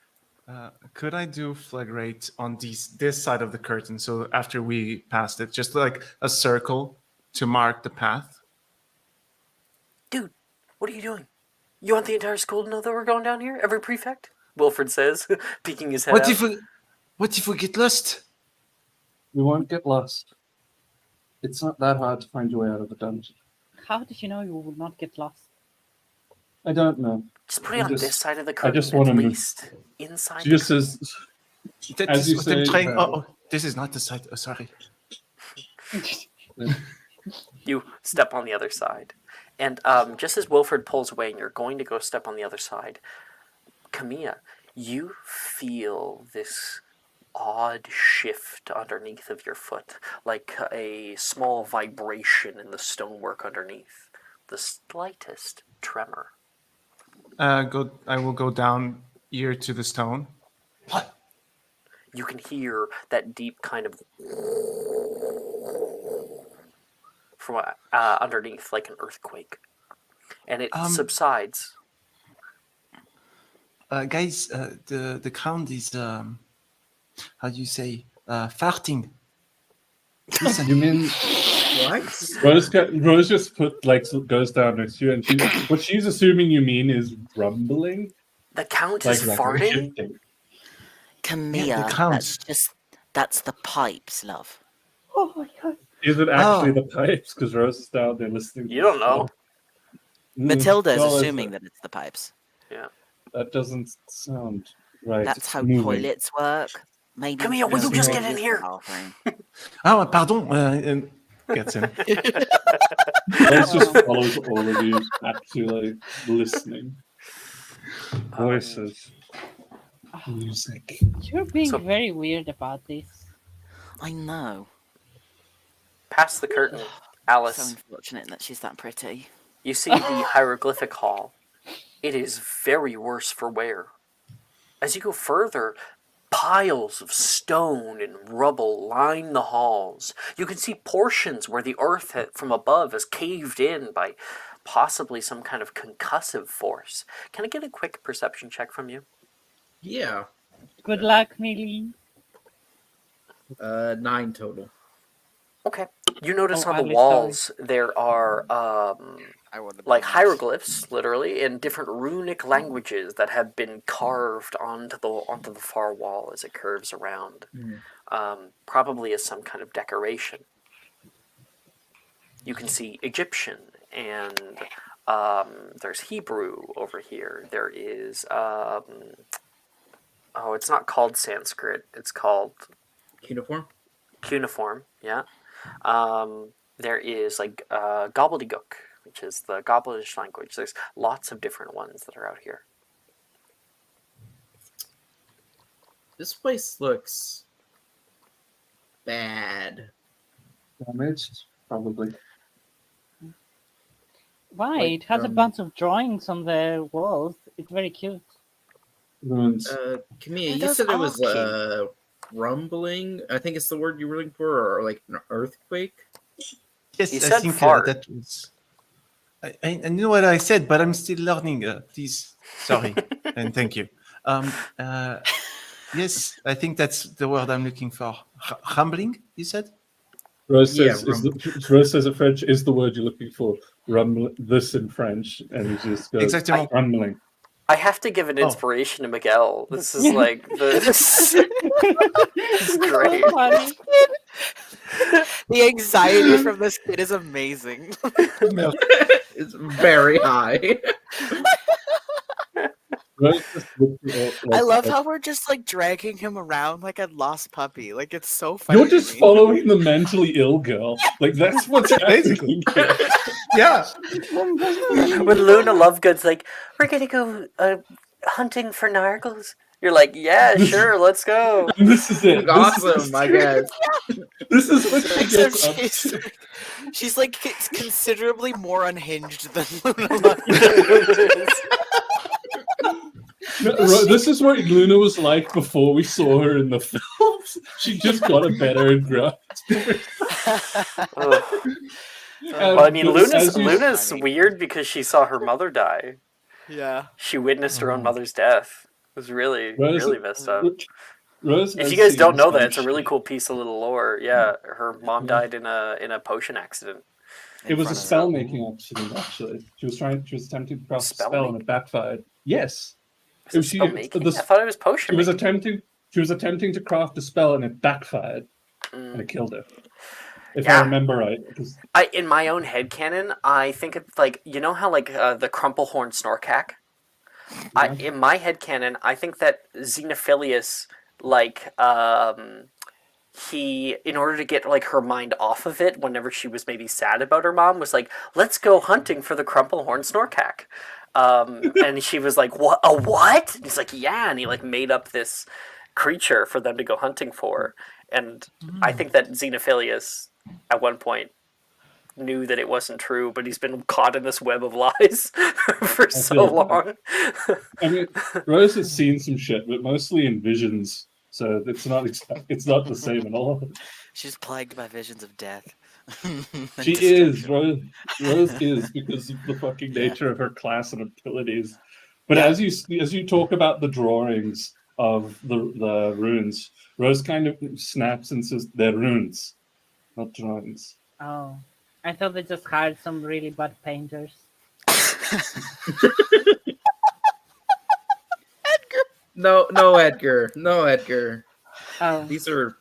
Could I do flagrate on this side of the curtain? So after we passed it, just like a circle to mark the path. Dude, what are you doing? You want the entire school to know that we're going down here? Every prefect? Wilfred says, peeking his head out. What if we get lost? We won't get lost. It's not that hard to find your way out of the dungeon. How did you know you would not get lost? I don't know. Just put it on this just- side of the I curtain, just wanna at move. least. Inside She the just says, That As is you what I'm say, trying. Harold. Oh, this is not the side. Oh, sorry. You step on the other side. And just as Wilfred pulls away and you're going to go step on the other side, Camilla, you feel this odd shift underneath of your foot, like a small vibration in the stonework underneath. The slightest tremor. I will go down ear to the stone. What? You can hear that deep kind of from underneath, like an earthquake. And it subsides. Guys, the ground is how do you say farting. Listen. you mean What? Rose just goes down next to you, and what she's assuming you mean is rumbling. The Count is farting? shifting. Camilla, counts. that's the pipes, love. Oh my god. Is it actually the pipes? Because Rose is down there listening. You don't know. Matilda is Well, assuming that it's the pipes. Yeah. That doesn't sound right. That's It's how moving. toilets work. Maybe. Camilla, will you just get in here? Oh, pardon. Gets in. Rose just follows all of you back to listening. Voices, music. You're being So- very weird about this. I know. Past the curtain, So Alice, unfortunate that she's that pretty. you see the hieroglyphic hall. It is very worse for wear. As you go further, piles of stone and rubble line the halls. You can see portions where the earth from above has caved in by possibly some kind of concussive force. Can I get a quick perception check from you? Yeah. Good luck, Millie. 9 total. Okay. You notice Oh, on the Alice, walls there are I would have like hieroglyphs, literally, in different runic languages that have been carved onto the far wall as it curves around, probably as some kind of decoration. You can see Egyptian, and there's Hebrew over here. There is it's not called Sanskrit. It's called Uniform? cuneiform. Yeah. There is like gobbledygook, which is the gobbledish language. There's lots of different ones that are out here. This place looks bad. Damaged, probably. Why? Like, It has a bunch of drawings on the walls. It's very cute. Ruins. Camille, you Those said it are was cute. rumbling. I think it's the word you were looking for, or like an earthquake. Yes, You I said think fart. that was. I know what I said, but I'm still learning. Please, sorry, and thank you. Yes, I think that's the word I'm looking for. Rumbling, you said? Rose Yeah, says, Rose says in French is the word you're looking for. This in French, and he just goes Exactement. rumbling. I have to give an Oh. inspiration to Miguel. This is like this is great. So funny. The anxiety from this kid is amazing. It's very high. Rose just looks at I love how we're just like dragging him around like a lost puppy. Like it's so funny. you're to just me. following the mentally ill girl. Like that's what's happening here. Yeah. When Luna Lovegood's like, we're gonna go hunting for nargles. You're like, yeah, sure, let's go. And this is it. Awesome, I guess. This is what she Except gets up she's, to. she's like considerably more unhinged than Luna Lovegood. This is what Luna was like before we saw her in the films. She just got a better and grown. Ugh. Well, I mean, Luna's funny. weird because she saw her mother die. Yeah. She witnessed her own mother's death. It was really, Rose- really messed up. Rose If has you guys seen don't know that, Spanish. it's a really cool piece of little lore. Yeah, her mom died in a potion accident. It was a front of spell making accident, actually. She was attempting to craft a Spell spell and it backfired. Yes. Was it She- spell making? the- I thought it was potion She was making. attempting to craft a spell and it backfired. and killed her. If I Yeah. remember right. 'Cause- In my own headcanon, I think it's like, you know how like the Crumplehorn Snorkack? In my headcanon, I think that Xenophilius, like, he, in order to get like her mind off of it whenever she was maybe sad about her mom, was like, let's go hunting for the Crumplehorn Snorkack. And she was like, what, a what? And he's like, yeah, and he like made up this creature for them to go hunting for. And I think that Xenophilius at one point knew that it wasn't true, but he's been caught in this web of lies for so long. I mean, Rose has seen some shit, but mostly in visions, so it's not the same at all. She's plagued by visions of death. She is Rose is because of the fucking nature of her class and abilities. But as you talk about the drawings of the runes, Rose kind of snaps and says they're runes, not drawings. Oh, I thought they just hired some really bad painters. No, Edgar. No, Edgar. Oh, These are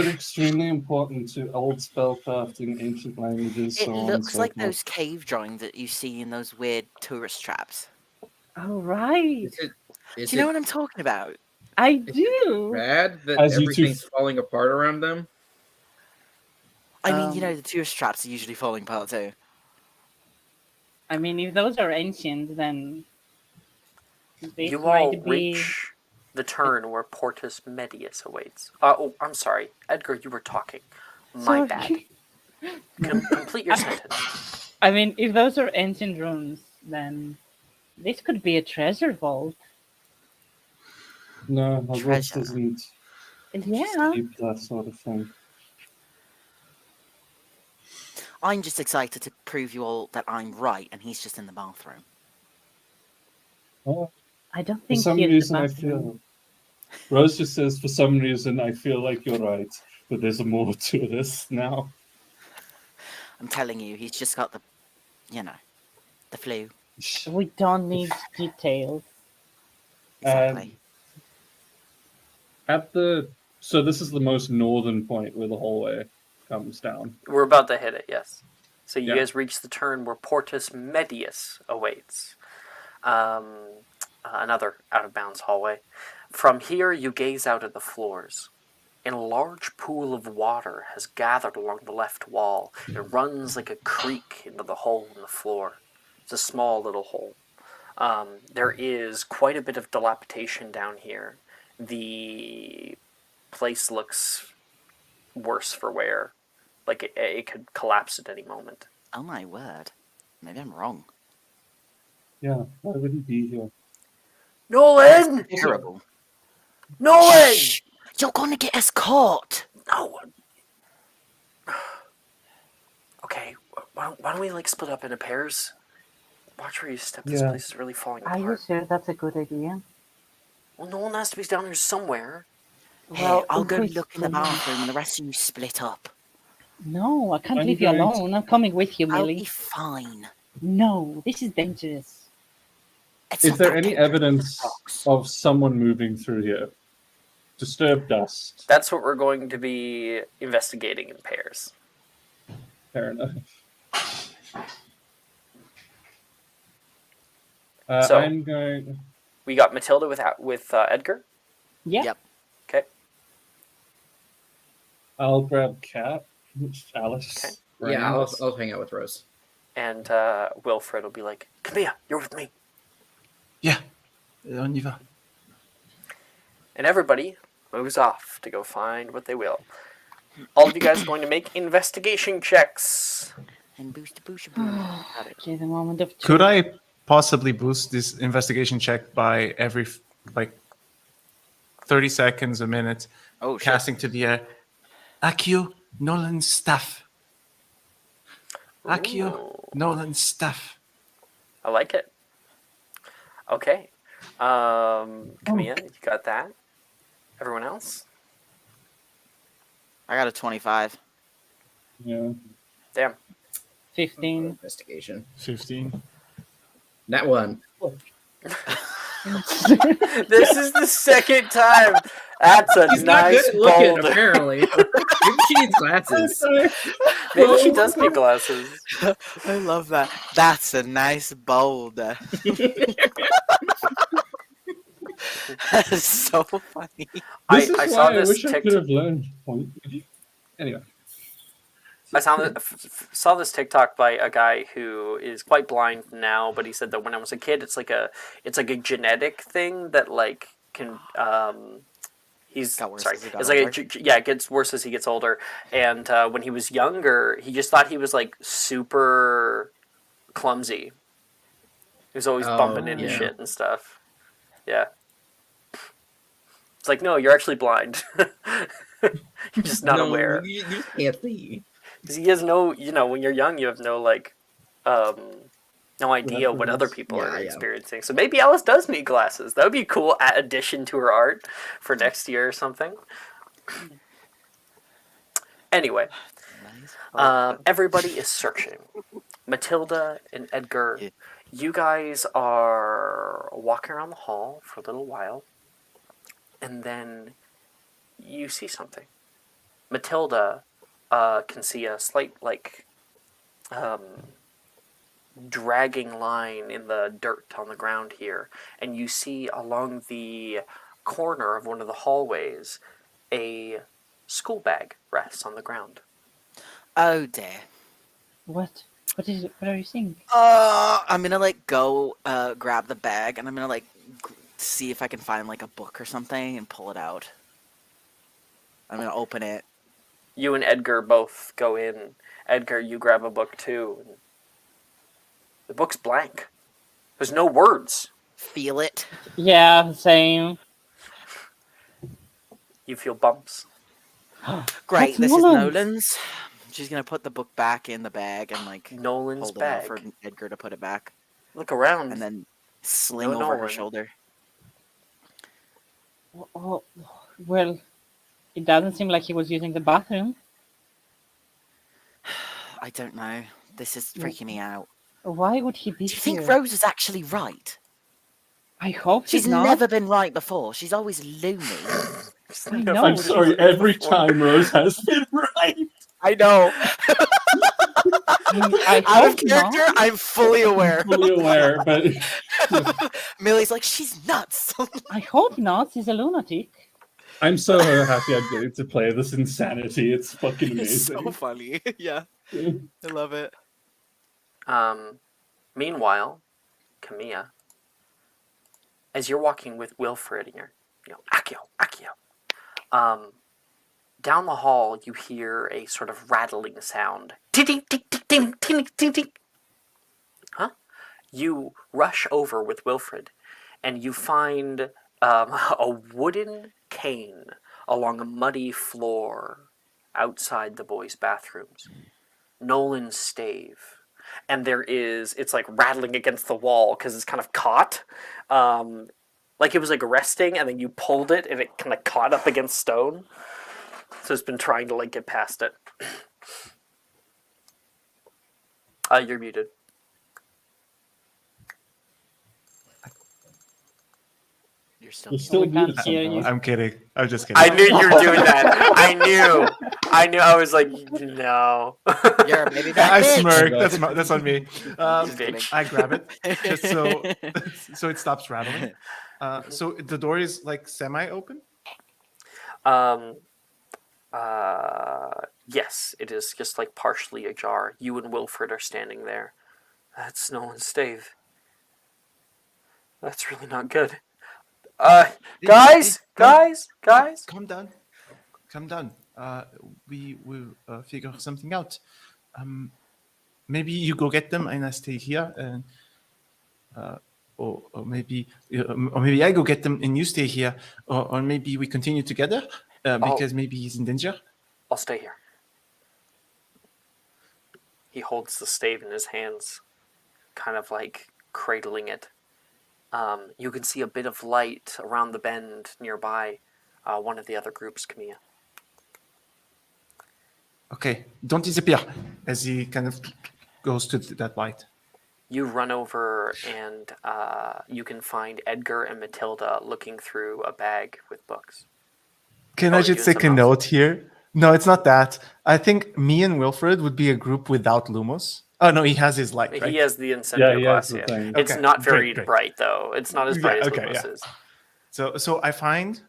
extremely important to old spellcrafting, ancient languages, It so on and looks so like forth. those cave drawings that you see in those weird tourist traps. oh right. Is Do you know it what I'm talking about? I do. bad that As you two everything's falling apart around them? I mean, you Um, know, the tourist traps are usually falling apart too. I mean, if those are ancient, then this You all might be. reach the turn where Portus Medius awaits. Oh, I'm sorry. Edgar, you were talking. My Sorry. bad. Complete your sentence. I mean, if those are ancient runes, then this could be a treasure vault. No, Hogwarts Treasure. doesn't Yeah. keep that sort of thing. I'm just excited to prove you all that I'm right, and he's just in the bathroom. Oh, I don't for think some he is reason, the I bathroom. feel. Rose just says, for some reason, I feel like you're right, but there's more to this now. I'm telling you, he's just got the, the flu. We don't need details. Exactly. So this is the most northern point where the hallway comes down. We're about to hit it, yes. So you Yeah. guys reach the turn where Portus Medius awaits. Another out-of-bounds hallway. From here, you gaze out at the floors. A large pool of water has gathered along the left wall. It runs like a creek into the hole in the floor. It's a small little hole. There is quite a bit of dilapidation down here. The place looks worse for wear. Like it could collapse at any moment. Oh my word. Maybe I'm wrong. Yeah, why would he be here? Nolan! Terrible. Nolan! Shh! You're gonna get us caught! No. Okay, why don't we like split up into pairs? Watch where you step. This Yeah. place is really falling Are you apart. sure that's a good idea? Well, Nolan has to be down here somewhere. Hey, I'll if go we look in the split up- bathroom and the rest of you split up. No, I can't I'm leave you going to- alone. I'm coming with you, I'll Millie. be fine. No, this is dangerous. It's Is not there that any dangerous. evidence Rocks. of someone moving through here? Disturbed dust. That's what we're going to be investigating in pairs. Fair enough. So- I'm going. We got Matilda with Edgar. Yeah. Yep. Okay. I'll grab Cat. Alice. Okay. Yeah, Ryan. I'll hang out with Rose. And Wilfred will be like, come here, you're with me. Yeah, on y va. And everybody moves off to go find what they will. All of you guys are going to make investigation checks. And boost, boost, boost. Got it. Okay, the moment of Could truth. I possibly boost this investigation check by every like 30 seconds, a minute, Oh, shit. casting to the air? Accio, Nolan's staff. Accio, Ooh, Nolan's staff. I like it. Okay. Camilla, you got that? Everyone else? I got a 25. Yeah. Damn. 15. Investigation. 15. That one. This is the second time That's a She's not nice good at looking, bold. apparently. Maybe she needs glasses. Maybe she does need glasses. I love that. That's a nice bold. That's so funny. This I is saw why I this wish I could TikTok. have learned point. Anyway, I saw this TikTok by a guy who is quite blind now, but he said that when I was a kid, it's like a genetic thing that like can he's Got worse sorry. as he got It's like older. yeah, it gets worse as he gets older. And when he was younger, he just thought he was like super clumsy. He was always bumping into yeah. shit and stuff. Yeah. It's like, no, you're actually blind. You're just not No, aware. you just can't see. Because he has no, when you're young, you have no like, no idea what other Reference. people are Yeah. experiencing. So maybe Alice does need glasses. That would be a cool addition to her art for next year or something. Anyway, Nice bold. everybody is searching. Matilda and Edgar, Yeah. you guys are walking around the hall for a little while, and then you see something. Matilda can see a slight, like, dragging line in the dirt on the ground here, and you see along the corner of one of the hallways a school bag rests on the ground. Oh dear. What? What is it? What are you seeing? I'm gonna like go grab the bag and I'm gonna like see if I can find like a book or something and pull it out. I'm gonna open it. You and Edgar both go in. Edgar, you grab a book too. The book's blank. There's no words. Feel it. Yeah, same. You feel bumps. Great. That's This Nolan's. is Nolan's. She's gonna put the book back in the bag and like Nolan's hold it out bag. for Edgar to put it back, Look around. and then sling No over her Nolan. shoulder. Oh, well, it doesn't seem like he was using the bathroom. I don't know. This is freaking me out. Why would he be Do you here? think Rose is actually right? I hope She's he's not. never been right before. She's always loony. I know. I'm sorry. Every time Rose has been right. I know. I Out of hope character, not. I'm fully aware. Fully aware, but Millie's like, she's nuts. I hope not. He's a lunatic. I'm so happy I'm getting to play this insanity. It's fucking It's amazing. so funny. Yeah, I love it. Meanwhile, Camilla, as you're walking with Wilfred and you're, Accio, down the hall you hear a sort of rattling sound. Ting, ting, ting, ting, ting, ting, ting. Huh? You rush over with Wilfred, and you find a wooden cane along a muddy floor outside the boys' bathrooms. Nolan's stave. And it's like rattling against the wall because it's kind of caught. Like it was like resting, and then you pulled it, and it kind of caught up against stone. So it's been trying to like get past it. You're muted. You're still. You're still We can't muted hear somehow. you. I'm kidding. I'm just kidding. I knew you were doing that. I knew. I was like, no. You're a baby I back bitch. smirk. That's on me. Just kidding. I grab it just so it stops rattling. So the door is like semi-open. Yes, it is just like partially ajar. You and Wilfred are standing there. That's Nolan's stave. That's really not good. Guys. Calm down. Calm down. We will figure something out. Maybe you go get them and I stay here, and or maybe I go get them and you stay here, or maybe we continue together because maybe he's in danger. I'll stay here. He holds the stave in his hands, kind of like cradling it. You can see a bit of light around the bend nearby. One of the other groups, Camilla. Okay, don't disappear. As he kind of goes to that light. You run over and you can find Edgar and Matilda looking through a bag with books. Can Oh, I are you just doing take a something else? note here? No, it's not that. I think me and Wilfred would be a group without Lumos. Oh no, he has his light, right? He has the Yeah, incendio he has glass. the Yeah, thing. it's Okay, not very great. bright though. It's not as bright Yeah, as okay, Lumos yeah. is. So I find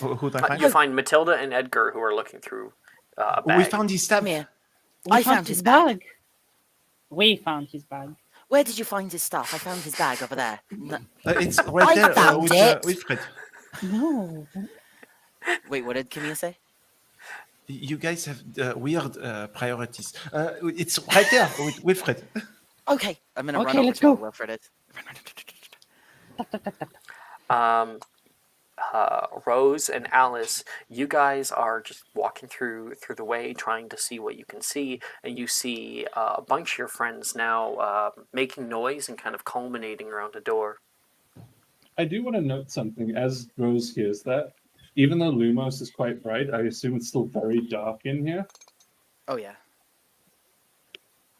who did I find? You find Matilda and Edgar who are looking through a bag. We found his stuff. Come here. We I found his his bag. We found his bag. Where did you find his stuff? I found his bag over there. It's right I there found with it. Wilfred. No. Wait, what did Camille say? You guys have weird priorities. It's right there with Wilfred. Okay, I'm gonna run Okay, over let's to where go. Wilfred is. Rose and Alice, you guys are just walking through the way, trying to see what you can see, and you see a bunch of your friends now making noise and kind of culminating around a door. I do want to note something as Rose hears that. Even though Lumos is quite bright, I assume it's still very dark in here. Oh yeah.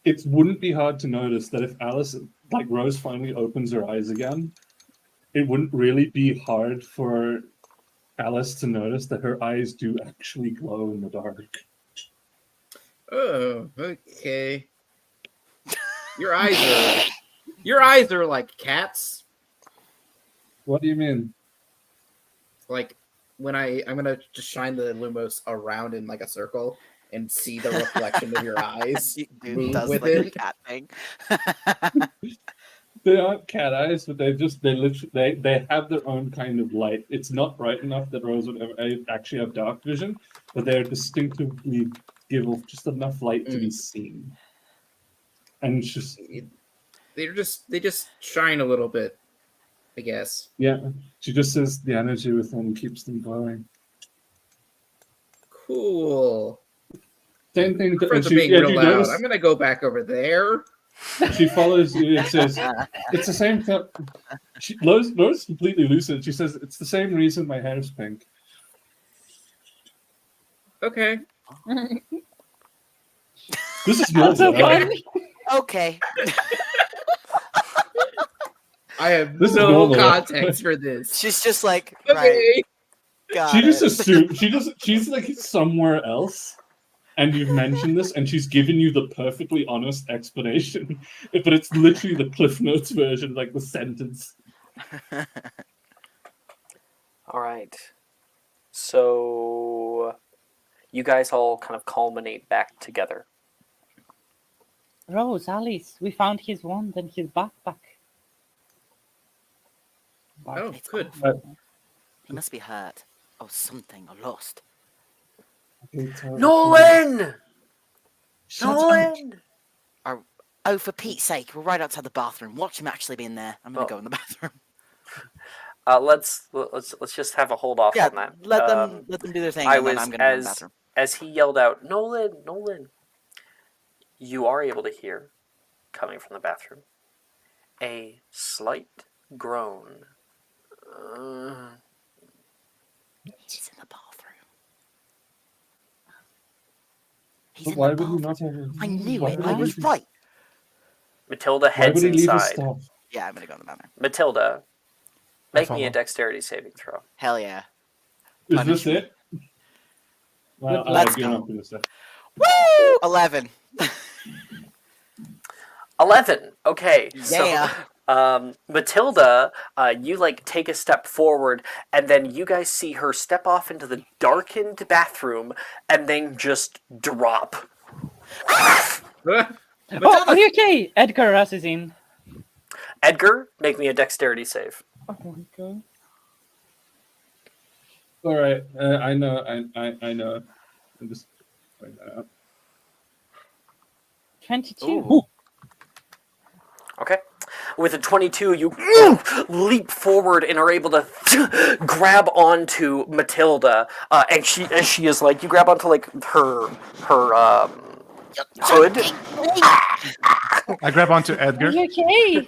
It wouldn't be hard to notice that if Alice, like Rose, finally opens her eyes again, it wouldn't really be hard for Alice to notice that her eyes do actually glow in the dark. Oh, okay. Your eyes are like cats. What do you mean? Like when I'm gonna just shine the Lumos around in like a circle and see the reflection of your eyes Dude move does with like a it. cat thing. They aren't cat eyes, but they have their own kind of light. It's not bright enough that Rose would ever actually have dark vision, but they're distinctively give off just enough light to be seen. And it's just they just shine a little bit, I guess. yeah, she just says the energy within keeps them glowing. Cool. Same thing. Friends are She, being yeah, real you loud. notice I'm gonna go back over there. she follows you. It says it's the same thing. Lowe's completely lucid. She says it's the same reason my hair is pink. Okay. This is That's so normal. fun. Okay. I have This is no normal. context for this. She's just like, Okay. right. Got She just it. assumes she's like somewhere else, and you've mentioned this, and she's given you the perfectly honest explanation, but it's literally the Cliff Notes version, like the sentence. All right. So you guys all kind of culminate back together. Rose, Alice, we found his wand and his backpack. Oh, It's good. awful. He must be hurt. Or something, or lost. Nolan! Shut up. Nolan! Oh, for Pete's sake, we're right outside the bathroom. Watch him actually be in there. I'm gonna Oh. go in the bathroom. Let's just have a hold off Yeah, on that. let them do their thing, I and then was I'm gonna go in the bathroom. as he yelled out, Nolan, you are able to hear, coming from the bathroom, a slight groan. He's in the bathroom. He's in Why the would he bathroom. not have? I knew why it. would I he was leave right. Matilda Why heads would he leave his inside. stuff? Yeah, I'm gonna go in the bathroom. Matilda, make me a follow. dexterity saving throw. Hell yeah. Is Punish this me. it? Well, Let's you're go. not gonna say. Woo! 11. 11. Okay. Yeah. So, Matilda, you like take a step forward, and then you guys see her step off into the darkened bathroom, and then just drop. Oh, are you okay? Edgar rushes in. Edgar, make me a dexterity save. Oh my god. All right, I know. I know. I'm just pointing that out. 22. Ooh. Okay. With a 22, you leap forward and are able to grab onto Matilda, and she is like, you grab onto like her hood. I grab onto Are Edgar. you okay?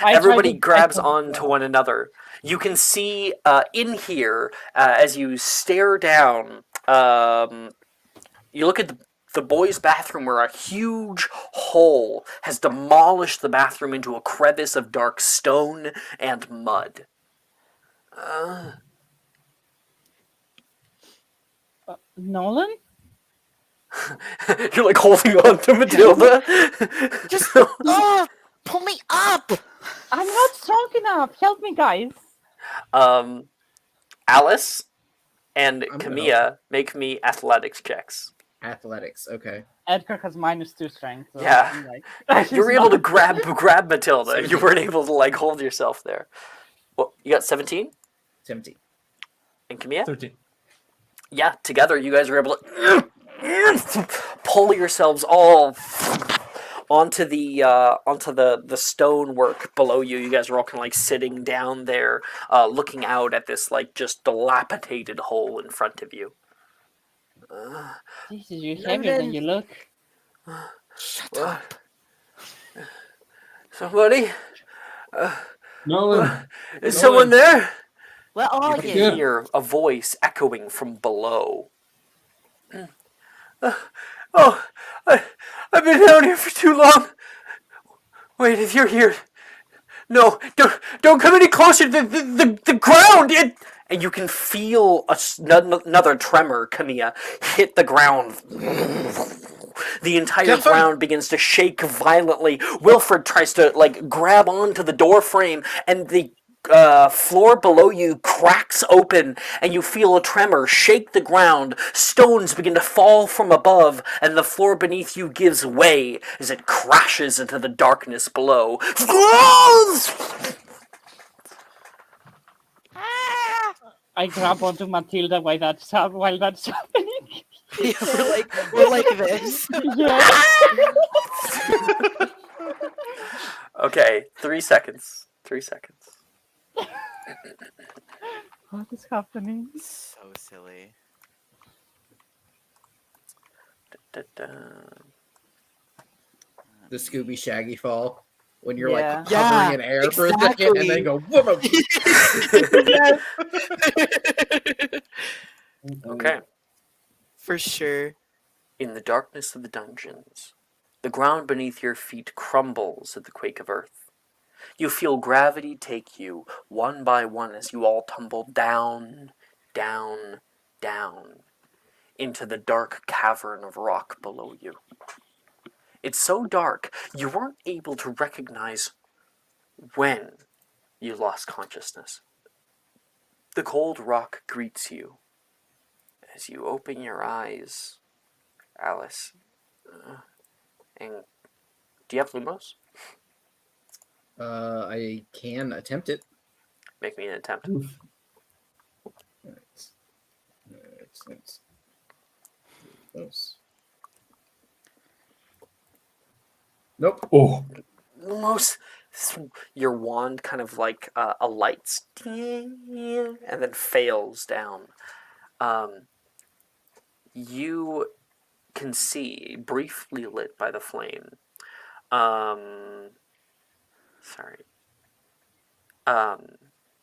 Everybody grabs onto one another. You can see in here as you stare down. You look at the boys' bathroom where a huge hole has demolished the bathroom into a crevice of dark stone and mud. Nolan? You're like holding on to Matilda. Just pull me up. I'm not strong enough. Help me, guys. Alice and I'm gonna Camilla, make me athletics checks. Athletics. Okay. Edgar has -2 strength. So Yeah. I'm like, You were able to grab Matilda. You 17. weren't able to like hold yourself there. Well, you got 17? 17. And Camilla? 13. Yeah, together you guys were able to pull yourselves all onto the stonework below you. You guys were all kind of like sitting down there, looking out at this like just dilapidated hole in front of you. Jesus, you're heavier than you look. Shut up. Somebody? Nolan, Is someone there? Where are You can you? hear a voice echoing from below. I've been down here for too long. Wait, if you're here, no, don't come any closer. The ground. And you can feel another tremor, Camilla, hit the ground. The entire ground begins to shake violently. Wilfred tries to like grab onto the door frame, and the floor below you cracks open, and you feel a tremor shake the ground. Stones begin to fall from above, and the floor beneath you gives way as it crashes into the darkness below. I grab onto Matilda while that's happening. Yeah, we're like this. Yeah. Okay, 3 seconds. 3 seconds. What is happening? So silly. Da-da. The Scooby Shaggy fall. When you're Yeah. like hovering in air for a second and then go whoa. Okay. For sure. In the darkness of the dungeons, the ground beneath your feet crumbles at the quake of earth. You feel gravity take you one by one as you all tumble down, down, down into the dark cavern of rock below you. It's so dark, you weren't able to recognize when you lost consciousness. The cold rock greets you as you open your eyes, Alice. And do you have Lumos? I can attempt it. Make me an attempt. It's close. Nope. oh, Lumos, your wand kind of like alights and then fails down. You can see, briefly lit by the flame.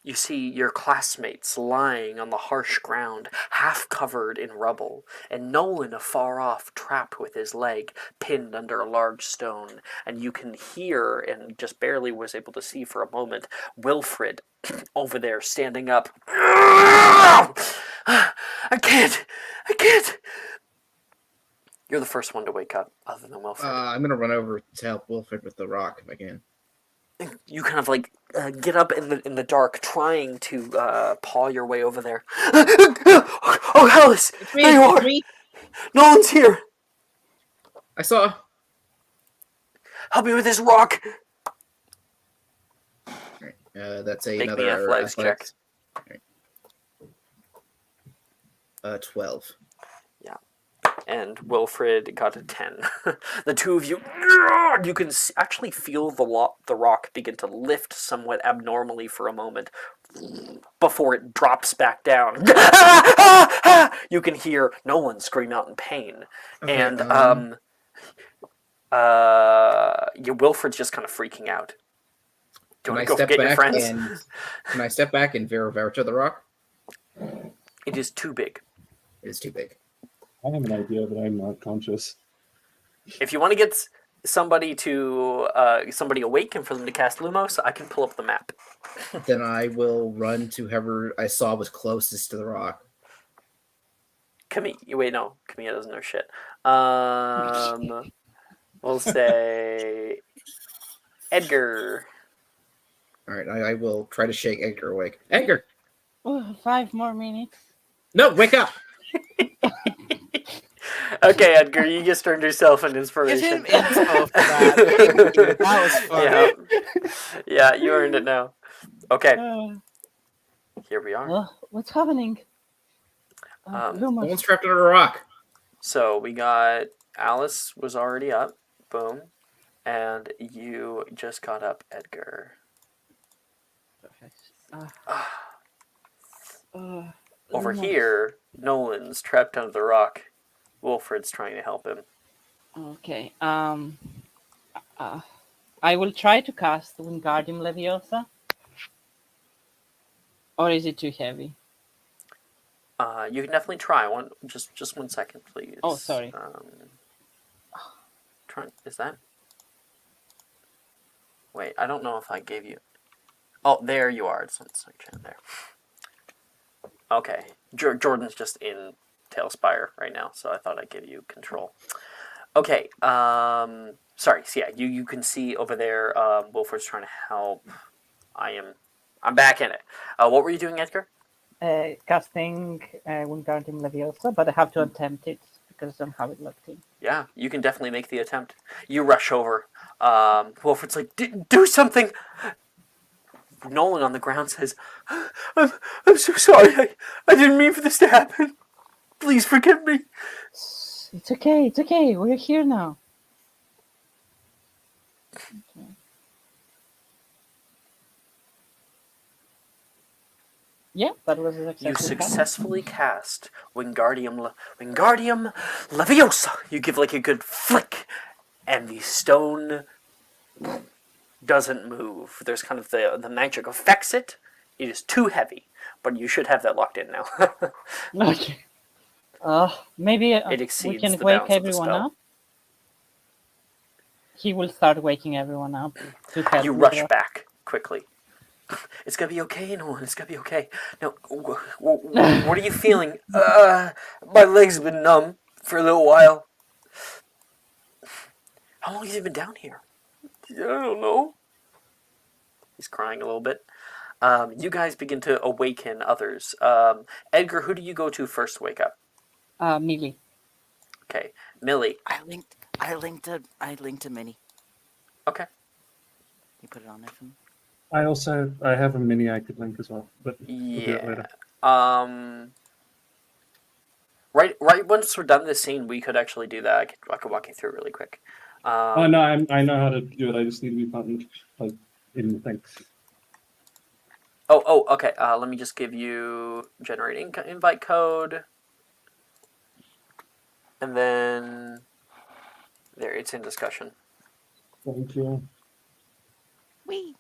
You see your classmates lying on the harsh ground, half covered in rubble, and Nolan afar off, trapped with his leg pinned under a large stone. And you can hear, and just barely was able to see for a moment, Wilfred over there standing up. I can't. You're the first one to wake up, other than Wilfred. I'm gonna run over to help Wilfred with the rock if I can. You kind of like get up in the dark, trying to paw your way over there. Oh, Alice! There you are! Nolan's here! I saw. Help me with this rock! Right. That's Make me another athletics check. Right. 12. And Wilfred got a 10. The two of you can actually feel the rock begin to lift somewhat abnormally for a moment before it drops back down. You can hear Nolan scream out in pain. Okay, And Wilfred's just kind of freaking out. Do you want to go get your friends? Can I step back and Vera the rock? It is too big. It is too big. I have an idea, but I'm not conscious. If you want to get somebody awake and for them to cast Lumos, I can pull up the map. Then I will run to whoever I saw was closest to the rock. Wait, no, Camilla doesn't know shit. We'll say Edgar. All right, I will try to shake Edgar awake. Edgar, Oh, 5 more minutes. no, wake up! Okay, Edgar, you just earned yourself an Give inspiration. him info for that. Thank you. That was funny. Yeah, you earned it now. Okay, Uh, here we are. what's happening? Lumos. Someone's trapped under a rock. So we got Alice was already up. Boom. And you just got up, Edgar. Over Lumos. here, Nolan's trapped under the rock. Wilfred's trying to help him. Okay. I will try to cast Wingardium Leviosa. Or is it too heavy? You can definitely try. Just 1 second, please. Oh, sorry. Is that? Wait, I don't know if I gave you. Oh, there you are. It's there. Okay, Jordan's just in Tailspire right now, so I thought I'd give you control. Okay. Sorry. So yeah, you can see over there. Wilfred's trying to help. I'm back in it. What were you doing, Edgar? Casting Wingardium Leviosa, but I have to attempt it because I don't have it locked in. Yeah, you can definitely make the attempt. You rush over. Wilfred's like, do something! Nolan on the ground says, I'm so sorry. I didn't mean for this to happen. Please forgive me. It's okay. We're here now. Okay. Yeah, that was a You successful successfully cast Wingardium Leviosa. You give like a good flick, and the stone doesn't move. There's kind of the magic affects it. It is too heavy, but you should have that locked in now. Okay. Maybe It exceeds we can the wake bounds of the everyone spell. up. He will start waking everyone up to help You me rush draw. back quickly. It's gonna be okay, Nolan. It's gonna be okay. No, what are you feeling? My legs have been numb for a little while. How long has he been down here? I don't know. He's crying a little bit. You guys begin to awaken others. Edgar, who do you go to first to wake up? Millie. Okay, Millie. I linked a mini. Okay. You put it on there for me. I have a mini I could link as well, but we'll do it Yeah. later. Right. Once we're done this scene, we could actually do that. I could walk you through it really quick. Oh no, I know how to do it. I just need to be buttoned like in the thing. Oh, okay. Let me just give you generate invite code, and then there, it's in discussion. Thank you. Wee.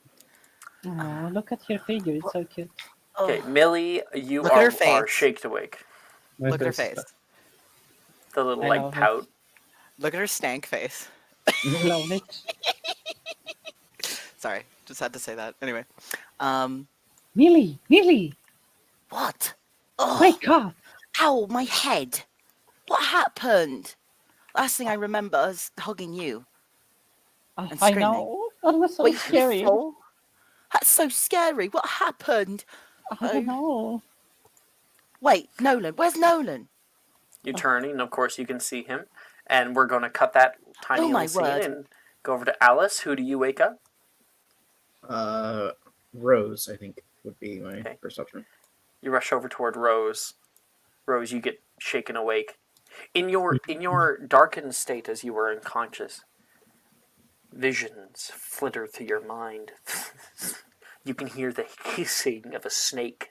Oh, look at her figure. It's so cute. Okay, Millie, you Look at her are face. shaked awake. My Look at her face. The little I like love it. pout. Look at her stank face. Love it. Sorry, just had to say that. Anyway, Millie, what? Oh, wake up! ow, my head. What happened? Last thing I remember is hugging you. And I screaming. know. That was so Wait, you scary. fall? That's so scary. What happened? I don't know. Wait, Nolan. Where's Nolan? You turn, and of course you can see him. And we're going to cut that tiny Oh, my little scene word. and go over to Alice. Who do you wake up? Rose, I think, would be my Okay. first option. You rush over toward Rose. Rose, you get shaken awake. In your darkened state as you were unconscious, visions flitter through your mind. You can hear the hissing of a snake.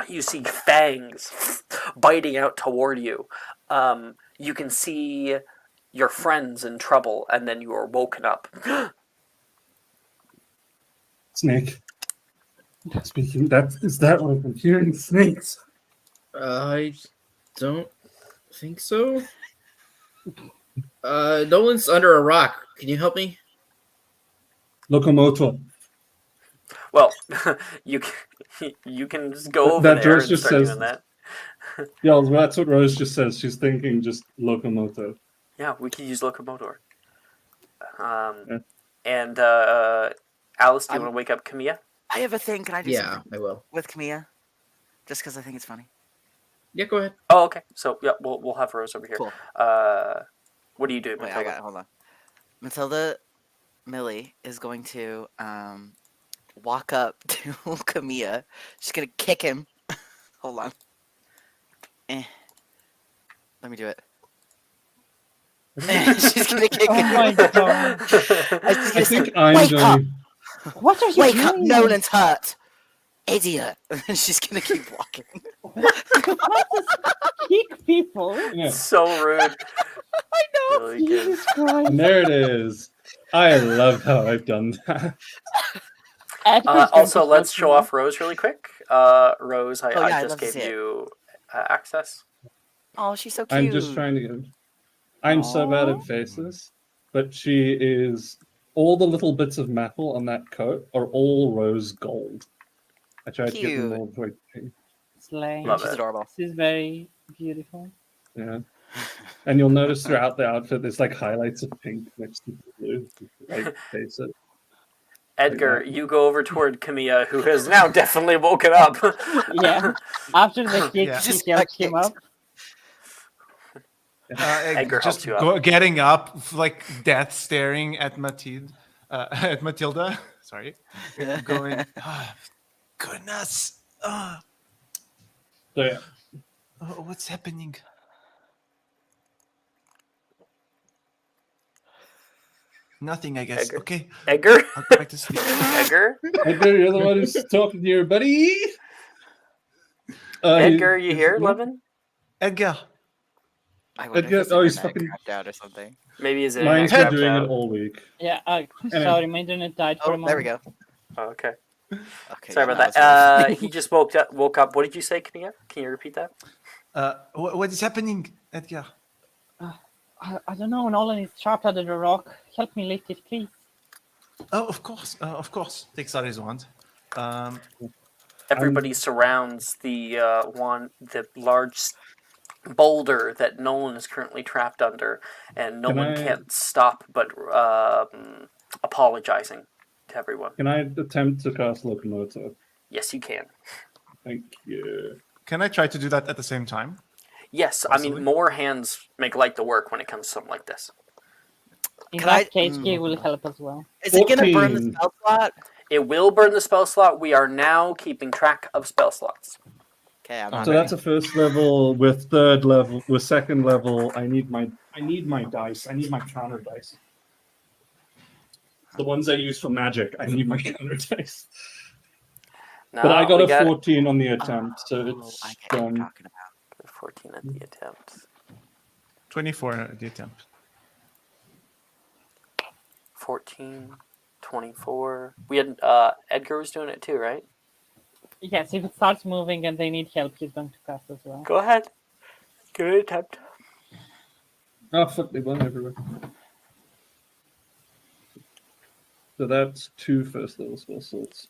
You see fangs biting out toward you. You can see your friends in trouble, and then you are woken up. Snake. Speaking, is that what I'm hearing? Snakes. I don't think so. Nolan's under a rock. Can you help me? Locomotor. Well, you can just go over That there Rose and just start says. doing that. Yeah, that's what Rose just says. She's thinking just locomotive. Yeah, we could use locomotor. Yeah. And Alice, do you want to wake up Camilla? I have a thing. Can I do Yeah, something I will. with Camilla? Just because I think it's funny. Yeah, go ahead. Oh, okay. So yeah, we'll have Rose over here. Cool. What do you do, Wait, Matilda? I got it. Hold on. Matilda Millie is going to walk up to Camilla. She's gonna kick him. Hold on. Let me do it. She's gonna kick Oh him. my god. And she's I gonna say, think I'm "Wake up! Johnny. What are you Wake doing? up! Nolan's hurt, idiot!" And she's gonna keep walking. Kick people. Yeah. So rude. I know. Really good. Jesus Christ. And there it is. I love how I've done that. Edgar's going Also, to let's slap show you. off Rose really quick. Rose, Oh, yeah, I I'd just love to gave see it. you access. Oh, she's so cute. I'm just trying to get. I'm so bad Aw. at faces, but she is. All the little bits of metal on that coat are all rose gold. I tried to get them Cute. all to pink. Slay. Love She's it. adorable. This is very beautiful. Yeah. And you'll notice throughout the outfit there's like highlights of pink next to the blue. Like face it. Edgar, that. you go over toward Camilla, who has now definitely woken up. Yeah. After the kick, Yeah. she Just helps got him up. Edgar just helps you up. getting up, like death staring at at Matilda. Sorry, going. "Ah, goodness, So yeah. what's happening? Nothing, I guess. Edgar? Okay, Edgar? I'll go back to sleep. Edgar? Edgar, you're the one who's talking to your buddy. Edgar, you is- here, yeah. Levin? Edgar, I wonder Edgar- if his oh, he's internet fucking- crapped out or something. Maybe his Mine's internet been crapped doing it out. all week. Yeah, sorry, my internet died for a Oh, moment. there we go. Oh, okay. Okay. Sorry yeah, about was that. really funny. He just woke up. What did you say, Camilla? Can you repeat that? what is happening, Edgar? I don't know, Nolan is trapped under the rock. Help me lift it, please. Oh, of course, of course. Takes out his wand. Everybody surrounds the large boulder that Nolan is currently trapped under, and Nolan can't stop but apologizing to everyone. Can I attempt to cast locomotive? Yes, you can. Thank you. Can I try to do that at the same time? Yes, Possibly. I mean, more hands make light the work when it comes to something like this. In Can that I- case, he will help as well. Is it gonna burn the 14. spell slot? It will burn the spell slot. We are now keeping track of spell slots. Okay, I'm So not that's a first level. With third level, with second level, I need my dice. I need my counter dice. The ones I use for magic. I need my counter dice. Now, But I got we a 14 on the attempt, so it's I get what you're talking about. 14 at the attempt. 24 at the attempt. 14, 24. We had Edgar was doing it too, right? Yes, if it starts moving and they need help, he's going to cast as well. Go ahead. Give it an attempt. Oh fuck! They went everywhere. So that's 2 first level spell slots.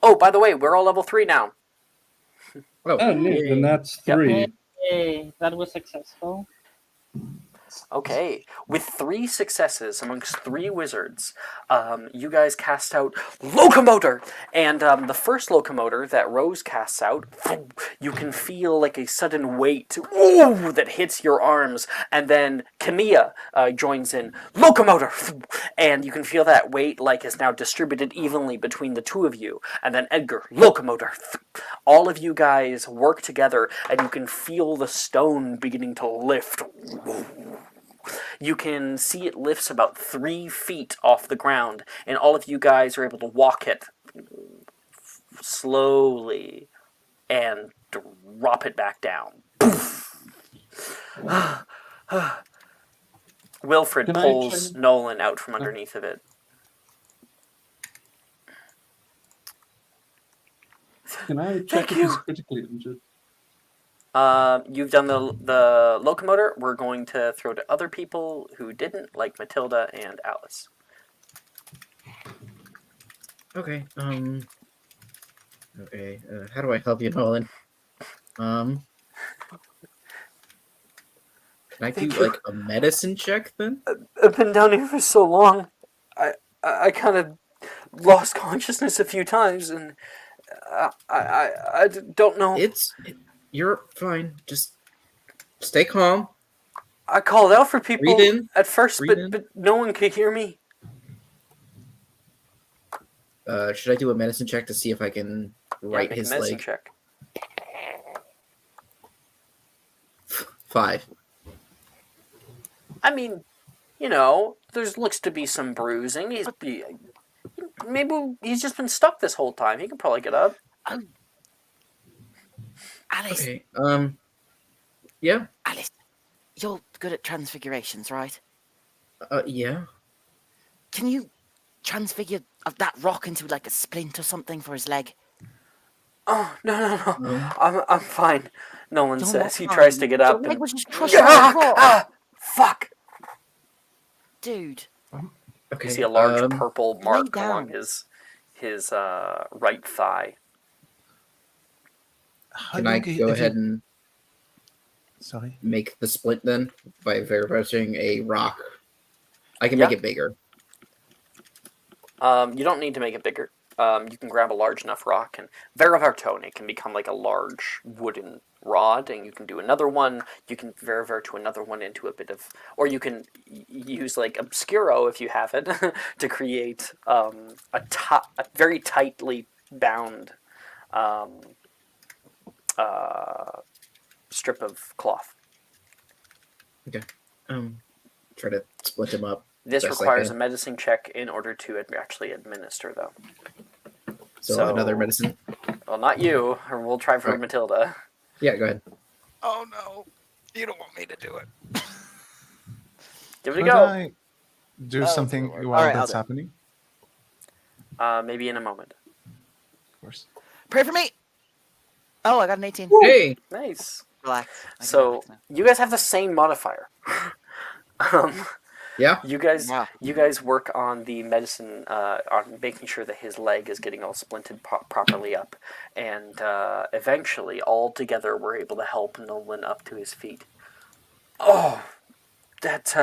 Oh, by the way, we're all level 3 now. Oh, neat. Then that's Yep. 3. Hey, that was successful. Okay, with 3 successes amongst 3 wizards, you guys cast out Locomotor! And the first Locomotor that Rose casts out, you can feel like a sudden weight that hits your arms, and then Camilla joins in, Locomotor! And you can feel that weight like is now distributed evenly between the 2 of you, and then Edgar, Locomotor! All of you guys work together, and you can feel the stone beginning to lift. You can see it lifts about 3 feet off the ground, and all of you guys are able to walk it slowly and drop it back down. Wilfred Can I pulls try- Nolan out from underneath of it. Can I check Thank if you. he's critically injured? You've done the locomotor. We're going to throw to other people who didn't, like Matilda and Alice. Okay. Okay. How do I help you, Nolan? Can I do Thank you. like a medicine check then? I've been down here for so long. I kind of lost consciousness a few times, and I don't know. You're fine. Just stay calm. I called out for Breathe people in. at first, Breathe in. but no one could hear me. Should I do a medicine check to see if I can Yeah, right make a his medicine leg? check. 5. I mean, there's looks to be some bruising. Maybe he's just been stuck this whole time. He can probably get up. Oh, Alice, Okay. Yeah. Alice, you're good at transfigurations, right? Yeah. Can you transfigure that rock into like a splint or something for his leg? Oh no! No. I'm fine. Nolan You're says. not He tries to fine. get Your up leg and was just crushed by a rock. fuck! Dude, You Okay. see a large purple lay mark along down. his right thigh. How Can I long go have ahead you... and Sorry. make the splint then by verifying a rock? I can Yeah. make it bigger. You don't need to make it bigger. You can grab a large enough rock and Verivartone. It can become like a large wooden rod, and you can do another one. You can Verivar to another one into a bit of, or you can use like Obscuro if you have it to create a very tightly bound strip of cloth. Okay. Try to split him up. This best I requires a can. medicine check in order to actually administer, though. So another medicine. Well, not you. Or we'll try for Okay. Matilda. Yeah, go ahead. Oh no, you don't want me to do it. Give it a Could go. I do Oh, something Lord. while Alright, I'll that's do it. happening? Maybe in a moment. Of course. Pray for me. Oh, I got an 18. Hey. Nice. Relax. I can So relax now. you guys have the same modifier. Yeah. You guys, Wow. you guys work on the medicine, on making sure that his leg is getting all splinted properly up, and eventually, all together, we're able to help Nolan up to his feet. Oh, that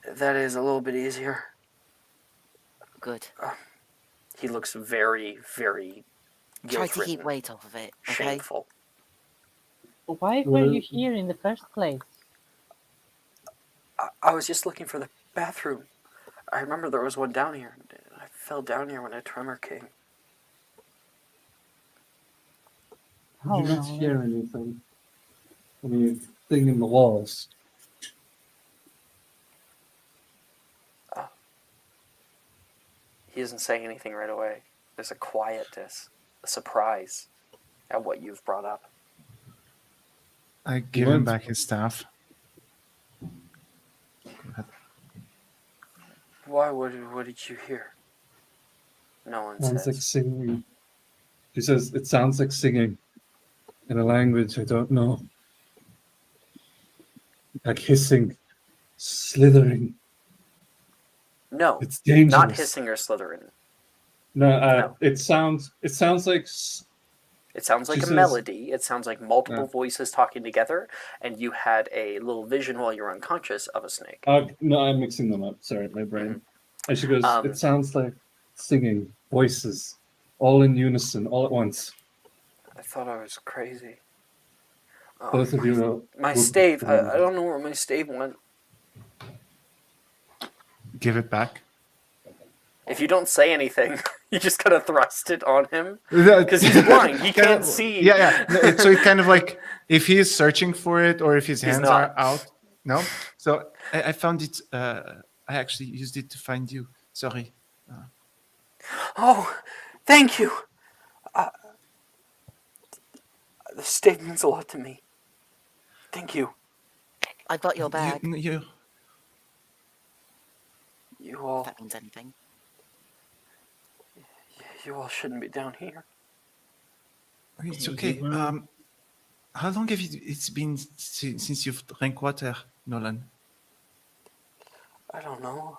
is a little bit easier. Good. He looks very, very Try to keep guilt-ridden, weight off of it, okay? shameful. Why were you here in the first place? I was just looking for the bathroom. I remember there was one down here. I fell down here when a tremor came. Did Oh, you not no. hear anything? Anything in the walls? He isn't saying anything right away. There's a quietness, a surprise at what you've brought up. I give him back his staff. Why? What did you hear? No one Sounds like says. singing. She says, it sounds like singing in a language I don't know. Like hissing, slithering. No, It's dangerous. not hissing or slithering. No, No. It sounds like It sounds like She a says- melody. It sounds like multiple Yeah. voices talking together, and you had a little vision while you were unconscious of a snake. no, I'm mixing them up. Sorry, my brain. And she goes, Um, it sounds like singing, voices, all in unison, all at once. I thought I was crazy. Both of you are. My stave. I don't know where my stave went. Give it back. If you don't say anything, you just kind of thrust it on him. Because he's blind. He can't see. Yeah. No, so it kind of like if he is searching for it or if his He's hands not. are out. No. So I found it. I actually used it to find you. Sorry. Oh, thank you. The stave means a lot to me. Thank you. I've got your bag. You You all. If that means anything. You all shouldn't be down here. It's Hey, okay. well- How long have it's been since you've drank water, Nolan? I don't know.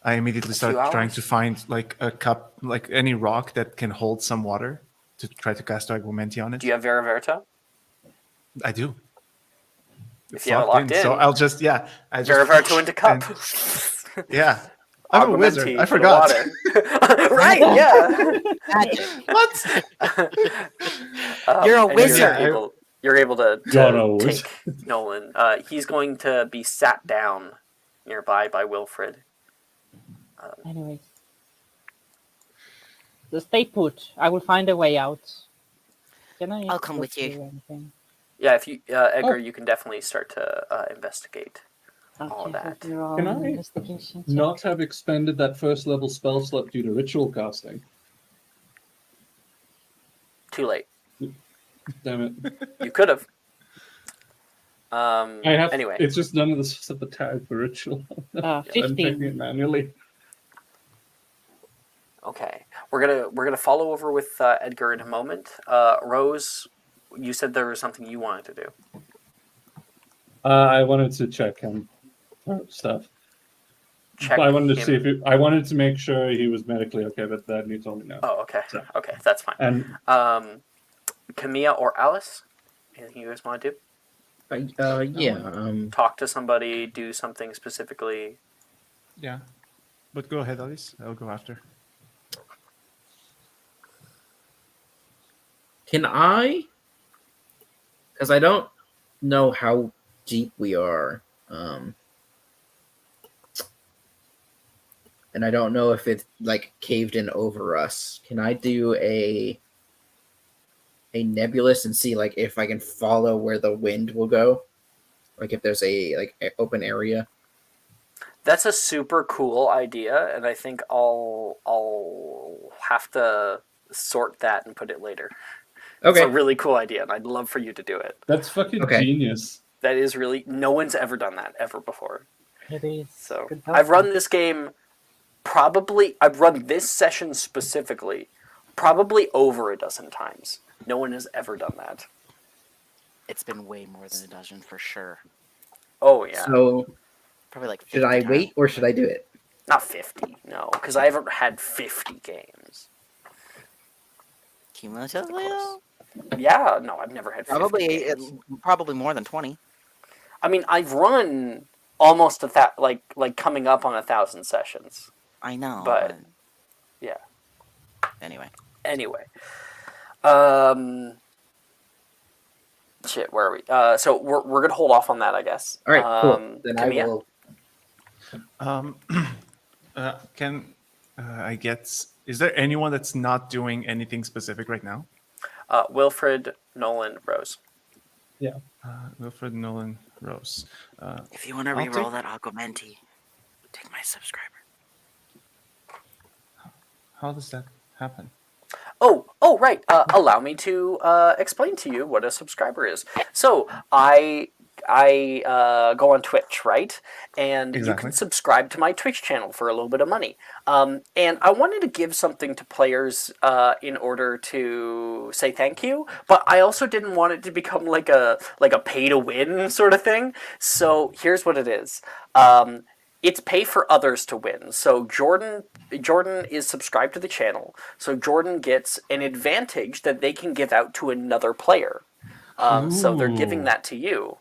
I immediately A start few trying hours? to find like a cup, like any rock that can hold some water to try to cast Augmenti on it. Do you have Vera Verita? I do. If It's you have it locked in, locked so in, I'll just I Vera just Verita into cup. yeah. I'm a wizard. I Augmenti to the forgot. water. Right? Yeah. Magic. What? You're a And wizard. You're able to You're a wizard. take Nolan. He's going to be sat down nearby by Wilfred. Anyways. So stay put. I will find a way out. Can I I'll come look with you. through anything? Yeah, if you Edgar, Oh. you can definitely start to investigate all Okay, that. let me roll Can an I investigation check. Not have expended that first level spell slot due to ritual casting. Too late. Damn it. You could have. I have. Anyway, It's just none of this is at the tag for ritual. I'm taking 15. it manually. okay, we're gonna follow over with Edgar in a moment. Rose, you said there was something you wanted to do. I wanted to check him for stuff. Check I wanted to him. see if I wanted to make sure he was medically okay, but that he told me no. Oh, okay. So- Okay, that's fine. And Camilla or Alice, anything you guys want to do? Yeah. Talk to somebody, do something specifically. Yeah. But go ahead, Alice. I'll go after. Can I? Because I don't know how deep we are. And I don't know if it's like caved in over us. Can I do a nebulous and see like if I can follow where the wind will go? Like if there's a open area. That's a super cool idea, and I think I'll have to sort that and put it later. Okay. It's a really cool idea, and I'd love for you to do it. that's fucking Okay. genius. That is really no one's ever done that ever before. It is. So Good I've run help. this game I've run this session specifically probably over a dozen times. No one has ever done that. It's been way more than a dozen for sure. Oh yeah. So Probably like 50 should I times. wait or should I do it? Not 50, no, because I haven't had 50 games. Cumulatively, Close. though? Yeah, no, I've never had 50 Probably, games. probably more than 20. I mean, I've run almost like coming up on 1,000 sessions. I know, But- yeah. Anyway. Anyway, shit, where are we? So we're gonna hold off on that, I guess. All right, cool. Then I Camilla? will. Can I get? Is there anyone that's not doing anything specific right now? Wilfred, Nolan, Rose. Wilfred, Nolan, Rose. If you want to I'll reroll take- that Augmenti, take my subscriber. How does that happen? Oh, right. Allow me to explain to you what a subscriber is. So I go on Twitch, right? And you Exactly. can subscribe to my Twitch channel for a little bit of money. And I wanted to give something to players in order to say thank you, but I also didn't want it to become like a pay to win sort of thing. So here's what it is. It's pay for others to win. So Jordan is subscribed to the channel. So Jordan gets an advantage that they can give out to another player. So they're giving Ooh. that to you.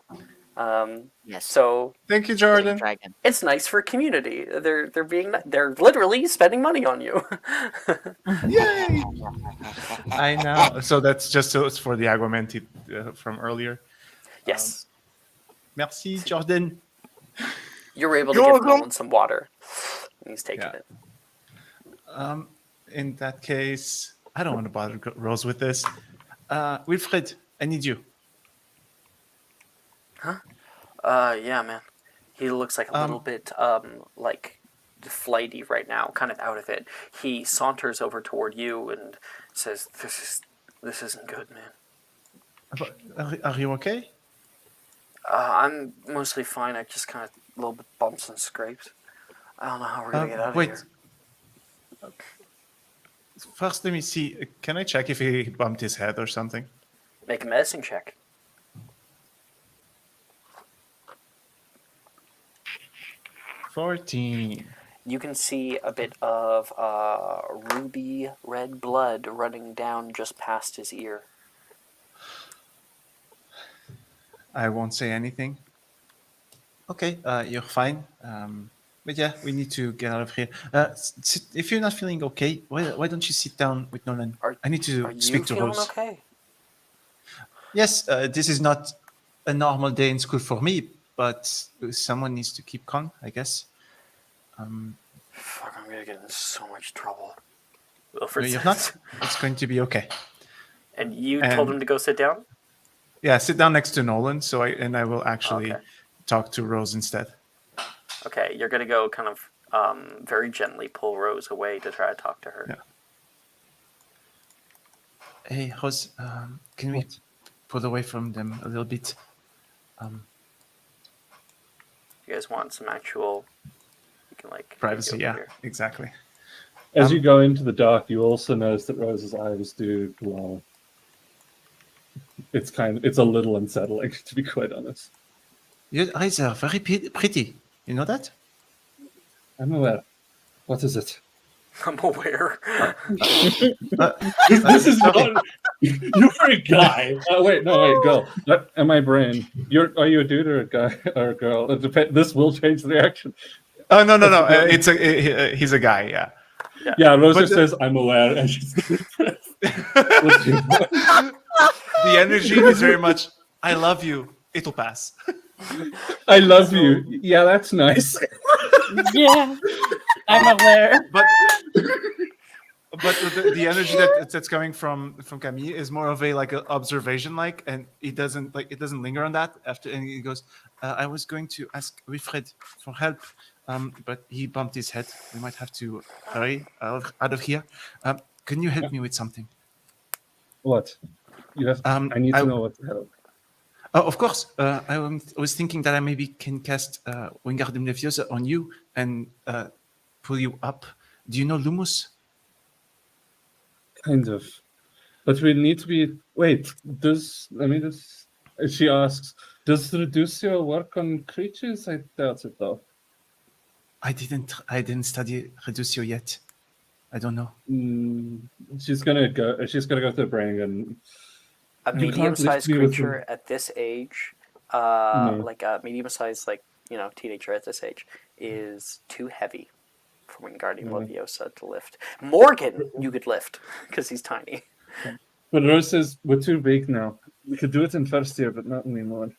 Yes. So Thank you, Jordan. Dragon. it's nice for community. They're literally spending money on you. Yay! I know. So that's just so it's for the Aguamenti from earlier. Yes. Merci, Jordan. You were able to You're give welcome. Nolan some water. And he's taking Yeah. it. In that case, I don't want to bother Rose with this. Wilfred, I need you. Yeah, man. He looks like a little bit like flighty right now, kind of out of it. He saunters over toward you and says, "This isn't good, man. Are you okay? I'm mostly fine. I just kind of a little bit bumps and scrapes. I don't know how we're gonna get out of wait. here." First, let me see. Can I check if he bumped his head or something? Make a medicine check. 14. You can see a bit of ruby red blood running down just past his ear. I won't say anything. Okay, you're fine. But yeah, we need to get out of here. If you're not feeling okay, why don't you sit down with Nolan? I need Are to you speak to feeling Rose. okay? Yes, this is not a normal day in school for me, but someone needs to keep calm, I guess. Fuck, I'm gonna get in so much trouble. No, Wilfred you're says. not. It's going to be okay. And you told And him to go sit down? yeah, sit down next to Nolan. I will actually Okay. talk to Rose instead. Okay, you're gonna go kind of very gently pull Rose away to try to talk to her. Yeah. Hey, Rose, can we pull away from them a little bit? You guys want some actual, you can like Privacy, maybe yeah, over here. exactly. As you go into the dark, you also notice that Rose's eyes do glow. It's a little unsettling, to be quite honest. Your eyes are very pretty. You know that? I'm aware. What is it? I'm aware. This is okay. not. You're a guy. Wait, girl. In my brain, are you a dude or a guy or a girl? This will change the reaction. Oh no. He's a guy. Yeah. Yeah, Rosa But says, "I'm aware," and she's impressed. The energy is very much. I love you. It'll pass. I love you. Yeah, that's nice. Yeah, I'm aware. But the energy that's coming from Camille is more of a like a observation, and it doesn't linger on that after. And he goes, I was going to ask Wilfred for help, but he bumped his head. We might have to hurry out of here. Can you help me with something? What? I need to know what to help. Oh, of course. I was thinking that I maybe can cast Wingardium Leviosa on you and pull you up. Do you know Lumos? Kind of. But we need to be. Wait, She asks, does Reducio work on creatures? I doubt it, though. I didn't study Reducio yet. I don't know. She's gonna go to the brain and. A medium-sized creature at this age, like a medium-sized, teenager at this age, is too heavy for Wingardium Leviosa to lift. Morgan, you could lift because he's tiny. But Rose says we're too big now. We could do it in first year, but not anymore.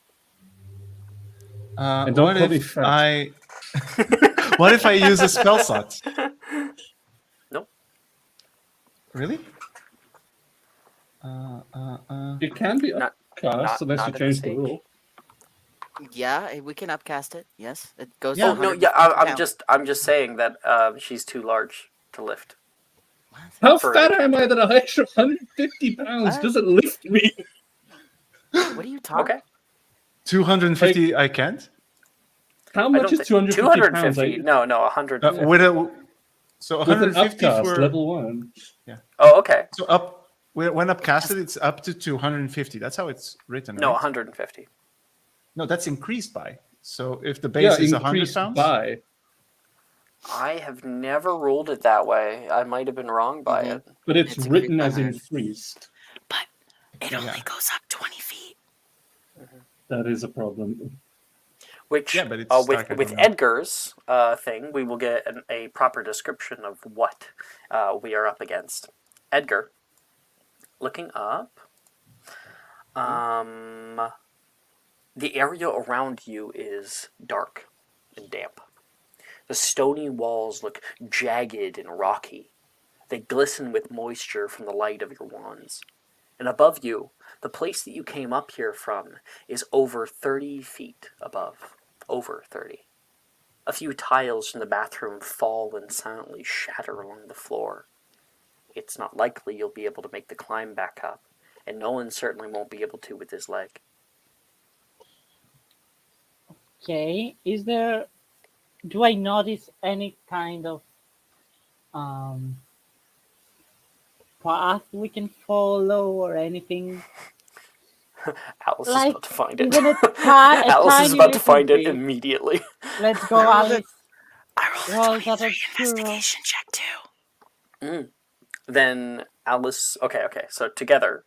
And don't call me fat. What if I use a spell slot? Nope. Really? It can be upcast unless you change the rule. Yeah, we can upcast it. Yes, it goes. Yeah. Oh no, yeah. I'm just saying that she's too large to lift. How fat am I that an extra 150 pounds doesn't lift me? What are you talking? Okay. 250. I can't. How much is 250 pounds? No, 150. So 150 150 for level 1. Yeah. Oh, okay. So when upcasted, it's up to 250. That's how it's written. No, right? 150. No, that's increased by. So if the base is 100 pounds, I have never ruled it that way. I might have been wrong by it. But it's written as increased. But it only goes up 20 feet. That is a problem. Which, with Edgar's thing, we will get a proper description of what we are up against. Edgar, looking up, the area around you is dark and damp. The stony walls look jagged and rocky. They glisten with moisture from the light of your wands. And above you, the place that you came up here from is over 30 feet above. Over 30. A few tiles from the bathroom fall and silently shatter along the floor. It's not likely you'll be able to make the climb back up, and Nolan certainly won't be able to with his leg. Okay, do I notice any kind of path we can follow or anything? Alice is about to find it. Alice is about to find it immediately. Let's go, Alice. I rolled Roll a that 23 obscure. investigation check too. Then Alice. Okay. So together,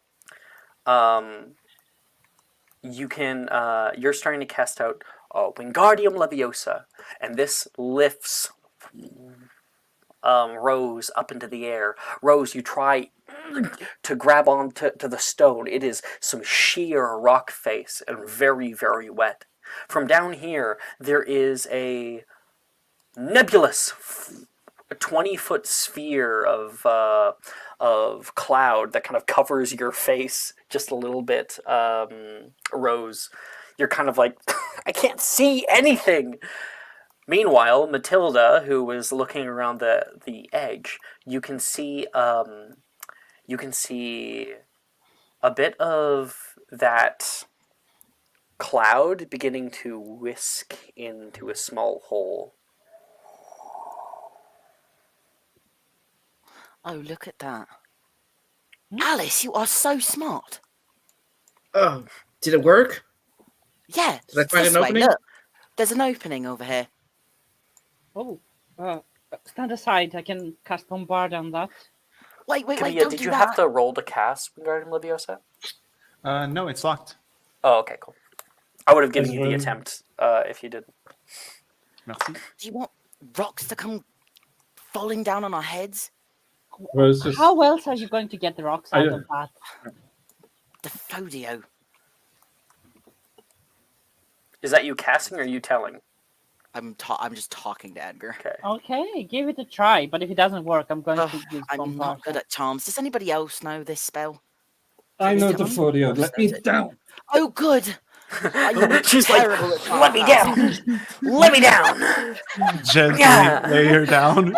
you can. You're starting to cast out Wingardium Leviosa, and this lifts Rose up into the air. Rose, you try to grab onto the stone. It is some sheer rock face and very, very wet. From down here, there is a nebulous 20-foot sphere of cloud that kind of covers your face just a little bit. Rose, you're kind of like, I can't see anything. Meanwhile, Matilda, who was looking around the edge, you can see a bit of that cloud beginning to whisk into a small hole. Oh, look at that. Alice, you are so smart. Oh, did it work? Yeah, Did I it's find this an way. opening? Look, there's an opening over here. Oh, stand aside. I can cast Bombard on that. Wait, Kavia, don't did do you that. have to roll to cast Wingardium Leviosa? No, it's locked. Oh, okay, cool. I would have given As you the well. attempt if you didn't. Merci. Do you want rocks to come falling down on our heads? Rose just. How else are you going to get the rocks I- out of that? The Fodio. Is that you casting or you telling? I'm just talking to Edgar. Okay. Okay, give it a try. But if it doesn't work, I'm going Ugh, to use I'm Bombard. not good at charms. Does anybody else know this spell? I know the Come on. Fodio. Let me down. Oh, good. I'm She's like, terrible at charms. let me down! Let me down! Gently Yeah. lay her down.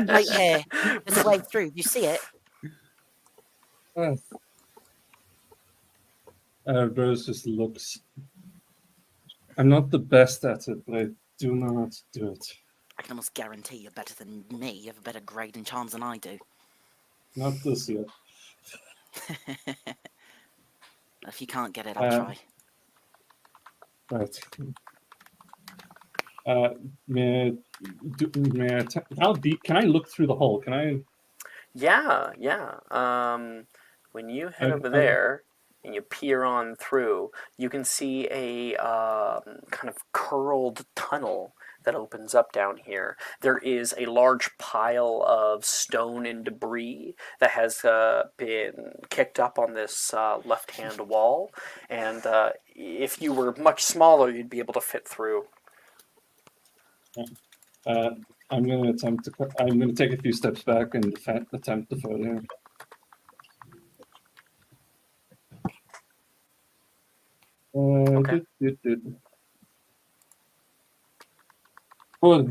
Right here. There's a way through. You see it? Rose just looks. I'm not the best at it, but I do know how to do it. I can almost guarantee you're better than me. You have a better grade in charms than I do. Not this yet. If you can't get it, I'll try. Right. How deep can I look through the hole? Can I? Yeah. When you head over there and you peer on through, you can see a kind of curled tunnel that opens up down here. There is a large pile of stone and debris that has been kicked up on this left-hand wall, and if you were much smaller, you'd be able to fit through. I'm going to attempt to. I'm going to take a few steps back and attempt to photo him. Okay. 4,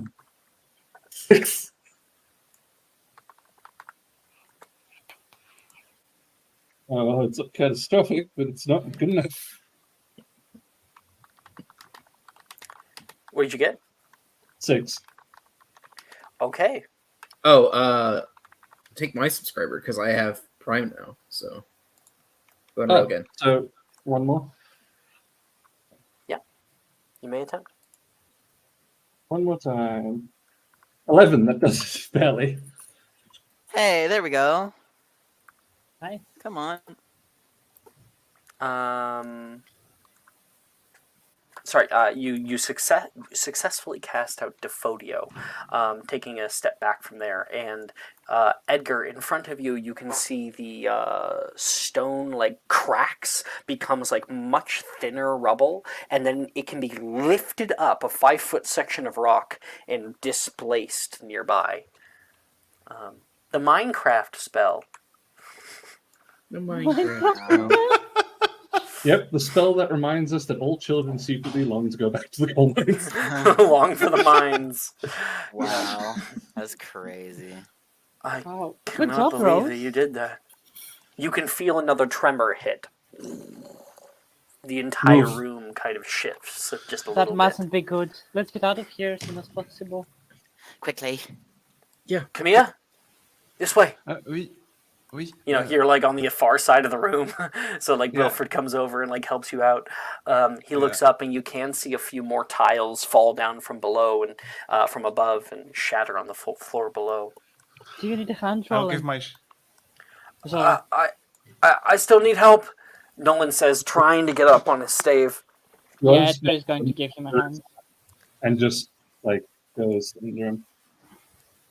6. Oh, well, it's catastrophic, but it's not good enough. What did you get? 6. Okay. Oh, take my subscriber because I have Prime now. So go ahead and roll again. So one more. You may attempt. One more time. 11. That does it barely. Hey, there we go. Nice. Come on. You successfully cast out Defodio, taking a step back from there, and Edgar, in front of you, you can see the stone like cracks, becomes like much thinner rubble, and then it can be lifted up, a 5-foot section of rock, and displaced nearby. The Minecraft spell. No Minecraft. Yep, the spell that reminds us that all children secretly long to go back to the coal mines. Long for the mines. Wow. That's crazy. I Oh, good cannot job, believe Rose. that you did that. You can feel another tremor hit. The entire Oof. room kind of shifts just a That little mustn't be good. Let's get out of here as soon as possible. Quickly. bit. Camilla, this way. Oui. Oui. You're like on the far side of the room, so like Yeah. Wilfred comes over and like helps you out. He Yeah. looks up and you can see a few more tiles fall down from below and from above and shatter on the floor below. Do you need a hand, I'll Roland? give my. Sorry. I still need help, Nolan says, trying to get up on his stave. Yeah, Rose Edgar is going to give him a hand. and just like goes in the room.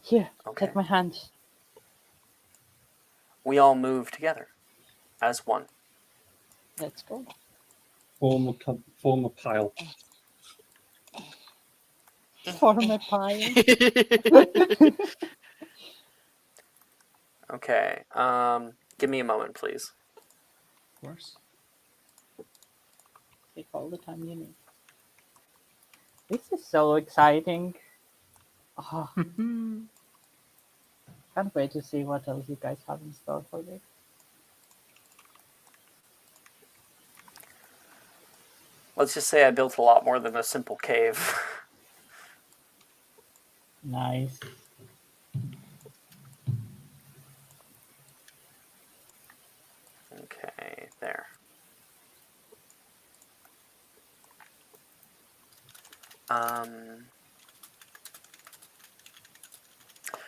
Here, Okay. take my hand. We all move together as one. Let's go. Form a pile. Form a pile. Okay. Give me a moment, please. Of course. Take all the time you need. This is so exciting. Oh, can't wait to see what else you guys have in store for this. Let's just say I built a lot more than a simple cave. Nice. Okay, there.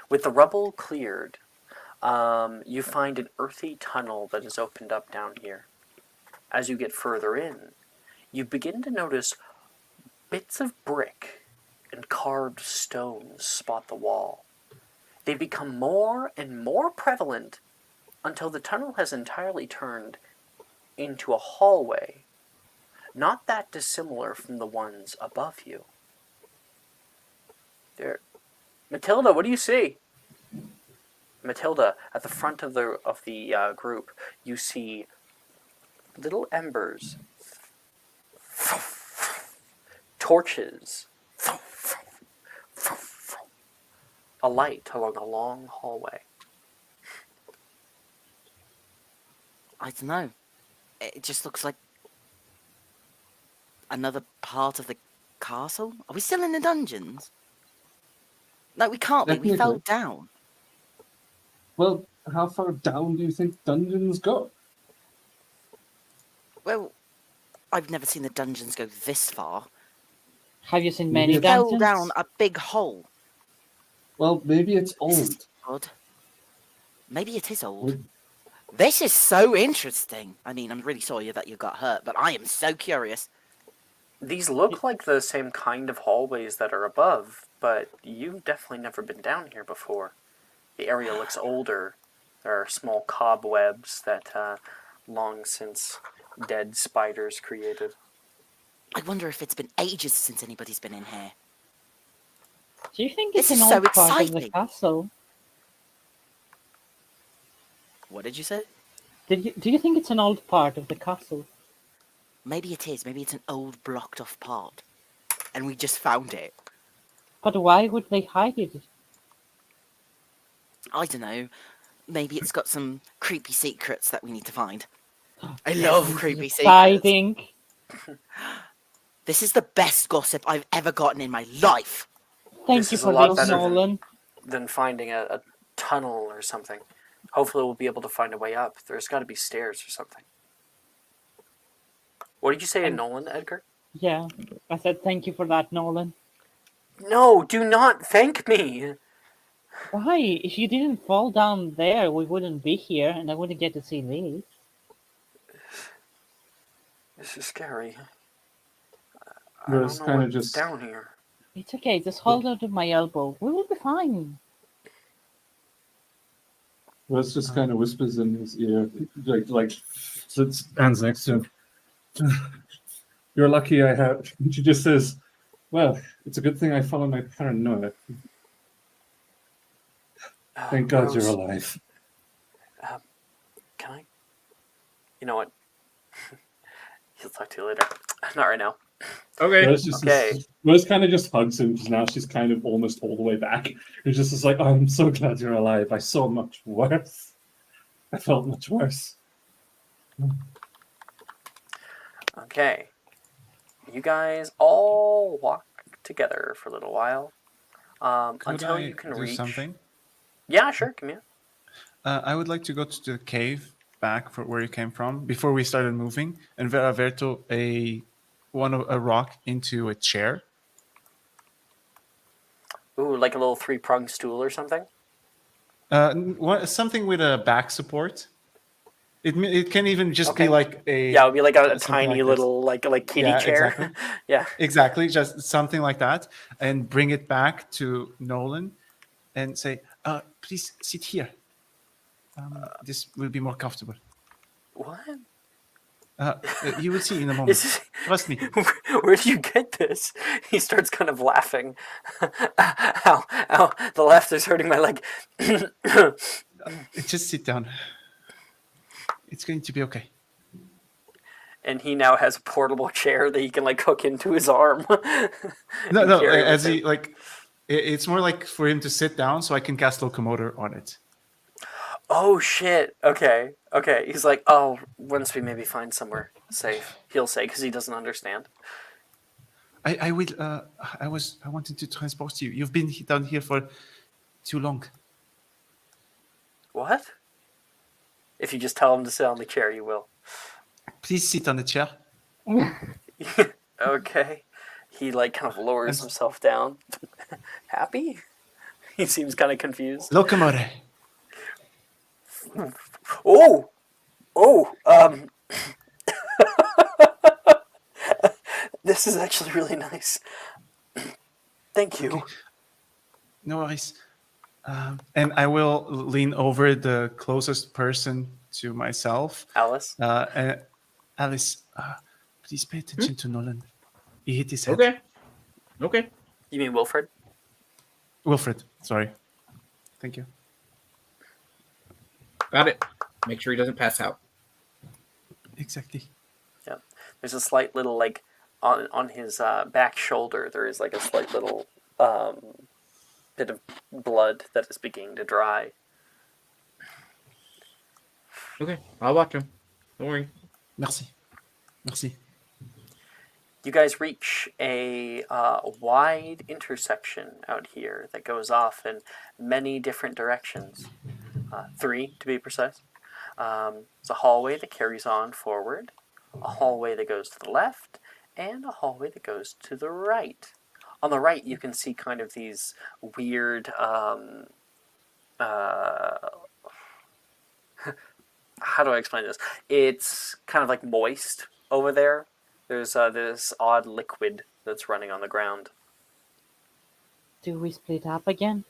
With the rubble cleared, you find an earthy tunnel that is opened up down here. As you get further in, you begin to notice bits of brick and carved stones spot the wall. They become more and more prevalent until the tunnel has entirely turned into a hallway, not that dissimilar from the ones above you. There, Matilda, what do you see? Matilda, at the front of the group, you see little embers, torches, a light along a long hallway. I don't know. It just looks like another part of the castle. Are we still in the dungeons? No, we can't be. We fell Technically. down. Well, how far down do you think dungeons go? Well, I've never seen the dungeons go this far. Have you seen Maybe many it's- Fell dungeons? down a big hole. Well, maybe it's This is old. odd. Maybe it is old. Would- This is so interesting. I mean, I'm really sorry that you got hurt, but I am so curious. These look like the same kind of hallways that are above, but you've definitely never been down here before. The area looks older. There are small cobwebs that long since dead spiders created. I wonder if it's been ages since anybody's been in here. Do you think This it's an is so old part of the exciting. castle? What did you say? Do you think it's an old part of the castle? Maybe it is. Maybe it's an old blocked off part. And we just found it. But why would they hide it? I don't know. Maybe it's got some creepy secrets that we need to find. I love creepy secrets. Exciting. This is the best gossip I've ever gotten in my life. Thank This you is a for lot this, better Nolan. than finding a tunnel or something. Hopefully we'll be able to find a way up. There's got to be stairs or something. What did you say to Nolan, Edgar? Yeah, I said thank you for that, Nolan. No, do not thank me! Why? If you didn't fall down there, we wouldn't be here, and I wouldn't get to see this. This is scary. I Rose don't know kind of what's just down here. It's okay, just hold out of my elbow. We will be fine. Rose just kind of whispers in his ear, like sits hands next to him. You're lucky I have. She just says, "Well, it's a good thing I followed my paranoia. Thank God you're Rose, alive." Can I? You know what? He'll talk to you later. Not right now. Okay. Rose kind of just hugs him because now she's kind of almost all the way back. It's just is like, I'm so glad you're alive. I saw much worse. I felt much worse. Okay. You guys all walk together for a little while Could until I you can do reach. something? Yeah, sure. Come here. I would like to go to the cave back for where you came from before we started moving, and Veraverto a rock into a chair. Ooh, like a little 3-pronged stool or something. Something with a back support. It can even just be Okay. like Yeah, it would be like a something tiny like this. little like kitty Yeah, chair. exactly. Yeah. Exactly, just something like that, and bring it back to Nolan and say, "Please sit here. This will be more comfortable. What? You will see in a moment. Is this, Trust me." where did you get this? He starts kind of laughing. Ow, ow, the laughter is hurting my leg. Just sit down. It's going to be okay. And he now has a portable chair that he can like hook into his arm. No, and no. carry As with he him. like, it's more like for him to sit down so I can cast locomotor on it. Oh shit. Okay. Okay. He's like, oh, once we maybe find somewhere safe, he'll say because he doesn't understand. I will. I wanted to transport you. You've been down here for too long. What? If you just tell him to sit on the chair, you will. Please sit on the chair. Okay. He like kind of lowers And- himself down. Happy? He seems kind of confused. Locomotor. Oh, this is actually really nice. Thank you. Okay. No worries. And I will lean over the closest person to myself. Alice. And Alice, please pay attention to Nolan. He hit his head. Okay. Okay. You mean Wilfred? Wilfred, sorry. Thank you. Got it. Make sure he doesn't pass out. Exactly. Yeah. There's a slight little like on his back shoulder. There is like a slight little bit of blood that is beginning to dry. Okay. I'll watch him. Don't worry. Merci. Merci. You guys reach a wide intersection out here that goes off in many different directions. 3 to be precise. It's a hallway that carries on forward, a hallway that goes to the left, and a hallway that goes to the right. On the right, you can see kind of these weird. How do I explain this? It's kind of like moist over there. There's this odd liquid that's running on the ground. Do we split up again?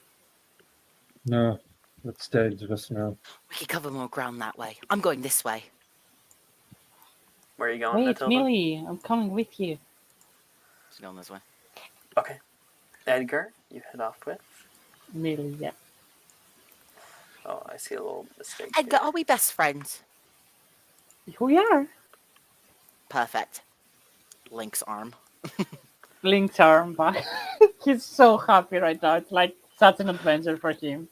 No, let's stay just now. We could cover more ground that way. I'm going this way. Where are you going, Wait, Matilda? Millie, I'm coming with you. She's going this way. Okay. Edgar, you head off with. Millie, yeah. Oh, I see a little mistake. Edgar, here. are we best friends? We are. Perfect. Link's arm. Link's arm back. He's so happy right now. It's like such an adventure for him.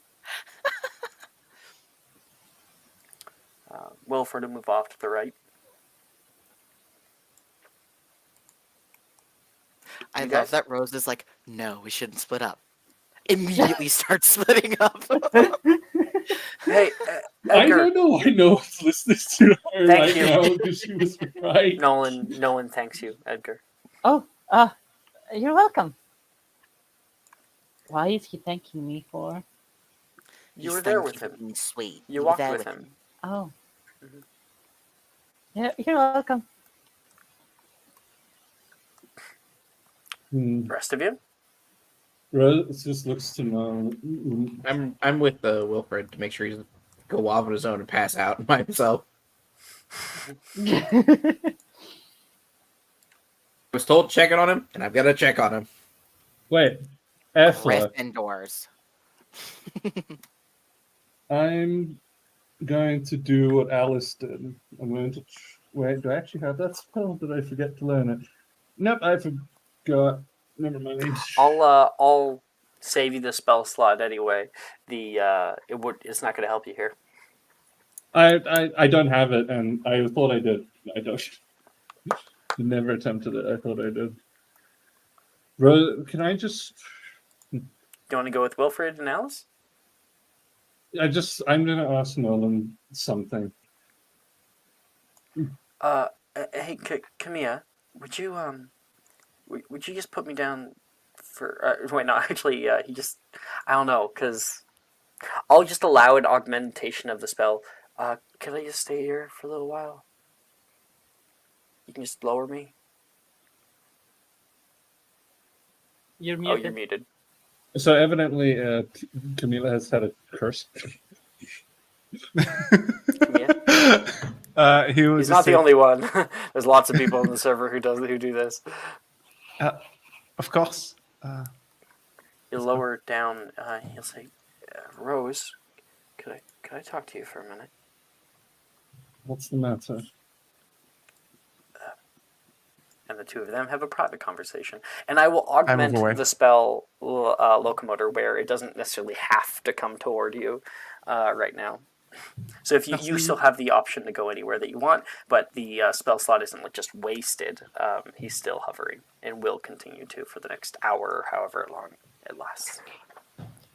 Wilford will move off to the right. I You love guys- that Rose is like, no, we shouldn't split up. Immediately starts splitting up. Hey, I Edgar. don't know why no one's listening to her Thank right you. now because she was right. Nolan thanks you, Edgar. Oh, you're welcome. Why is he thanking me for? You He's were there thank with you for him. being sweet. You were walked there with him. Oh. Mhm. Yeah, you're welcome. Rest of you? Rose just looks to know. I'm with Wilfred to make sure he doesn't go off on his own and pass out by himself. I was told to check on him, and I've got to check on him. Wait, Efla, Gryffindors. I'm going to do what Alice did. I'm going to wait. Do I actually have that spell? Did I forget to learn it? Nope, I forgot. Never mind. I'll save you the spell slot anyway. It's not going to help you here. I don't have it, and I thought I did. I don't. Never attempted it. I thought I did. Rose, can I just? Do you want to go with Wilfred and Alice? I'm gonna ask Nolan something. Hey, Camilla, would you would you just put me down for? Wait, no, actually, he just, I don't know, because I'll just allow an augmentation of the spell. Can I just stay here for a little while? You can just lower me. You're Oh, muted. you're muted. So evidently, Camila has had a curse. Camilla? He was He's not the only one. There's lots of people on the server who do this. Of course. He'll lower down. He'll say, "Rose, could I talk to you for a minute?" What's the matter? And the two of them have a private conversation. And I will augment away. the spell Locomotor where it doesn't necessarily have to come toward you right now. So if you still have the option to go anywhere that you want, but the spell slot isn't just wasted. He's still hovering and will continue to for the next hour or however long it lasts.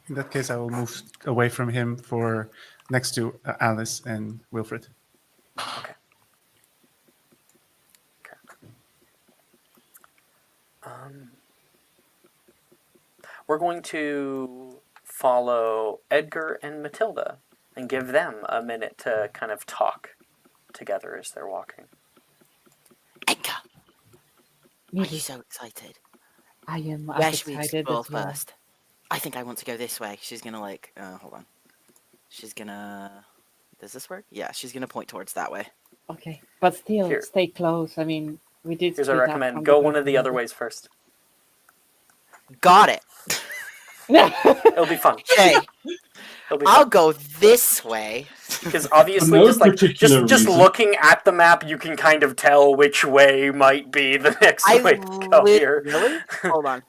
In that case, I will move away from him for next to Alice and Wilfred. Okay. We're going to follow Edgar and Matilda and give them a minute to kind of talk together as they're walking. Edgar, are you Maybe so excited? I am Where as should we excited explore as well. first? I think I want to go this way. She's gonna hold on. She's gonna. Does this work? Yeah, she's gonna point towards that way. Okay, but still, Here. stay close. I mean, we did. Here's what I split up recommend. from Go the one of the other group. ways first. Got it. It'll be fun. Okay, It'll be I'll fun. go this way. Because obviously, For no just like particular just reason. looking at the map, you can kind of tell which way might be the next I way to go here. really? Hold on.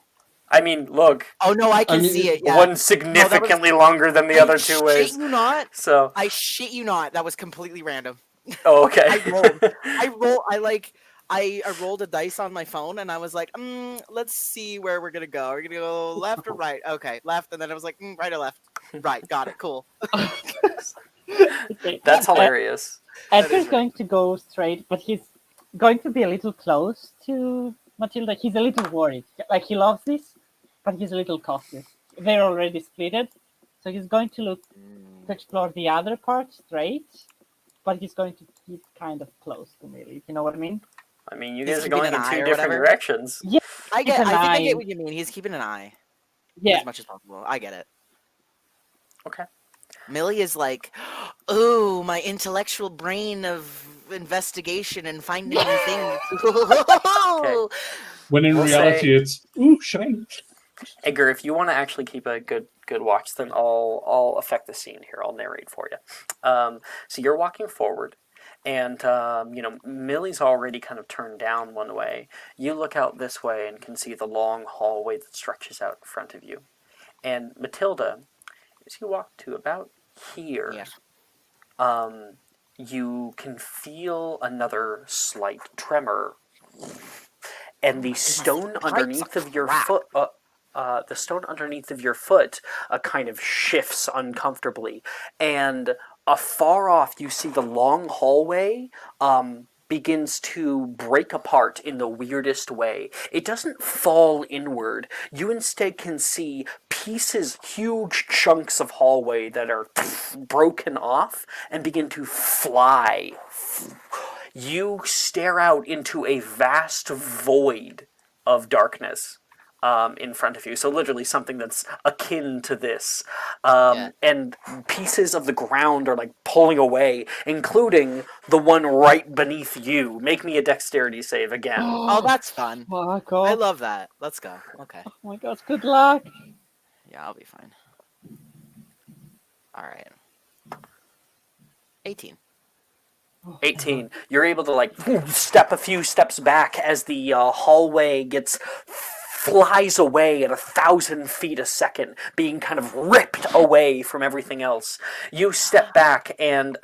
I mean, look, Oh no, I can mean, see it. Yeah. one significantly longer than the I other two shit ways. you not. So, I shit you not. That was completely random. oh, okay. I rolled a dice on my phone and I was like, let's see where we're gonna go. We're gonna go left or right? Okay, left, and then I was like, right or left? Right, got it, cool. Okay. That's hilarious. Edgar's right. going to go straight, but he's going to be a little close to Matilda. He's a little worried. Like, he loves this, but he's a little cautious. They're already splitted, so he's going to look to explore the other part straight, but he's going to keep kind of close to Millie, if you know what I mean? I mean, you He's guys are keeping going an in eye two or different whatever? directions. I Keep an think I eye. get what you mean. He's keeping an eye Yeah. as much as possible. I get it. Okay. Millie is like, ooh, my intellectual brain of investigation and finding new things. When in We'll reality, say- it's ooh, shiny. Edgar, if you want to actually keep a good watch, then I'll affect the scene here. I'll narrate for you. So you're walking forward, and Millie's already kind of turned down one way. You look out this way and can see the long hallway that stretches out in front of you. And Matilda, as you walk to about here, Yeah. you can feel another slight tremor, and the stone pipes underneath of of your crap. foot. The stone underneath of your foot kind of shifts uncomfortably, and afar off you see the long hallway begins to break apart in the weirdest way. It doesn't fall inward. You instead can see pieces, huge chunks of hallway that are broken off and begin to fly. You stare out into a vast void of darkness in front of you. So literally something that's akin to this. Yeah. And pieces of the ground are like pulling away, including the one right beneath you. Make me a dexterity save again. Oh, that's fun. Fuck I off. love that. Let's go. Okay. Oh my gosh, good luck. Yeah, I'll be fine. All right. 18. 18. You're able to like step a few steps back as the hallway flies away at 1,000 feet a second, being kind of ripped away from everything else. You step back and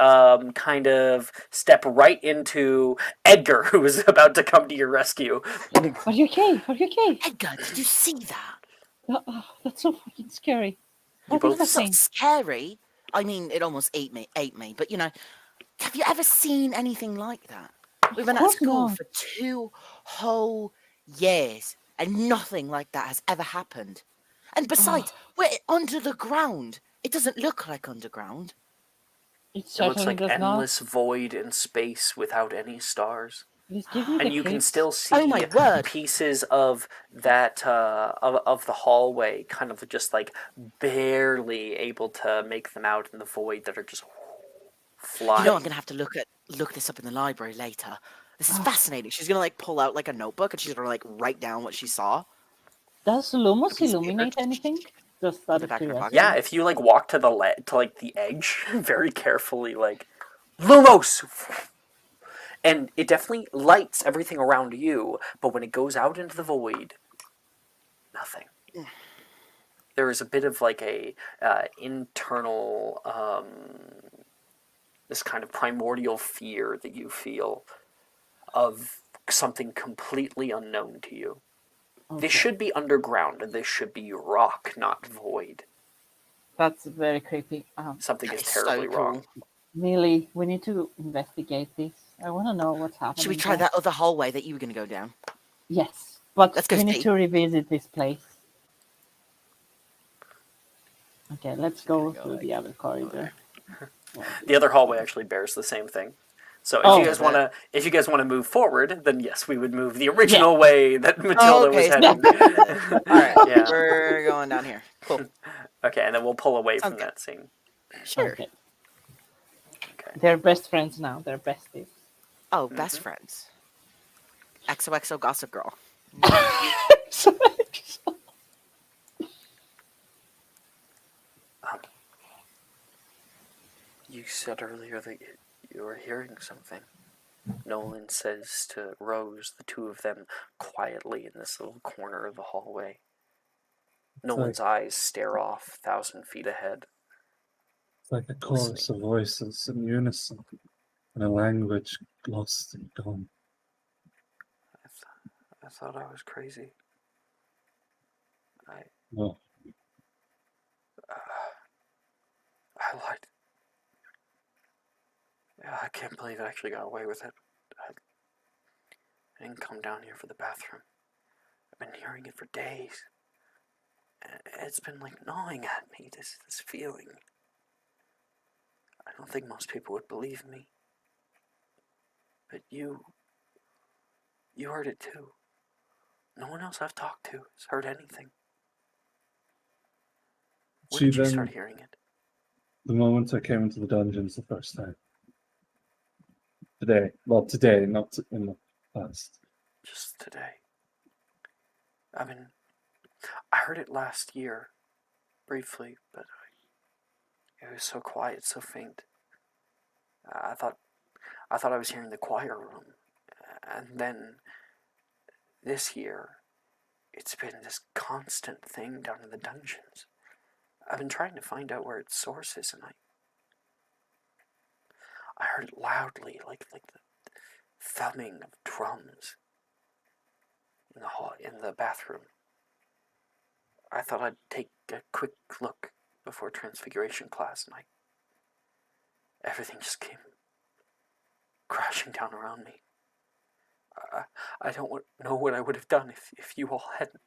kind of step right into Edgar, who is about to come to your rescue. Are you okay? Are you okay? Edgar, did you see that? That's so fucking scary. You What is both That's not happening? scary. I mean, it almost ate me. But have you ever seen anything like that? We've been at course school not. for 2 whole years, and nothing like that has ever happened. And besides, we're under the ground. It doesn't look like underground. It It looks certainly like does not. endless void in space without any stars. Please give me the And you can creeps. still Oh my see word! pieces of that of the hallway, kind of just like barely able to make them out in the void that are just flying. I'm gonna have to look this up in the library later. This is fascinating. She's gonna pull out a notebook and she's gonna write down what she saw. Does Lumos piece of illuminate paper. anything? Just out Put it of back in her pocket. curiosity. Yeah, if you walk to the edge very carefully, Lumos, and it definitely lights everything around you, but when it goes out into the void, nothing. There is a bit of a internal this kind of primordial fear that you feel of something completely unknown to you. Okay. This should be underground, and this should be rock, not void. That's very creepy. Something That is is so terribly cool. wrong. Millie, we need to investigate this. I want to know what's happening. Should we try there. that other hallway that you were gonna go down? Yes, but Let's go we need see. to revisit this place. Okay, let's go through the other corridor. The other hallway actually bears the same thing. So if Oh. you guys want to move forward, then yes, we would move the original way that Matilda Oh, was okay. So heading. all right, Yeah. we're going down here. Cool. Okay, and then we'll pull away Sounds from good. that scene. Sure. Okay. Okay. They're best friends now. They're besties. Oh, best friends. XOXO Gossip Girl. You said earlier that you were hearing something. Nolan says to Rose, the two of them quietly in this little corner of the hallway. Nolan's eyes stare off 1,000 feet ahead. It's like a chorus of voices in unison, in a language lost and gone. I thought I was crazy. No, I lied. Yeah, I can't believe I actually got away with it. I didn't come down here for the bathroom. I've been hearing it for days. It's been gnawing at me, this feeling. I don't think most people would believe me. But you heard it too. No one else I've talked to has heard anything. When did you start hearing it? The moment I came into the dungeons the first time. Today. Well, today, not in the past. Just today. I heard it last year, briefly, but it was so quiet, so faint. I thought I was hearing the choir room, and then this year, it's been this constant thing down in the dungeons. I've been trying to find out where its source is, and I heard it loudly, like the thumbing of drums in the hall, in the bathroom. I thought I'd take a quick look before Transfiguration class, and everything just came crashing down around me. I don't know what I would have done if you all hadn't.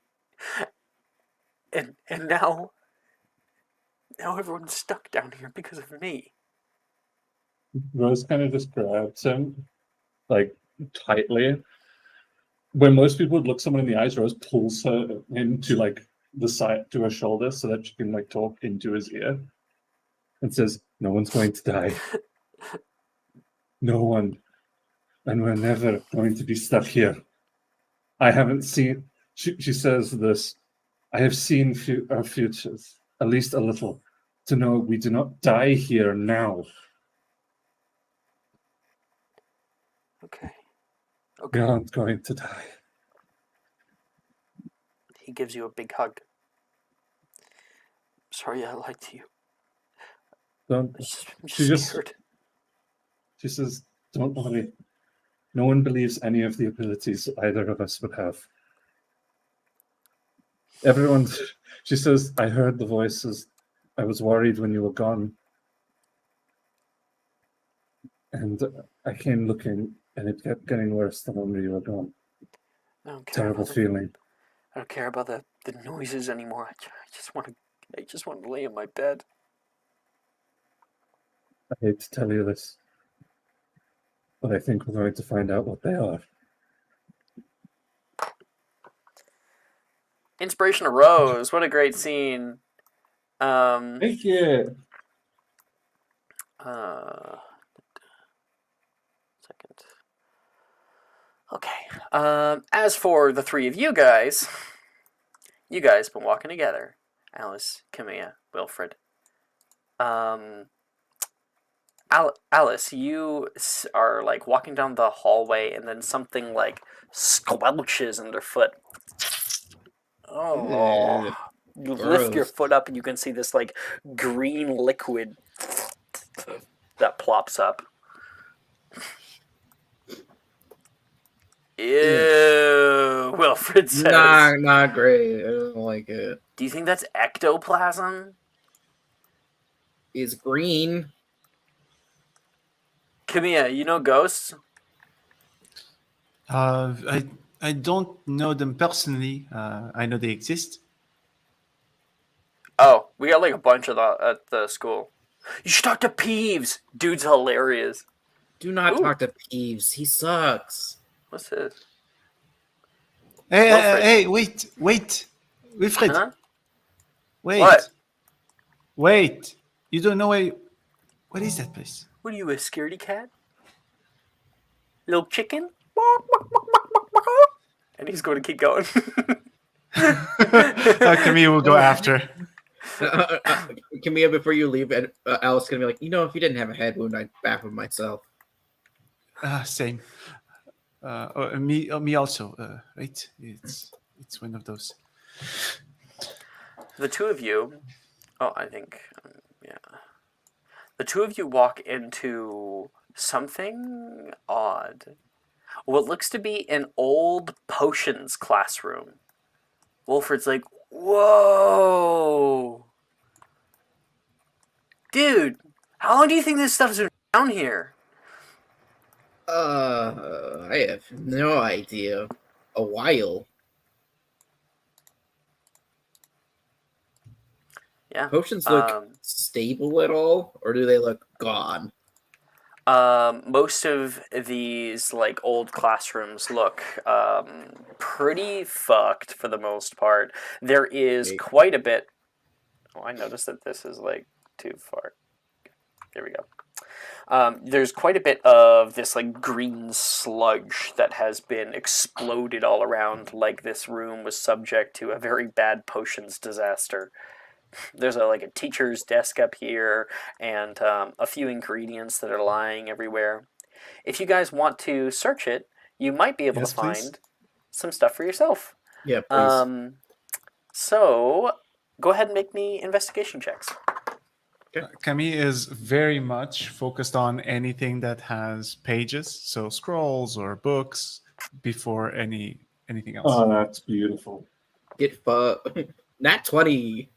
And now everyone's stuck down here because of me. Rose kind of just grabs him, tightly. When most people would look someone in the eyes, Rose pulls her into, the side to her shoulder so that she can, talk into his ear. And says, no one's going to die. No one. And we're never going to be stuck here. I haven't seen... She says this. I have seen our futures, at least a little, to know we do not die here now. Okay. We aren't going to die. He gives you a big hug. Sorry I lied to you. Don't. I'm just scared. She says, don't worry. No one believes any of the abilities either of us would have. She says, I heard the voices. I was worried when you were gone. And I came looking, and it kept getting worse the longer you were gone. I don't care Terrible about feeling. I don't care about the noises anymore. I just want to lay in my bed. I hate to tell you this, but I think we're going to find out what they are. Inspiration arose. What a great scene. Thank you. Second. Okay. As for the three of you guys been walking together. Alice, Camilla, Wilfred. Alice, you are like walking down the hallway, and then something like squelches underfoot. Oh, you lift your Gross. foot up, and you can see this like green liquid that plops up. Ew, Wilfred says. Not great. I don't like it. Do you think that's ectoplasm? It's green. Camilla, you know ghosts? I don't know them personally. I know they exist. Oh, we got like a bunch of that at the school. You should talk to Peeves. Dude's hilarious. Do not Ooh. talk to Peeves. He sucks. What's this? Hey, Wilfred. hey, wait, Wilfred, Huh? wait, What? wait. You don't know what is that place? What are you, a scaredy cat? Little chicken? And he's going to keep going. Camille will go after. Camilla, before you leave, Alice is gonna be like, if you didn't have a head wound, I'd baffle myself. Same. Me also. Right? It's one of those. The two of you, yeah. The two of you walk into something odd. What looks to be an old potions classroom. Wilfred's like, whoa! Dude, how long do you think this stuff's been down here? I have no idea. A while. Yeah. Potions look stable at all, or do they look gone? Most of these like old classrooms look pretty fucked for the most part. There is quite a bit. Oh, I noticed that this is like too far. There we go. There's quite a bit of this like green sludge that has been exploded all around, like this room was subject to a very bad potions disaster. There's a teacher's desk up here, and a few ingredients that are lying everywhere. If you guys want to search it, you might be able to find some stuff for yourself. Yeah, please. So go ahead and make me investigation checks. Camille is very much focused on anything that has pages, so scrolls or books, before anything else. Oh, that's beautiful. Get Nat 20.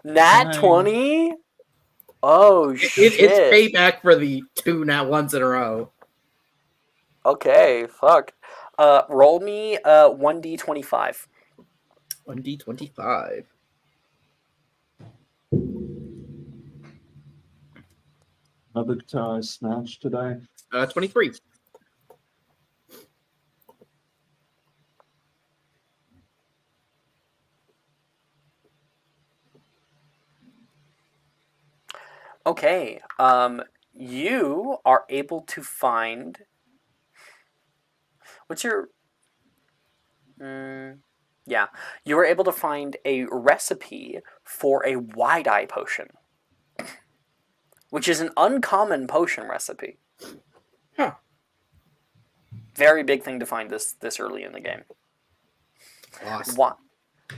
Nat 20? Oh, shit. It's payback for the 2 nat 1s in a row. Okay, fuck. Roll me 1d25. 1d25. Another guitar smash today. 23. Okay, you are able to find... What's your... yeah, you were able to find a recipe for a wide-eye potion, which is an uncommon potion recipe. Huh. Very big thing to find this early in the game. Awesome.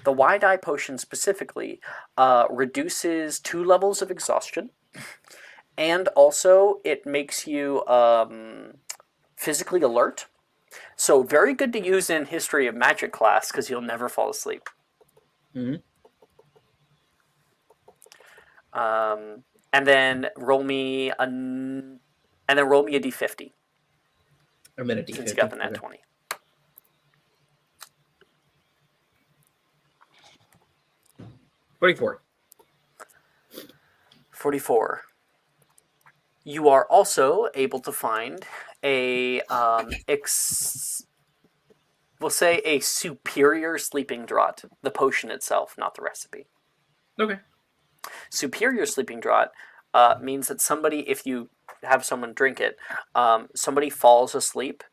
The wide-eye potion specifically reduces 2 levels of exhaustion, and also it makes you physically alert. So very good to use in History of Magic class, because you'll never fall asleep. Mm-hmm. And then roll me an And then roll me a d50 I'm in a D50. since you got the nat Okay. 20. 24. 44. You are also able to find a we'll say a superior sleeping draught, the potion itself, not the recipe. Okay. Superior sleeping draught means that somebody, if you have someone drink it, somebody falls asleep.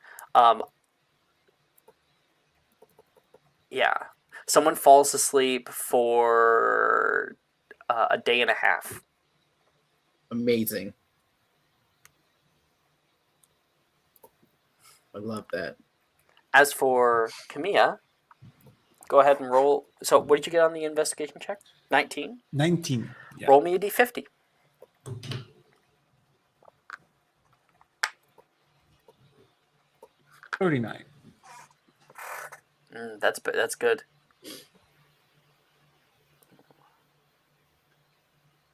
Yeah, someone falls asleep for a day and a half. Amazing. I love that. As for Kamiya, go ahead and roll. So, what did you get on the investigation check? 19? 19. Yeah. Roll me a d50. 39. That's good.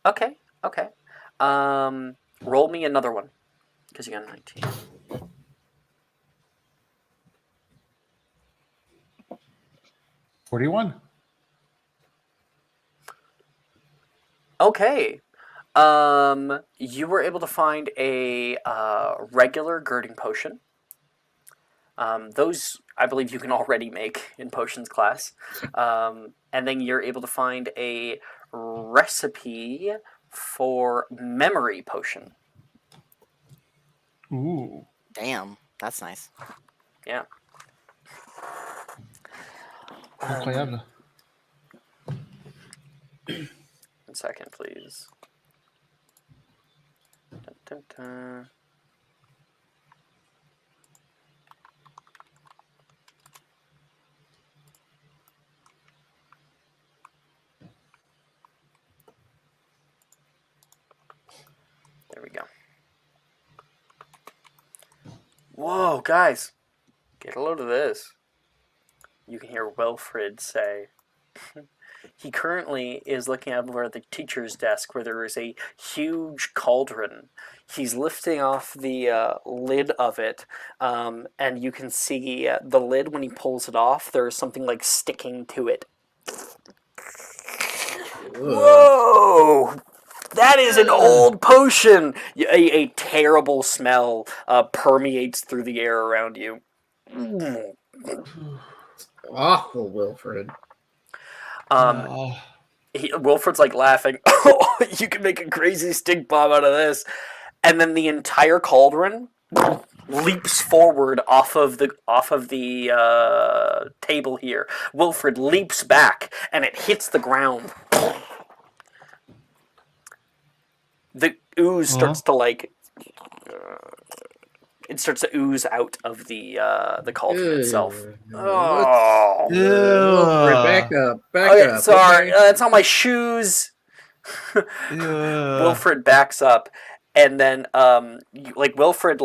Okay. Roll me another one because you got a 19. 41. Okay. You were able to find a regular girding potion. Those, I believe, you can already make in potions class. And then you're able to find a recipe for memory potion. Ooh. Damn, that's nice. Yeah. Incroyable. 1 second, please. Dun, dun, dun. There we go. Whoa, guys. Get a load of this. You can hear Wilfred say, he currently is looking over the teacher's desk where there is a huge cauldron. He's lifting off the lid of it, and you can see the lid when he pulls it off. There's something like sticking to it. Whoa! That is an old potion! A terrible smell permeates through the air around you. Awful, Wilfred. Wilfred's like laughing. Oh, you can make a crazy stink bomb out of this. And then the entire cauldron leaps forward off of the table here. Wilfred leaps back, and it hits the ground. The ooze starts to it starts to ooze out of the cauldron itself. Oh, Wilfred, back up. okay, Up. sorry, Okay? it's on my shoes. Wilfred backs up, and then Wilfred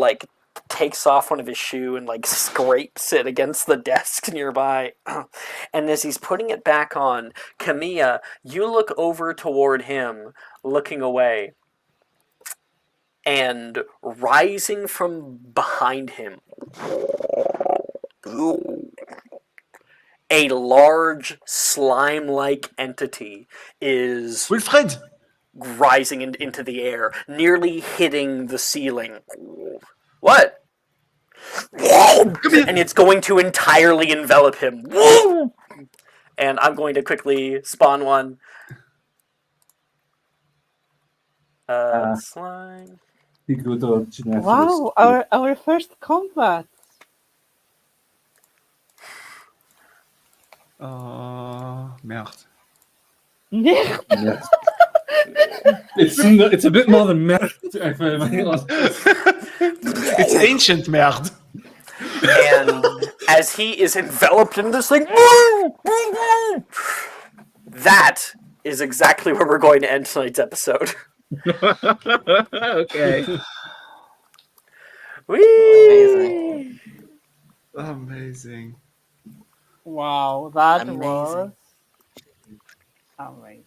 takes off one of his shoe and scrapes it against the desk nearby. And as he's putting it back on, Kamiya, you look over toward him, looking away. And rising from behind him, a large slime-like entity is Wilfred! rising into the air, nearly hitting the ceiling. What? And it's going to entirely envelop him. And I'm going to quickly spawn one. Slime. Wow, our first combat. Oh, merde. It's a bit more than merde. It's ancient merde. And as he is enveloped in this thing, that is exactly where we're going to end tonight's episode. Okay. Whee! Amazing. Wow, that Amazing. was amazing.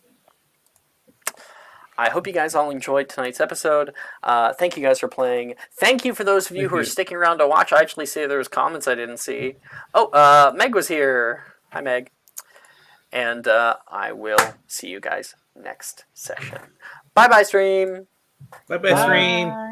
I hope you guys all enjoyed tonight's episode. Thank you guys for playing. Thank you for those of you Thank who are you. sticking around to watch. I actually see there was comments I didn't see. Oh, Meg was here. Hi, Meg. And I will see you guys next session. Bye-bye, stream. Bye bye, stream. Bye.